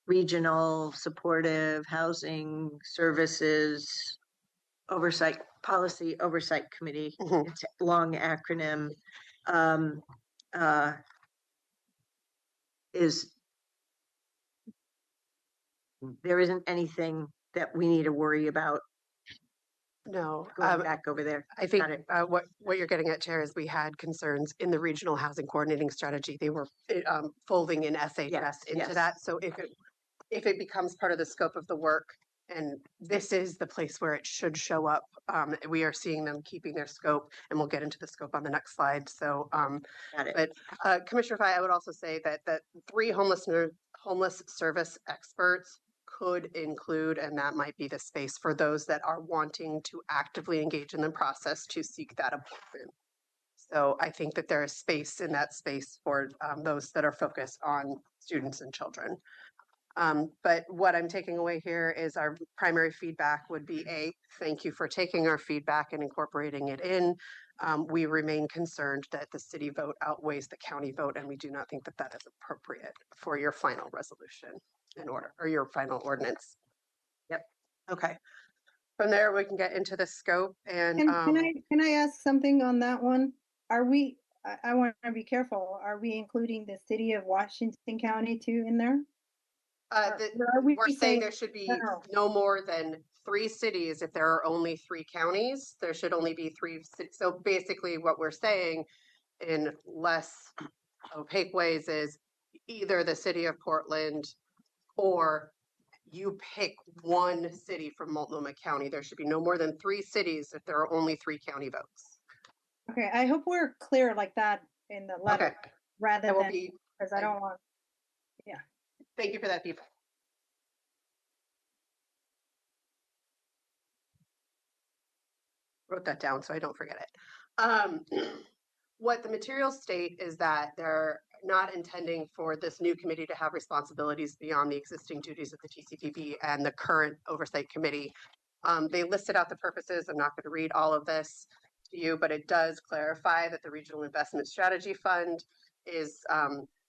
regional supportive housing services policy oversight committee, it's a long acronym, there isn't anything that we need to worry about No, going back over there. I think what you're getting at, Chair, is we had concerns in the regional housing coordinating strategy. They were folding in SHS into that. So if it becomes part of the scope of the work, and this is the place where it should show up, we are seeing them keeping their scope, and we'll get into the scope on the next slide. So, but Commissioner Fye, I would also say that 3 homeless service experts could include, and that might be the space for those that are wanting to actively engage in the process to seek that appointment. So I think that there is space in that space for those that are focused on students and children. But what I'm taking away here is our primary feedback would be thank you for taking our feedback and incorporating it in. We remain concerned that the city vote outweighs the county vote, and we do not think that that is appropriate for your final resolution in order, or your final ordinance. Yep. Okay. From there, we can get into the scope and can I ask something on that one? Are we, I want to be careful, are we including the city of Washington County too in there? we're saying there should be no more than 3 cities. If there are only 3 counties, there should only be 3 cities. So basically what we're saying in less opaque ways is either the city of Portland or you pick one city from Multnomah County. There should be no more than 3 cities if there are only 3 county votes. Okay, I hope we're clear like that in the letter rather than, because I don't want, Thank you for that feedback. Wrote that down so I don't forget it. What the materials state is that they're not intending for this new committee to have responsibilities beyond the existing duties of the TCPP and the current oversight committee. They listed out the purposes. I'm not going to read all of this to you, but it does clarify that the Regional Investment Strategy Fund is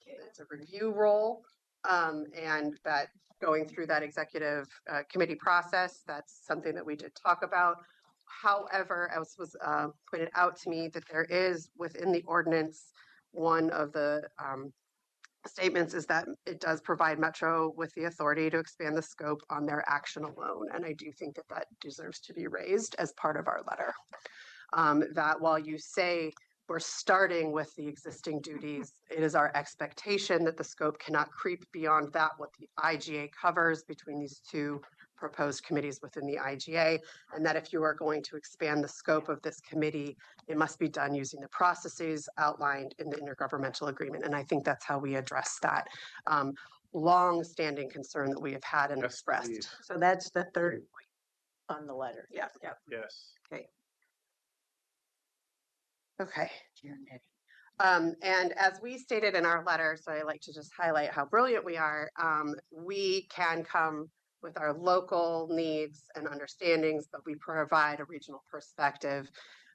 it's a review role, and that going through that executive committee process, that's something that we did talk about. However, as was pointed out to me, that there is within the ordinance, one of the statements is that it does provide Metro with the authority to expand the scope on their action alone. And I do think that that deserves to be raised as part of our letter. That while you say we're starting with the existing duties, it is our expectation that the scope cannot creep beyond that what the IGA covers between these 2 proposed committees within the IGA, and that if you are going to expand the scope of this committee, it must be done using the processes outlined in the intergovernmental agreement. And I think that's how we address that long-standing concern that we have had and expressed. Please. So that's the 3rd point on the letter. Yeah. Yes. Okay. Okay. And as we stated in our letter, so I like to just highlight how brilliant we are, we can come with our local needs and understandings, but we provide a regional perspective.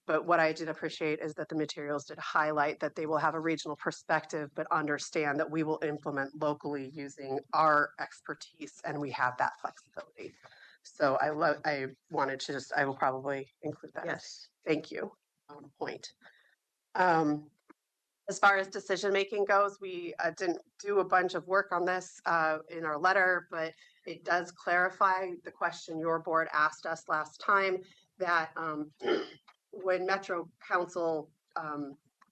But what I did appreciate is that the materials did highlight that they will have a regional perspective, but understand that we will implement locally using our expertise, and we have that flexibility. So I wanted to I will probably include that. Yes. Thank you. Point. As far as decision making goes, we didn't do a bunch of work on this in our letter, but it does clarify the question your board asked us last time, that when Metro Council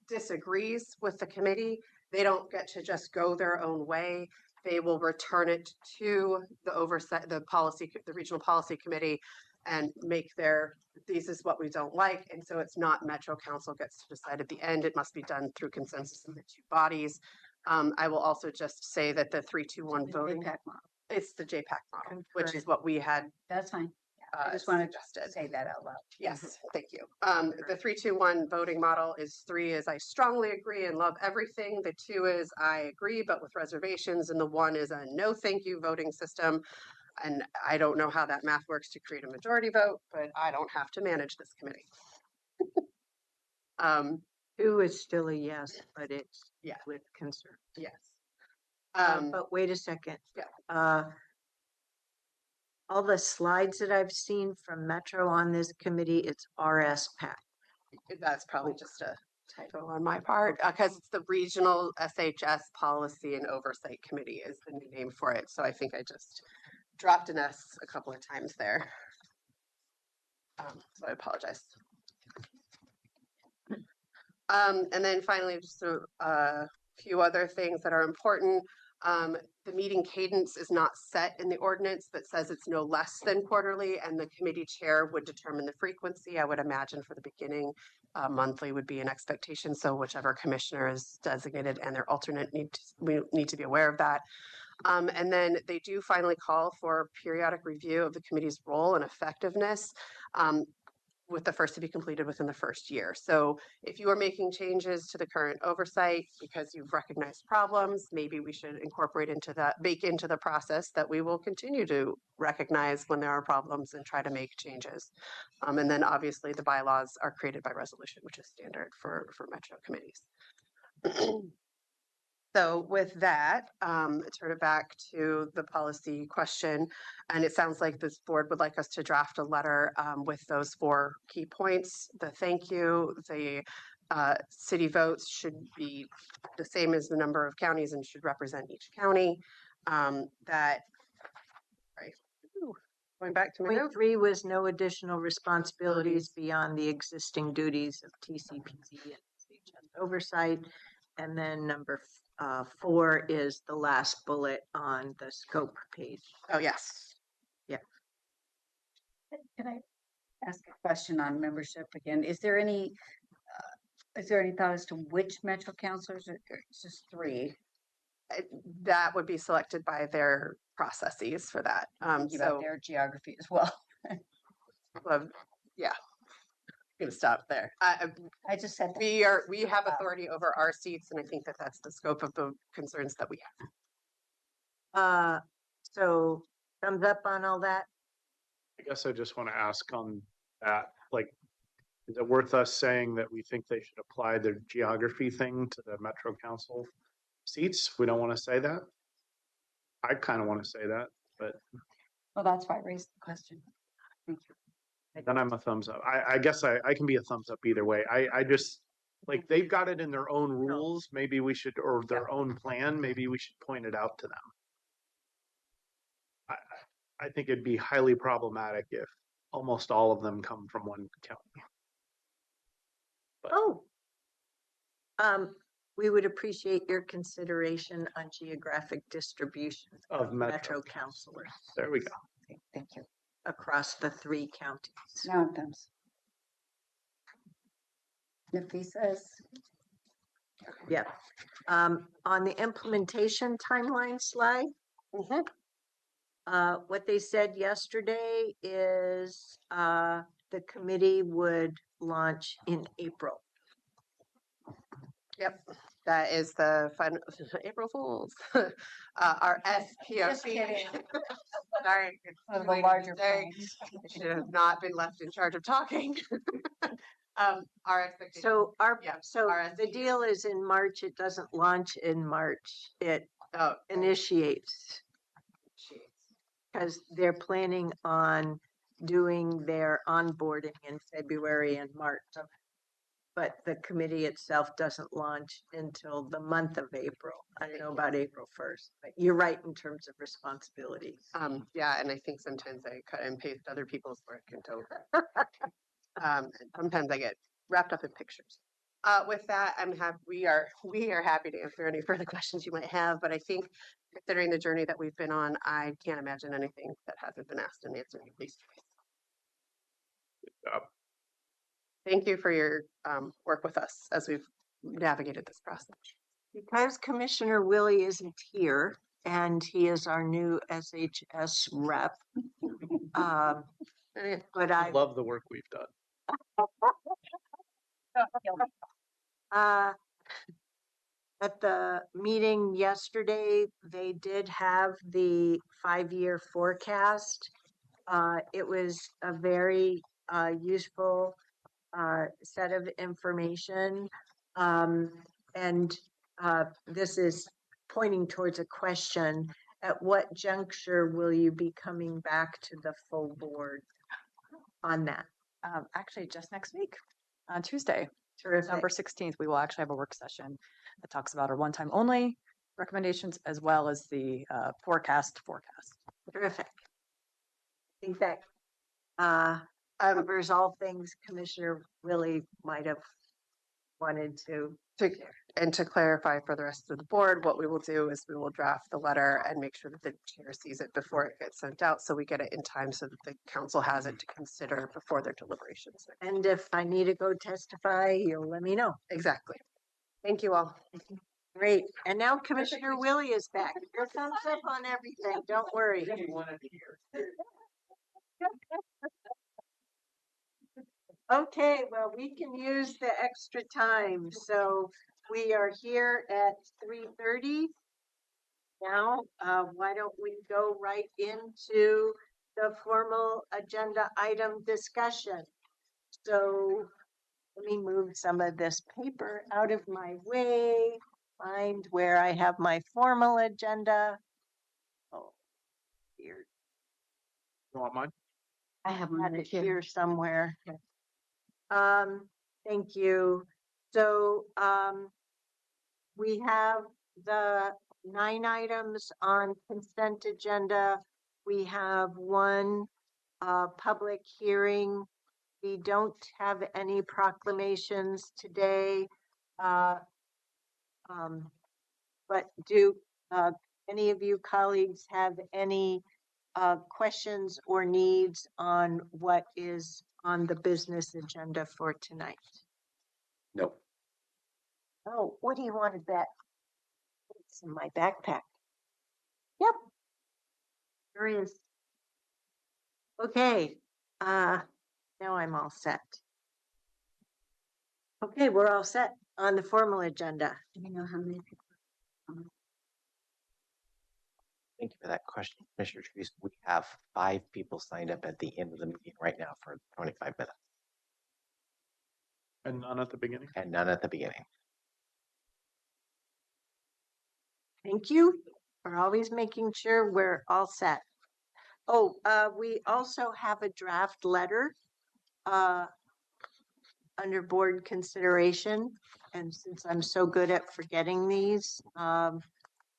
disagrees with the committee, they don't get to just go their own way. They will return it to the regional policy committee and make this is what we don't like. And so it's not Metro Council gets to decide at the end. It must be done through consensus of the two bodies. I will also just say that the 3-2-1 voting, it's the JPAC model, which is what we had. That's fine. I just wanted to say that out loud. Yes, thank you. The 3-2-1 voting model is 3 is I strongly agree and love everything. The 2 is I agree, but with reservations. And the 1 is a no thank you voting system. And I don't know how that math works to create a majority vote, but I don't have to manage this committee. 2 is still a yes, but it's with concern. Yes. But wait a second. All the slides that I've seen from Metro on this committee, it's RSPAC. That's probably just a typo on my part, because it's the Regional SHS Policy and Oversight Committee is the new name for it. So I think I just dropped an S a couple of times there. So I apologize. And then finally, just a few other things that are important. The meeting cadence is not set in the ordinance, but says it's no less than quarterly, and the committee chair would determine the frequency. I would imagine for the beginning, monthly would be an expectation. So whichever commissioner is designated and their alternate we need to be aware of that. And then they do finally call for periodic review of the committee's role and effectiveness, with the first to be completed within the first year. So if you are making changes to the current oversight because you've recognized problems, maybe we should incorporate bake into the process that we will continue to recognize when there are problems and try to make changes. And then obviously the bylaws are created by resolution, which is standard for Metro committees. So with that, turn it back to the policy question. And it sounds like this board would like us to draft a letter with those 4 key points. The thank you, the city votes should be the same as the number of counties and should represent each county. Going back to my Point note. 3 was no additional responsibilities beyond the existing duties of TCPC and SHS oversight. And then number 4 is the last bullet on the scope page. Oh, yes. Yeah. Can I ask a question on membership again? Is there any thought as to which Metro councilors, or it's just 3? That would be selected by their processes for that. About their geography as well. Yeah. I'm gonna stop there. I just said that. We have authority over our seats, and I think that that's the scope of the concerns that we have. So thumbs up on all that? I guess I just want to ask on that, like, is it worth us saying that we think they should apply their geography thing to the Metro Council seats? We don't want to say that. I kind of want to say that, but. Well, that's why I raised the question. Thank you. Then I'm a thumbs up. I guess I can be a thumbs up either way. I just, like, they've got it in their own rules. Maybe we should, or their own plan, maybe we should point it out to them. I think it'd be highly problematic if almost all of them come from one county. But, we would appreciate your consideration on geographic distribution of Metro councilors. There we go. Okay, thank you. Across the 3 counties. Now it comes. Nafisa's. Yeah. On the implementation timeline slide, what they said yesterday is the committee would launch in April. Yep, that is the final April Fools. Our SPOC. Sorry, One of the larger I should have not been left in charge of talking. Our expectation. So Yeah, so RSD. the deal is in March, it doesn't launch in March, it Oh, initiates. Because they're planning on doing their onboarding in February and March. But the committee itself doesn't launch until the month of April. I don't know about April 1st, but you're right in terms of responsibilities. Yeah, and I think sometimes I cut and paste other people's work into and sometimes I get wrapped up in pictures. With that, we are happy to answer any further questions you might have, but I think considering the journey that we've been on, I can't imagine anything that hasn't been asked and answered at least twice. Thank you for your work with us as we've navigated this process. Because Commissioner Willie isn't here and he is our new SHS rep. But I love the work we've done. At the meeting yesterday, they did have the 5-year forecast. It was a very useful set of information. And this is pointing towards a question. At what juncture will you be coming back to the full board on that? Actually, just next week, on Tuesday, Terrific. December 16th, we will actually have a work session that talks about our one-time only recommendations as well as the forecast. Terrific. I think that covers all things Commissioner Willie might have wanted to. And to clarify for the rest of the board, what we will do is we will draft the letter and make sure that the chair sees it before it gets sent out, so we get it in time so that the council has it to consider before their deliberations. And if I need to go testify, you'll let me know. Exactly. Thank you all. Great. And now Commissioner Willie is back. Your thumbs up on everything. Don't worry. Okay, well, we can use the extra time. So we are here at 3:30. Now, why don't we go right into the formal agenda item discussion? So let me move some of this paper out of my way, find where I have my formal agenda. Oh, weird. You want mine? I have it here somewhere. Thank you. So, we have the 9 items on consent agenda. We have one, public hearing. We don't have any proclamations today. But do, any of you colleagues have any questions or needs on what is on the business agenda for tonight? No. Oh, what do you want to bet? It's in my backpack. Yep. There is. Okay. Now I'm all set. Okay, we're all set on the formal agenda. Do you know how many people? Thank you for that question, Commissioner Trees. We have 5 people signed up at the end of the meeting right now for 25 minutes. And none at the beginning. And none at the beginning. Thank you for always making sure we're all set. Oh, we also have a draft letter under board consideration. And since I'm so good at forgetting these,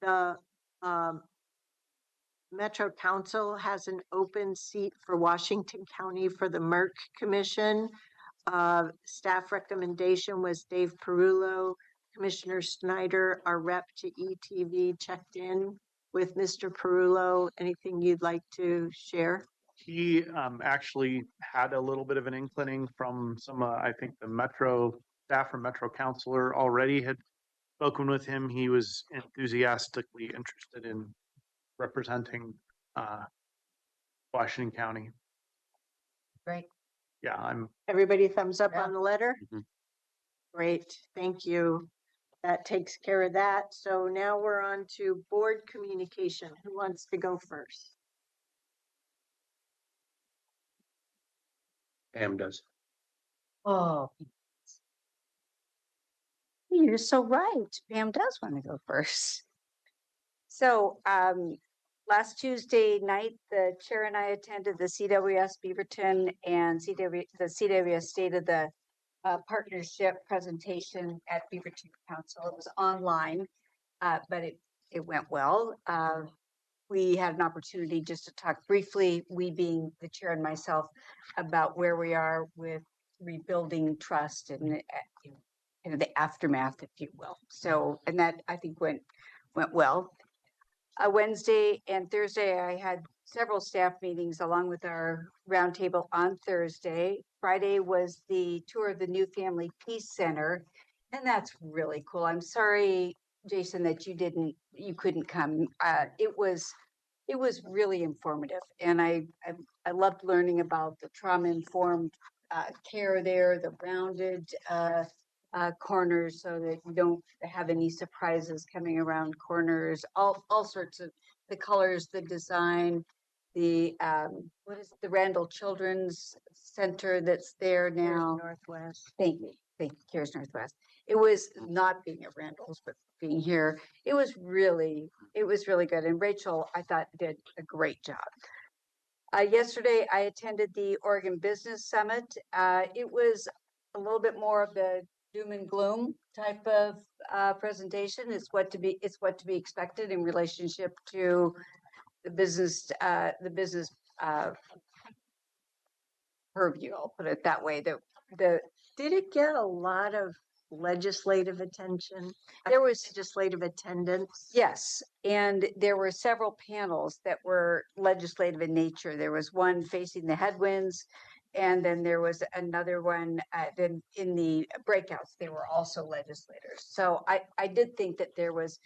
the Metro Council has an open seat for Washington County for the MERC Commission. Staff recommendation was Dave Perullo. Commissioner Snyder, our rep to ETV, checked in with Mr. Perullo. Anything you'd like to share? He actually had a little bit of an inclining from some, I think the Metro staff or Metro counselor already had spoken with him. He was enthusiastically interested in representing Washington County. Great. Yeah, Everybody thumbs up on the letter? Mhm. Great, thank you. That takes care of that. So now we're on to board communication. Who wants to go first? Pam does. Oh, you're so right. Pam does want to go first. So, last Tuesday night, the chair and I attended the CWS Beaverton and the CWS State of the Partnership presentation at Beaverton Council. It was online, but it went well. We had an opportunity just to talk briefly, we being the chair and myself, about where we are with rebuilding trust and kind of the aftermath, if you will. So, and that I think went well. Wednesday and Thursday, I had several staff meetings along with our roundtable on Thursday. Friday was the tour of the New Family Peace Center, and that's really cool. I'm sorry, Jason, that you couldn't come. It was really informative, and I loved learning about the trauma-informed care there, the rounded corners, so that you don't have any surprises coming around corners. All sorts of the colors, the design, the what is the Randall Children's Center that's there now? Northwest. Thank you, Cares Northwest. It was not being at Randall's, but being here. It was really good. And Rachel, I thought, did a great job. Yesterday, I attended the Oregon Business Summit. It was a little bit more of the doom and gloom type of presentation. It's what to be expected in relationship to the business purview. I'll put it that way. Did it get a lot of legislative attention? There was legislative attendance. Yes, and there were several panels that were legislative in nature. There was one facing the headwinds, and then there was another one. Then in the breakouts, they were also legislators. So I did think that there was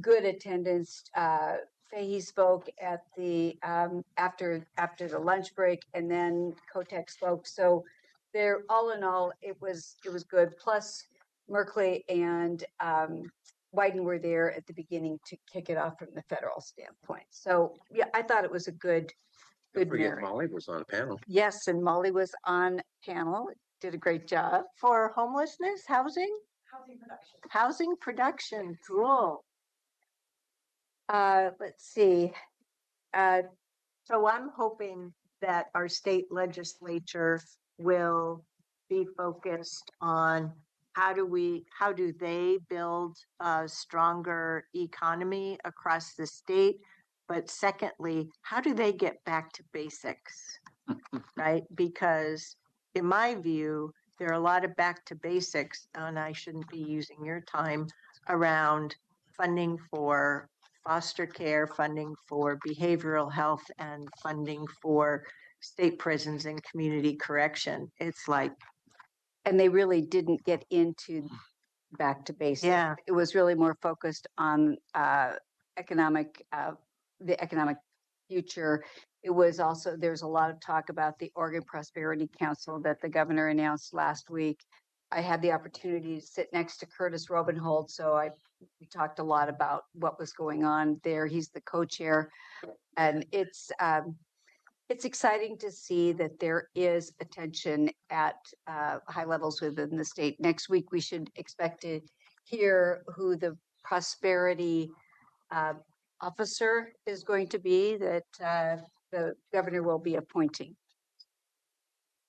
good attendance. Fahey spoke at the after the lunch break, and then Kotek spoke. So there, all in all, it was good. Plus, Merkley and Wyden were there at the beginning to kick it off from the federal standpoint. So yeah, I thought it was a good Forget Molly was on panel. Yes, and Molly was on panel. Did a great job. For homelessness, housing production. Cool. Let's see. So I'm hoping that our state legislature will be focused on how do they build a stronger economy across the state? But secondly, how do they get back to basics? Right? Because in my view, there are a lot of back to basics, and I shouldn't be using your time around funding for foster care, funding for behavioral health, and funding for state prisons and community correction. It's like, and they really didn't get into back to basics. Yeah. It was really more focused on the economic future. It was also, there's a lot of talk about the Oregon Prosperity Council that the governor announced last week. I had the opportunity to sit next to Curtis Robenhold, so we talked a lot about what was going on there. He's the co-chair, and it's exciting to see that there is attention at high levels within the state. Next week, we should expect to hear who the prosperity officer is going to be that the governor will be appointing.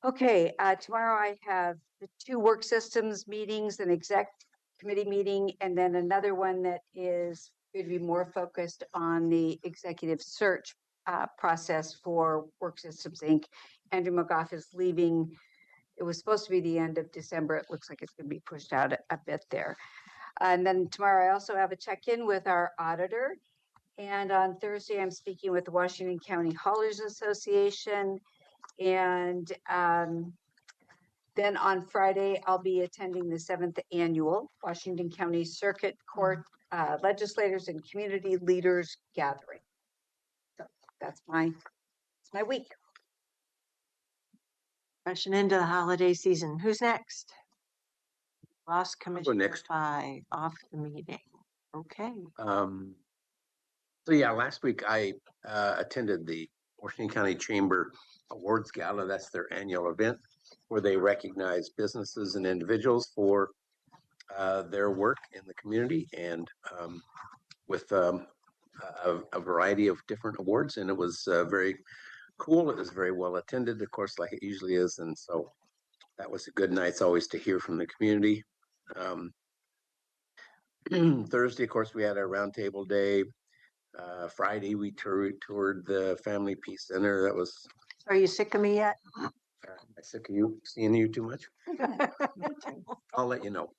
Okay, tomorrow I have the 2 work systems meetings, an exec committee meeting, and then another one that is going to be more focused on the executive search process for Work Systems Inc. Andrew McGough is leaving. It was supposed to be the end of December. It looks like it's going to be pushed out a bit there. And then tomorrow I also have a check-in with our auditor. And on Thursday, I'm speaking with the Washington County Haulers Association. And then on Friday, I'll be attending the 7th annual Washington County Circuit Court Legislators and Community Leaders Gathering. So that's my week. rushing into the holiday season. Who's next? Lost go Commissioner next. Pie off the meeting. Okay. So yeah, last week I attended the Washington County Chamber Awards Gala. That's their annual event where they recognize businesses and individuals for their work in the community, and with a variety of different awards. And it was very cool. It was very well attended, of course, like it usually is. And so that was a good night. It's always to hear from the community. Thursday, of course, we had a roundtable day. Friday, we toured the Family Peace Center. That was. Are you sick of me yet? Am I sick of you, seeing you too much? I'll let you know.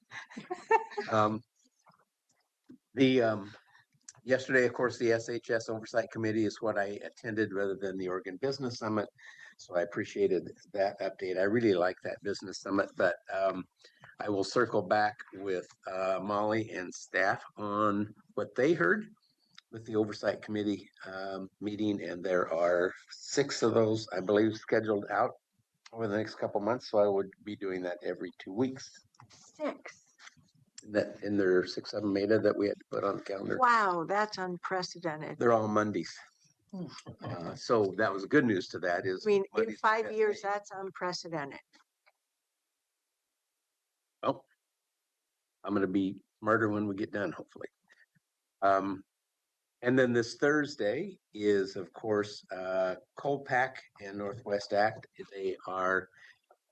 Yesterday, of course, the SHS Oversight Committee is what I attended rather than the Oregon Business Summit. So I appreciated that update. I really like that business summit, but I will circle back with Molly and staff on what they heard with the Oversight Committee meeting. And there are 6 of those, I believe, scheduled out over the next couple months. So I would be doing that every 2 weeks. 6. That in there are 6 of them made that we had to put on the calendar. Wow, that's unprecedented. They're all Mondays. So that was good news to that is. I mean, in Mondays 5 years, that's unprecedented. Well, I'm going to be smarter when we get done, hopefully. And then this Thursday is, of course, Colpack and Northwest Act. They are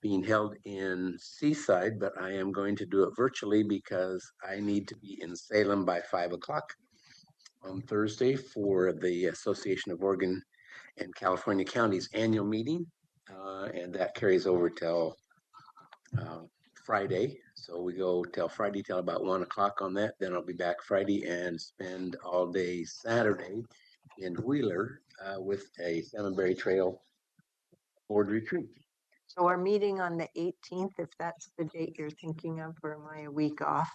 being held in Seaside, but I am going to do it virtually because I need to be in Salem by 5 o'clock on Thursday for the Association of Oregon and California Counties annual meeting. And that carries over till Friday. So we go till Friday till about 1 o'clock on that. Then I'll be back Friday and spend all day Saturday in Wheeler with a Salmonberry Trail board retreat. So our meeting on the 18th, if that's the date you're thinking of, or am I a week off?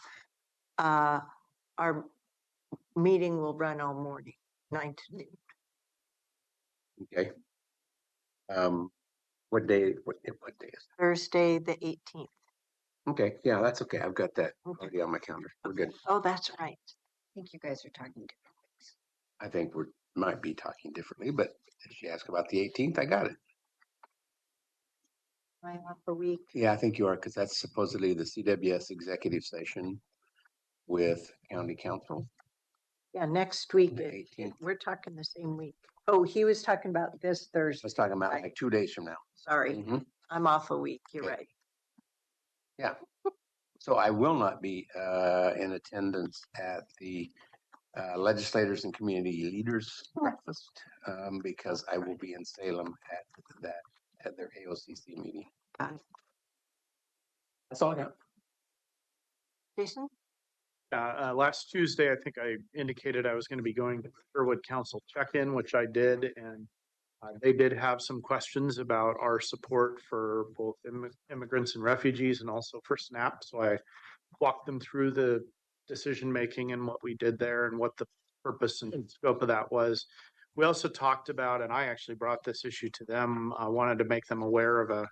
Our meeting will run all morning, 9 to noon. Okay. What day is it? Thursday, the 18th. Okay, yeah, that's okay. I've got that already on my calendar. We're good. Oh, that's right. I think you guys are talking different things. I think we might be talking differently, but if she asked about the 18th, I got it. I'm off a week. Yeah, I think you are, because that's supposedly the CWS executive session with county council. Yeah, next week. The 18th. We're talking the same week. Oh, he was talking about this I Thursday. was talking about Right. like 2 days from now. Sorry, Mhm. I'm off a week. You're Okay. right. Yeah. So I will not be in attendance at the legislators and community leaders breakfast because I will be in Salem at their AOCC meeting. Got it. That's all I got. Jason? Last Tuesday, I think I indicated I was going to be going to the Sherwood Council check-in, which I did, and they did have some questions about our support for both immigrants and refugees and also for SNAP. So I walked them through the decision-making and what we did there and what the purpose and scope of that was. We also talked about, and I actually brought this issue to them, I wanted to make them aware of a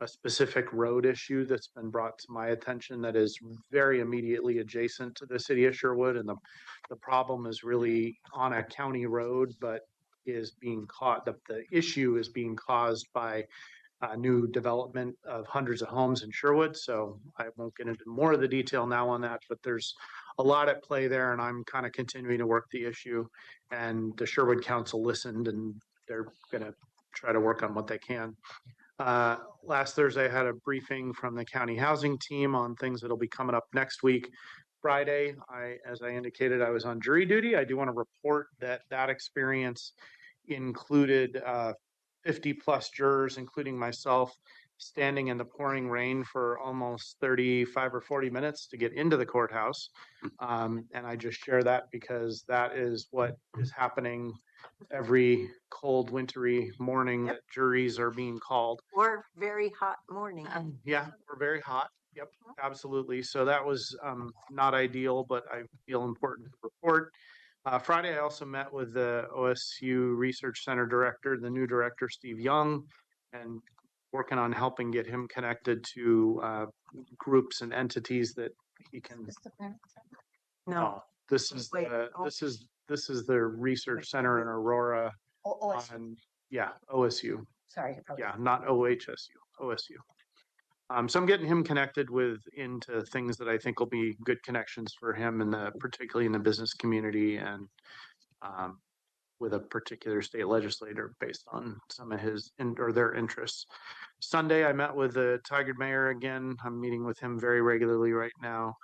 specific road issue that's been brought to my attention that is very immediately adjacent to the city of Sherwood. And the problem is really on a county road, but is being caught, the issue is being caused by new development of hundreds of homes in Sherwood. So I won't get into more of the detail now on that, but there's a lot at play there, and I'm kind of continuing to work the issue. And the Sherwood Council listened, and they're going to try to work on what they can. Last Thursday, I had a briefing from the county housing team on things that'll be coming up next week. Friday, as I indicated, I was on jury duty. I do want to report that experience included 50 plus jurors, including myself, standing in the pouring rain for almost 35 or 40 minutes to get into the courthouse. And I just share that because that is what is happening every cold, wintry morning that juries are being called. Or very hot morning. Yeah, we're very hot. Yep, absolutely. So that was not ideal, but I feel important to report. Friday, I also met with the OSU Research Center director, the new director, Steve Young, and working on helping get him connected to groups and entities that he can. No. This is Wait, this is the research center in Aurora on Yeah, OSU. Sorry. probably- Yeah, not OHSU, OSU. So I'm getting him connected into things that I think will be good connections for him particularly in the business community and with a particular state legislator based on some of their interests. Sunday, I met with the Tigard mayor again. I'm meeting with him very regularly right now.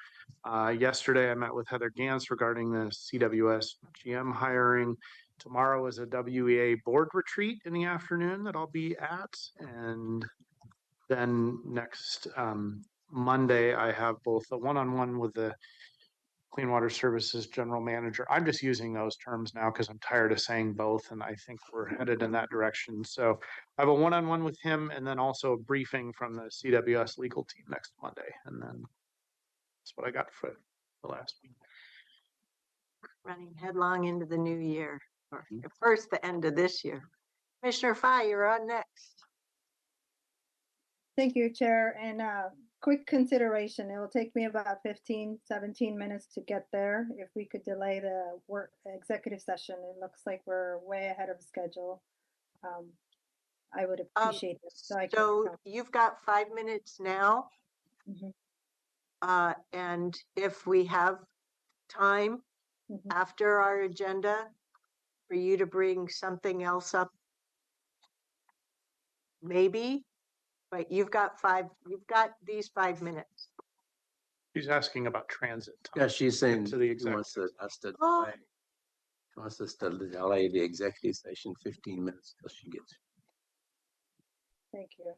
Yesterday, I met with Heather Gans regarding the CWS GM hiring. Tomorrow is a WEA board retreat in the afternoon that I'll be at. And then next Monday, I have both a one-on-one with the Clean Water Services General Manager. I'm just using those terms now because I'm tired of saying both, and I think we're headed in that direction. So I have a one-on-one with him, and then also a briefing from the CWS legal team next Monday. And then that's what I got for the last week. Running headlong into the new year, or first the end of this year. Commissioner Fye, you're on next. Thank you, Chair. And quick consideration, it will take me about 15, 17 minutes to get there. If we could delay the executive session, it looks like we're way ahead of schedule. I would appreciate it. So you've got 5 minutes now. Mhm. And if we have time after our agenda for you to bring something else up, maybe, but you've got these 5 minutes. She's asking about transit time. Yeah, she's saying to the she wants executive. us to Oh. delay. She wants us to delay the executive session 15 minutes till she gets. Thank you.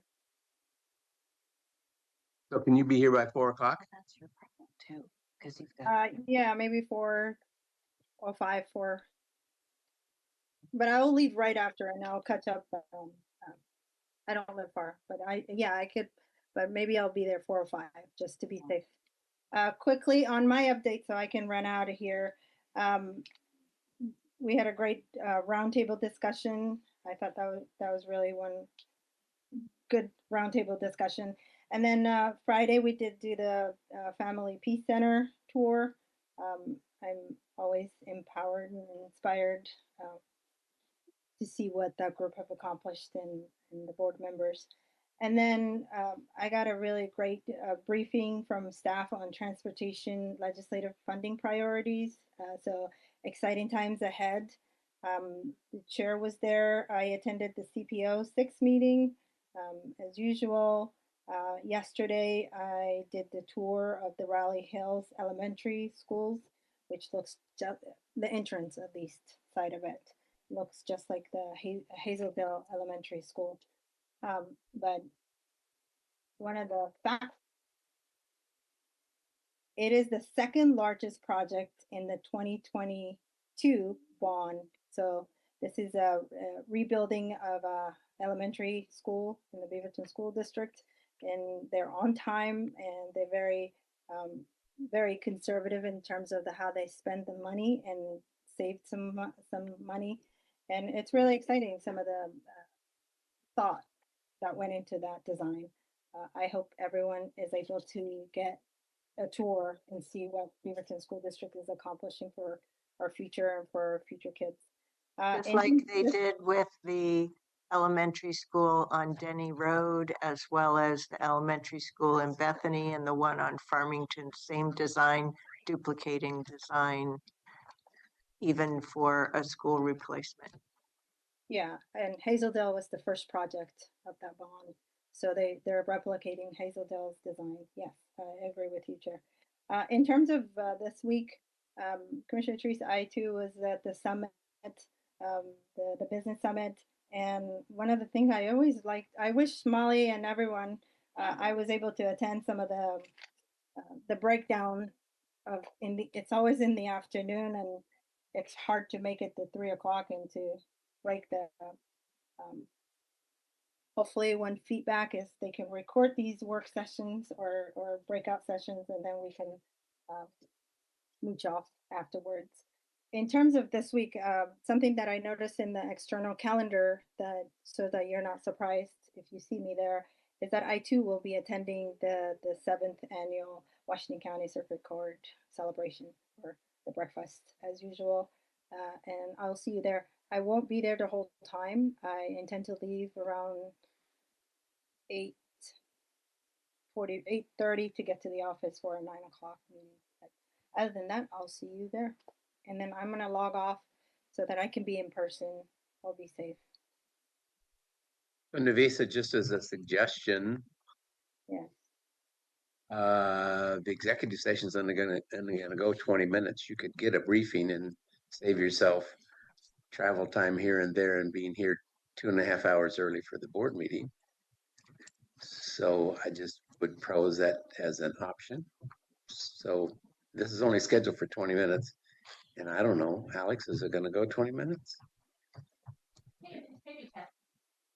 So can you be here by 4 o'clock? That's your problem too, because you've got. Yeah, maybe 4 or 5, 4. But I will leave right after and I'll catch up. I don't live far, but I could, but maybe I'll be there 4 or 5 just to be safe. Quickly on my update, so I can run out of here. We had a great roundtable discussion. I thought that was really one good roundtable discussion. And then Friday we did do the Family Peace Center tour. I'm always empowered and inspired to see what that group have accomplished and the board members. And then I got a really great briefing from staff on transportation legislative funding priorities. So exciting times ahead. The chair was there. I attended the CPO 6 meeting as usual. Yesterday, I did the tour of the Raleigh Hills Elementary Schools, which looks just the entrance, at least, side of it looks just like the Hazeldale Elementary School. But one of the facts, it is the second largest project in the 2022 bond. So this is a rebuilding of a elementary school in the Beaverton School District, and they're on time and they're very conservative in terms of how they spend the money and saved some money. And it's really exciting, some of the thought that went into that design. I hope everyone is able to get a tour and see what Beaverton School District is accomplishing for our future and for our future kids. Just like they did with the elementary school on Denny Road, as well as the elementary school in Bethany and the one on Farmington, same design, duplicating design, even for a school replacement. Yeah, and Hazeldale was the first project of that bond. So they're replicating Hazeldale's design. Yes, I agree with you, Chair. In terms of this week, Commissioner Teresa, I too was at the summit, the business summit. And one of the things I always liked, I wish Molly and everyone, I was able to attend some of the breakdown of it's always in the afternoon and it's hard to make it to 3 o'clock and to break the hopefully one feedback is they can record these work sessions or breakout sessions and then we can mooch off afterwards. In terms of this week, something that I noticed in the external calendar so that you're not surprised if you see me there is that I too will be attending the 7th annual Washington County Circuit Court celebration or the breakfast as usual. And I'll see you there. I won't be there the whole time. I intend to leave around 8:30 to get to the office for a 9 o'clock meeting. But other than that, I'll see you there. And then I'm gonna log off so that I can be in person. I'll be safe. So Navisa, just as a suggestion, Yes. the executive session's only gonna go 20 minutes. You could get a briefing and save yourself travel time here and there and being here 2.5 hours early for the board meeting. So I just would propose that as an option. So this is only scheduled for 20 minutes. And I don't know, Alex, is it gonna go 20 minutes?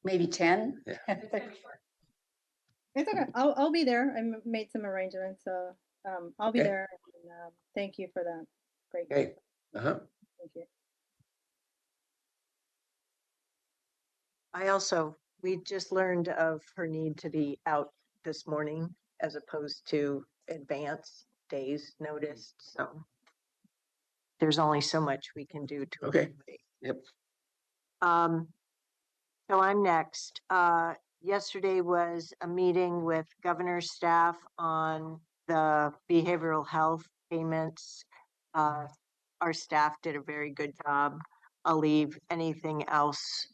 Maybe 10? Yeah. It's okay. I'll be there. Made some arrangements, so I'll be Okay. there. And, thank you for that. Great. Okay. Uh-huh. Thank you. We just learned of her need to be out this morning as opposed to advance days notice. So there's only so much we can do to Okay. accommodate. Yep. So I'm next. Yesterday was a meeting with governor's staff on the behavioral health payments. Our staff did a very good job. I'll leave anything else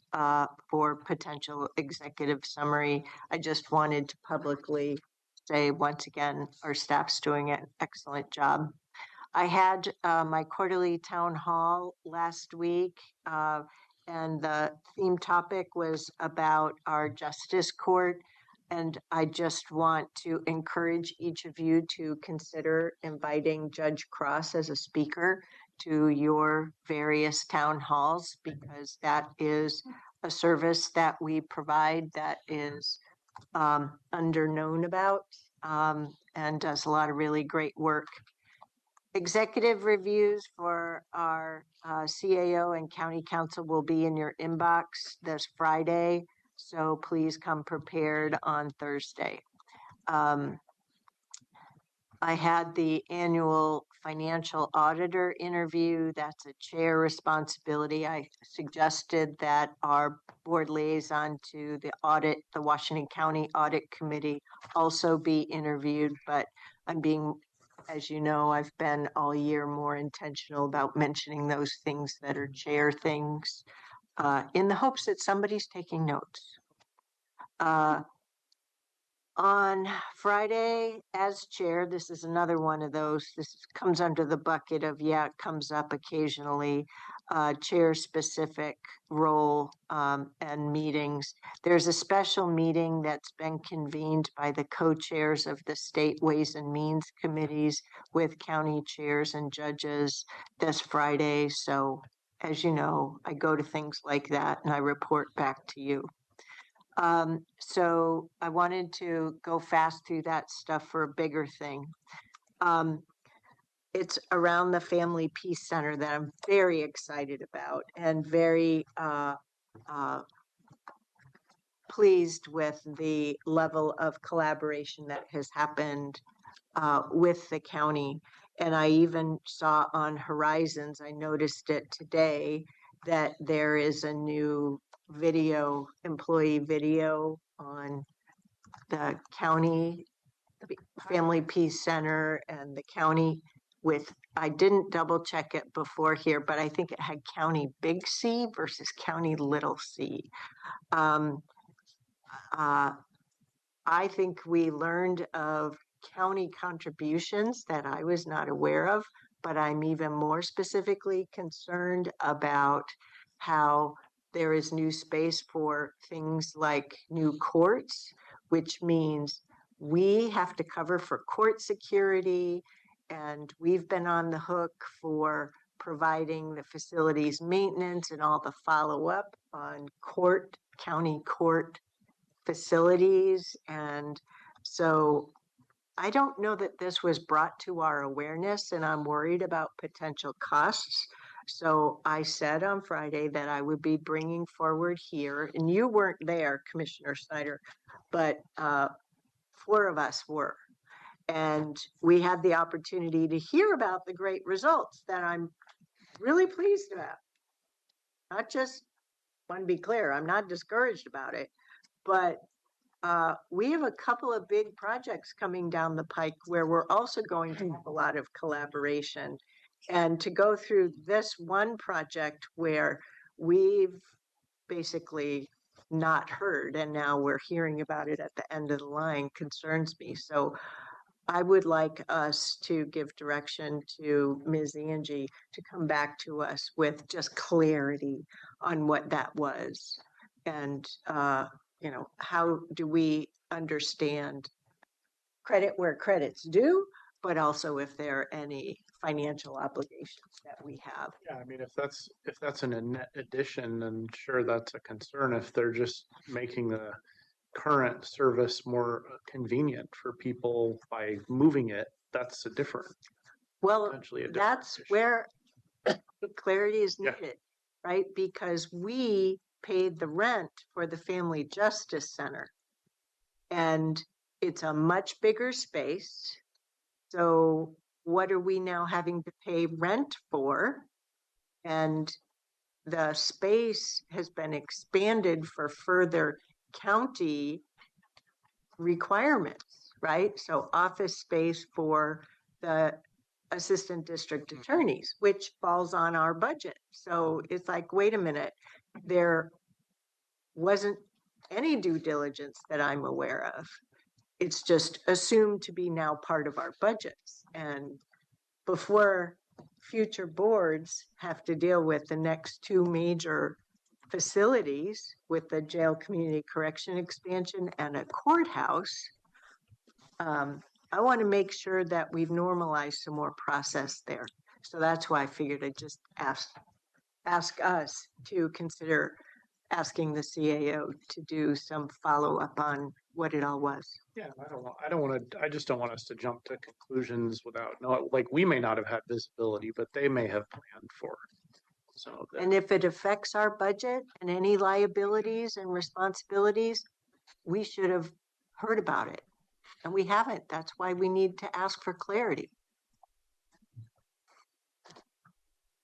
for potential executive summary. I just wanted to publicly say once again, our staff's doing an excellent job. I had my quarterly town hall last week, and the theme topic was about our justice court. And I just want to encourage each of you to consider inviting Judge Cross as a speaker to your various town halls, because that is a service that we provide that is underknown about, and does a lot of really great work. Executive reviews for our CAO and county council will be in your inbox this Friday, so please come prepared on Thursday. I had the annual financial auditor interview. That's a chair responsibility. I suggested that our board liaison to the Washington County Audit Committee also be interviewed, but as you know, I've been all year more intentional about mentioning those things that are chair things, in the hopes that somebody's taking notes. On Friday, as chair, this is another one of those. This comes under the bucket of, it comes up occasionally, chair-specific role and meetings. There's a special meeting that's been convened by the co-chairs of the state Ways and Means committees with county chairs and judges this Friday. So, as you know, I go to things like that and I report back to you. So I wanted to go fast through that stuff for a bigger thing. It's around the Family Peace Center that I'm very excited about and very pleased with the level of collaboration that has happened with the county. And I even saw on Horizons, I noticed it today, that there is a new employee video on the county Family Peace Center and the county I didn't double check it before here, but I think it had County Big C versus County Little C. I think we learned of county contributions that I was not aware of, but I'm even more specifically concerned about how there is new space for things like new courts, which means we have to cover for court security, and we've been on the hook for providing the facilities maintenance and all the follow-up on county court facilities. And so I don't know that this was brought to our awareness, and I'm worried about potential costs. So I said on Friday that I would be bringing forward here, and you weren't there, Commissioner Snyder, but 4 of us were. And we had the opportunity to hear about the great results that I'm really pleased about. not just, want to be clear, I'm not discouraged about it, but we have a couple of big projects coming down the pike where we're also going to have a lot of collaboration. And to go through this one project where we've basically not heard and now we're hearing about it at the end of the line concerns me. So I would like us to give direction to Ms. Angie to come back to us with just clarity on what that was. And, you know, how do we understand credit where credit's due, but also if there are any financial obligations that we have. Yeah, I mean, if that's an net addition, then sure, that's a concern. If they're just making the current service more convenient for people by moving it, that's a different. Well, potentially a different that's issue. where clarity is Yeah. needed, right? Because we paid the rent for the Family Justice Center. And it's a much bigger space. So what are we now having to pay rent for? And the space has been expanded for further county requirements, right? So office space for the assistant district attorneys, which falls on our budget. So it's like, wait a minute, there wasn't any due diligence that I'm aware of. It's just assumed to be now part of our budgets. And before future boards have to deal with the next two major facilities with the jail community correction expansion and a courthouse, I want to make sure that we've normalized some more process there. So that's why I figured I'd just ask us to consider asking the CAO to do some follow-up on what it all was. Yeah, I just don't want us to jump to conclusions without like we may not have had visibility, but they may have planned for. So And if it affects our budget and any liabilities and responsibilities, we should have heard about it. And we haven't. That's why we need to ask for clarity.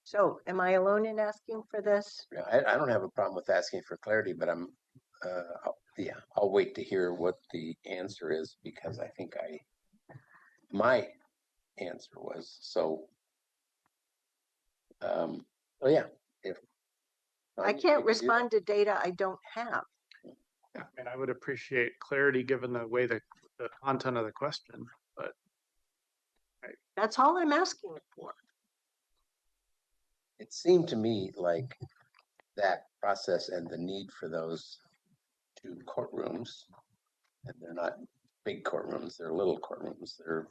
So am I alone in asking for this? I don't have a problem with asking for clarity, but I'll wait to hear what the answer is because I think my answer was so. Oh yeah, if I can't respond to data I don't have. yeah, I mean, I would appreciate clarity given the way the content of the question, but that's all I'm asking for. It seemed to me like that process and the need for those two courtrooms, and they're not big courtrooms, they're little courtrooms. They're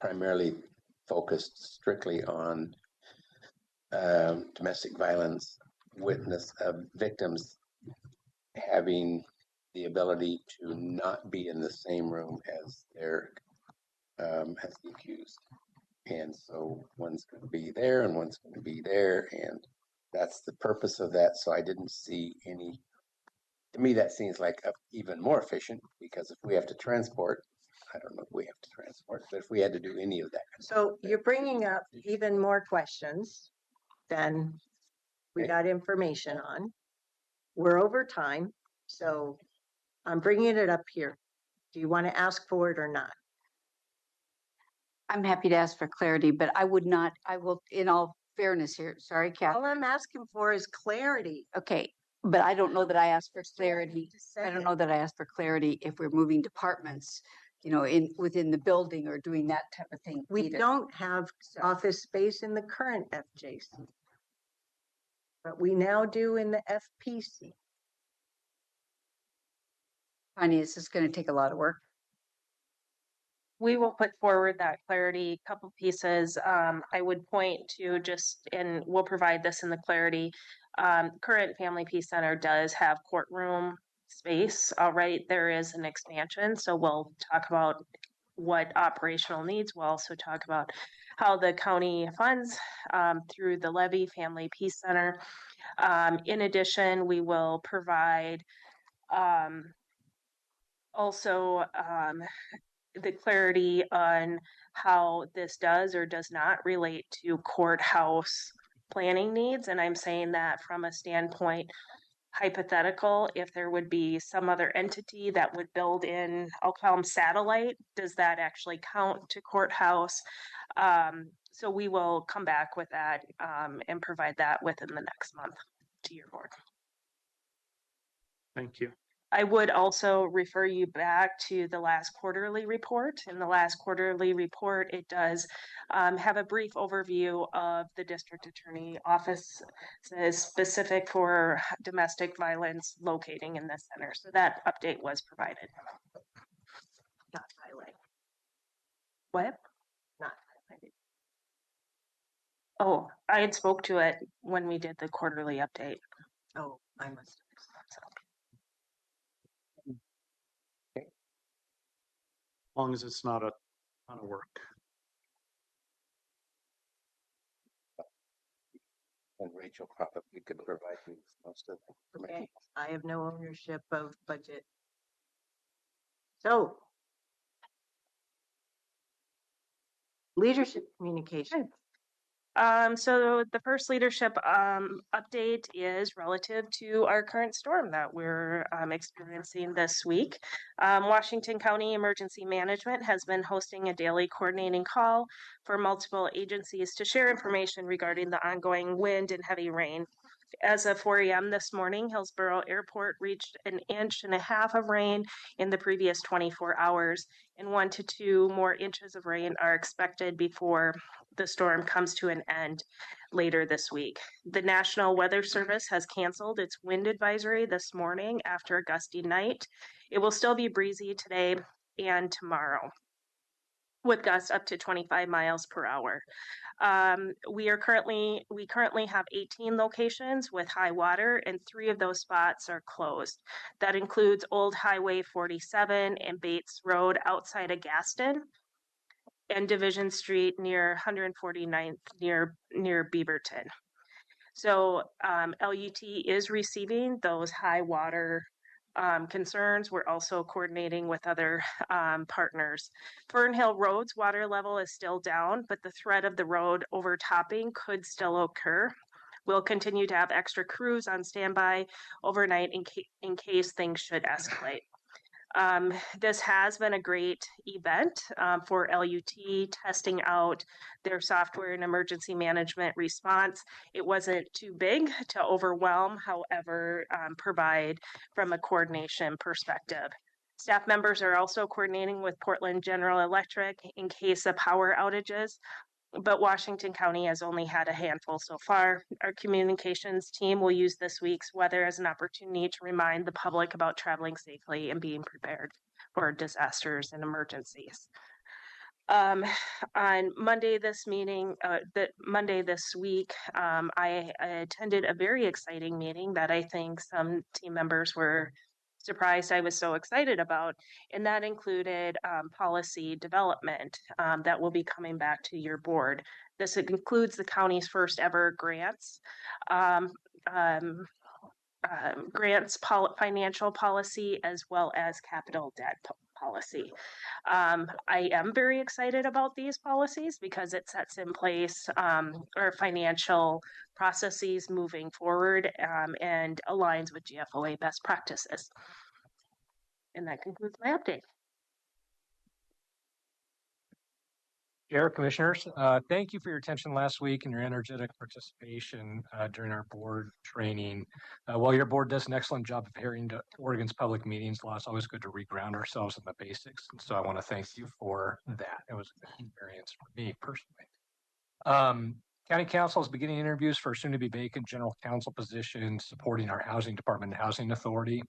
primarily focused strictly on domestic violence victims having the ability to not be in the same room as as the accused. And so one's going to be there and one's going to be there. And that's the purpose of that. So I didn't see any, to me, that seems like even more efficient because if we have to transport, I don't know if we have to transport, but if we had to do any of that. So you're bringing up even more questions than we got information on. We're over time. So I'm bringing it up here. Do you want to ask for it or not? I'm happy to ask for clarity, but I will, in all fairness here, sorry, Kathy. All I'm asking for is clarity. Okay, but I don't know that I asked for clarity. I don't know that I asked for clarity if we're moving departments, within the building or doing that type of thing. We don't have office space in the current FJC, but we now do in the FPC. Honey, this is going to take a lot of work. We will put forward that clarity, couple pieces. I would point to and we'll provide this in the clarity. Current Family Peace Center does have courtroom space. All right, there is an expansion. So we'll talk about what operational needs. We'll also talk about how the county funds through the levy Family Peace Center. In addition, we will provide also the clarity on how this does or does not relate to courthouse planning needs. And I'm saying that from a standpoint hypothetical, if there would be some other entity that would build in, I'll call them satellite, does that actually count to courthouse? So we will come back with that and provide that within the next month to your board. Thank you. I would also refer you back to the last quarterly report. In the last quarterly report, it does have a brief overview of the district attorney office specific for domestic violence locating in this center. So that update was provided. Not highlighted. What? Not highlighted. Oh, I had spoke to it when we did the quarterly update. Oh, I must have. As long as it's not a ton of work. And Rachel probably could provide you with most of the information. Okay, I have no ownership of budget. So, leadership communication. So the first leadership update is relative to our current storm that we're experiencing this week. Washington County Emergency Management has been hosting a daily coordinating call for multiple agencies to share information regarding the ongoing wind and heavy rain. As of 4 a.m. this morning, Hillsborough Airport reached 1.5 inches of rain in the previous 24 hours, and 1 to 2 more inches of rain are expected before the storm comes to an end later this week. The National Weather Service has canceled its wind advisory this morning after a gusty night. It will still be breezy today and tomorrow, with gusts up to 25 miles per hour. We currently have 18 locations with high water, and 3 of those spots are closed. That includes Old Highway 47 and Bates Road outside of Gaston, and Division Street near 149th near Beaverton. So LUT is receiving those high water concerns. We're also coordinating with other partners. Fernhill Road's water level is still down, but the threat of the road overtopping could still occur. We'll continue to have extra crews on standby overnight in case things should escalate. This has been a great event for LUT, testing out their software and emergency management response. It wasn't too big to overwhelm, however, provide from a coordination perspective. Staff members are also coordinating with Portland General Electric in case of power outages, but Washington County has only had a handful so far. Our communications team will use this week's weather as an opportunity to remind the public about traveling safely and being prepared for disasters and emergencies. On Monday this week, I attended a very exciting meeting that I think some team members were surprised I was so excited about, and that included policy development that will be coming back to your board. This includes the county's first ever grants, financial policy, as well as capital debt policy. I am very excited about these policies because it sets in place our financial processes moving forward and aligns with GFOA best practices. And that concludes my update. Chair, Commissioners, thank you for your attention last week and your energetic participation during our board training. While your board does an excellent job of adhering to Oregon's public meetings law, it's always good to reground ourselves in the basics. And so I want to thank you for that. It was a good experience for me personally. County Council is beginning interviews for soon-to-be vacant general counsel position supporting our Housing Department and Housing Authority.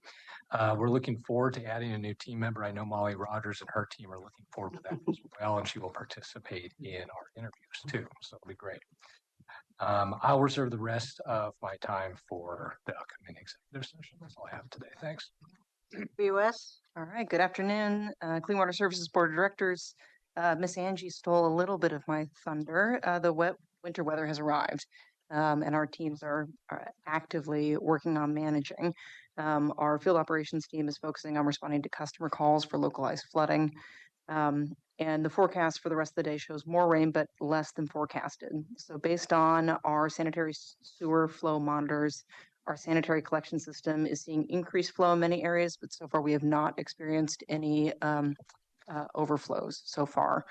We're looking forward to adding a new team member. I know Molly Rogers and her team are looking forward to that as well, and she will participate in our interviews too, so it'll be great. I'll reserve the rest of my time for the upcoming executive session. That's all I have today. Thanks. BOS. All right, good afternoon, Clean Water Services Board of Directors. Miss Angie stole a little bit of my thunder. The wet winter weather has arrived, and our teams are actively working on managing. Our field operations team is focusing on responding to customer calls for localized flooding. And the forecast for the rest of the day shows more rain, but less than forecasted. So based on our sanitary sewer flow monitors, our sanitary collection system is seeing increased flow in many areas, but so far we have not experienced any overflows so far.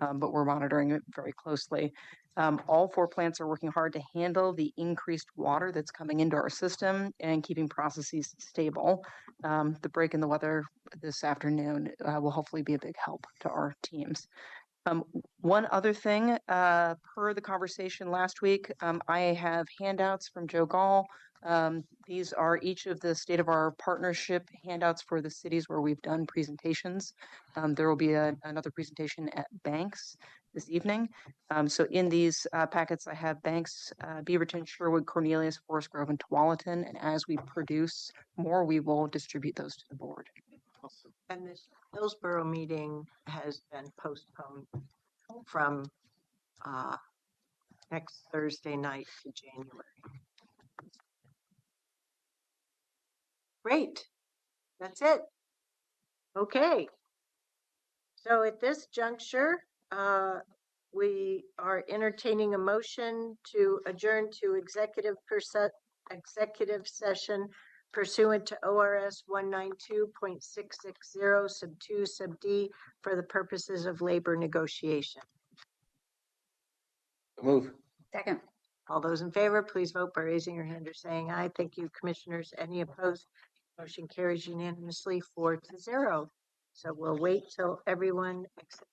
But we're monitoring it very closely. All 4 plants are working hard to handle the increased water that's coming into our system and keeping processes stable. The break in the weather this afternoon will hopefully be a big help to our teams. One other thing, per the conversation last week, I have handouts from Joe Gall. These are each of the state of our partnership handouts for the cities where we've done presentations. There will be another presentation at Banks this evening. So in these packets, I have Banks, Beaverton, Sherwood, Cornelius, Forest Grove, and Tualatin. And as we produce more, we will distribute those to the board. And this Hillsborough meeting has been postponed from next Thursday night to January. Great. That's it. Okay. So at this juncture, we are entertaining a motion to adjourn to executive session pursuant to ORS 192.660 sub 2 sub D for the purposes of labor negotiation. Move. Second. All those in favor, please vote by raising your hand or saying aye. Thank you, commissioners. Any opposed? Motion carries unanimously 4-0. So we'll wait till everyone except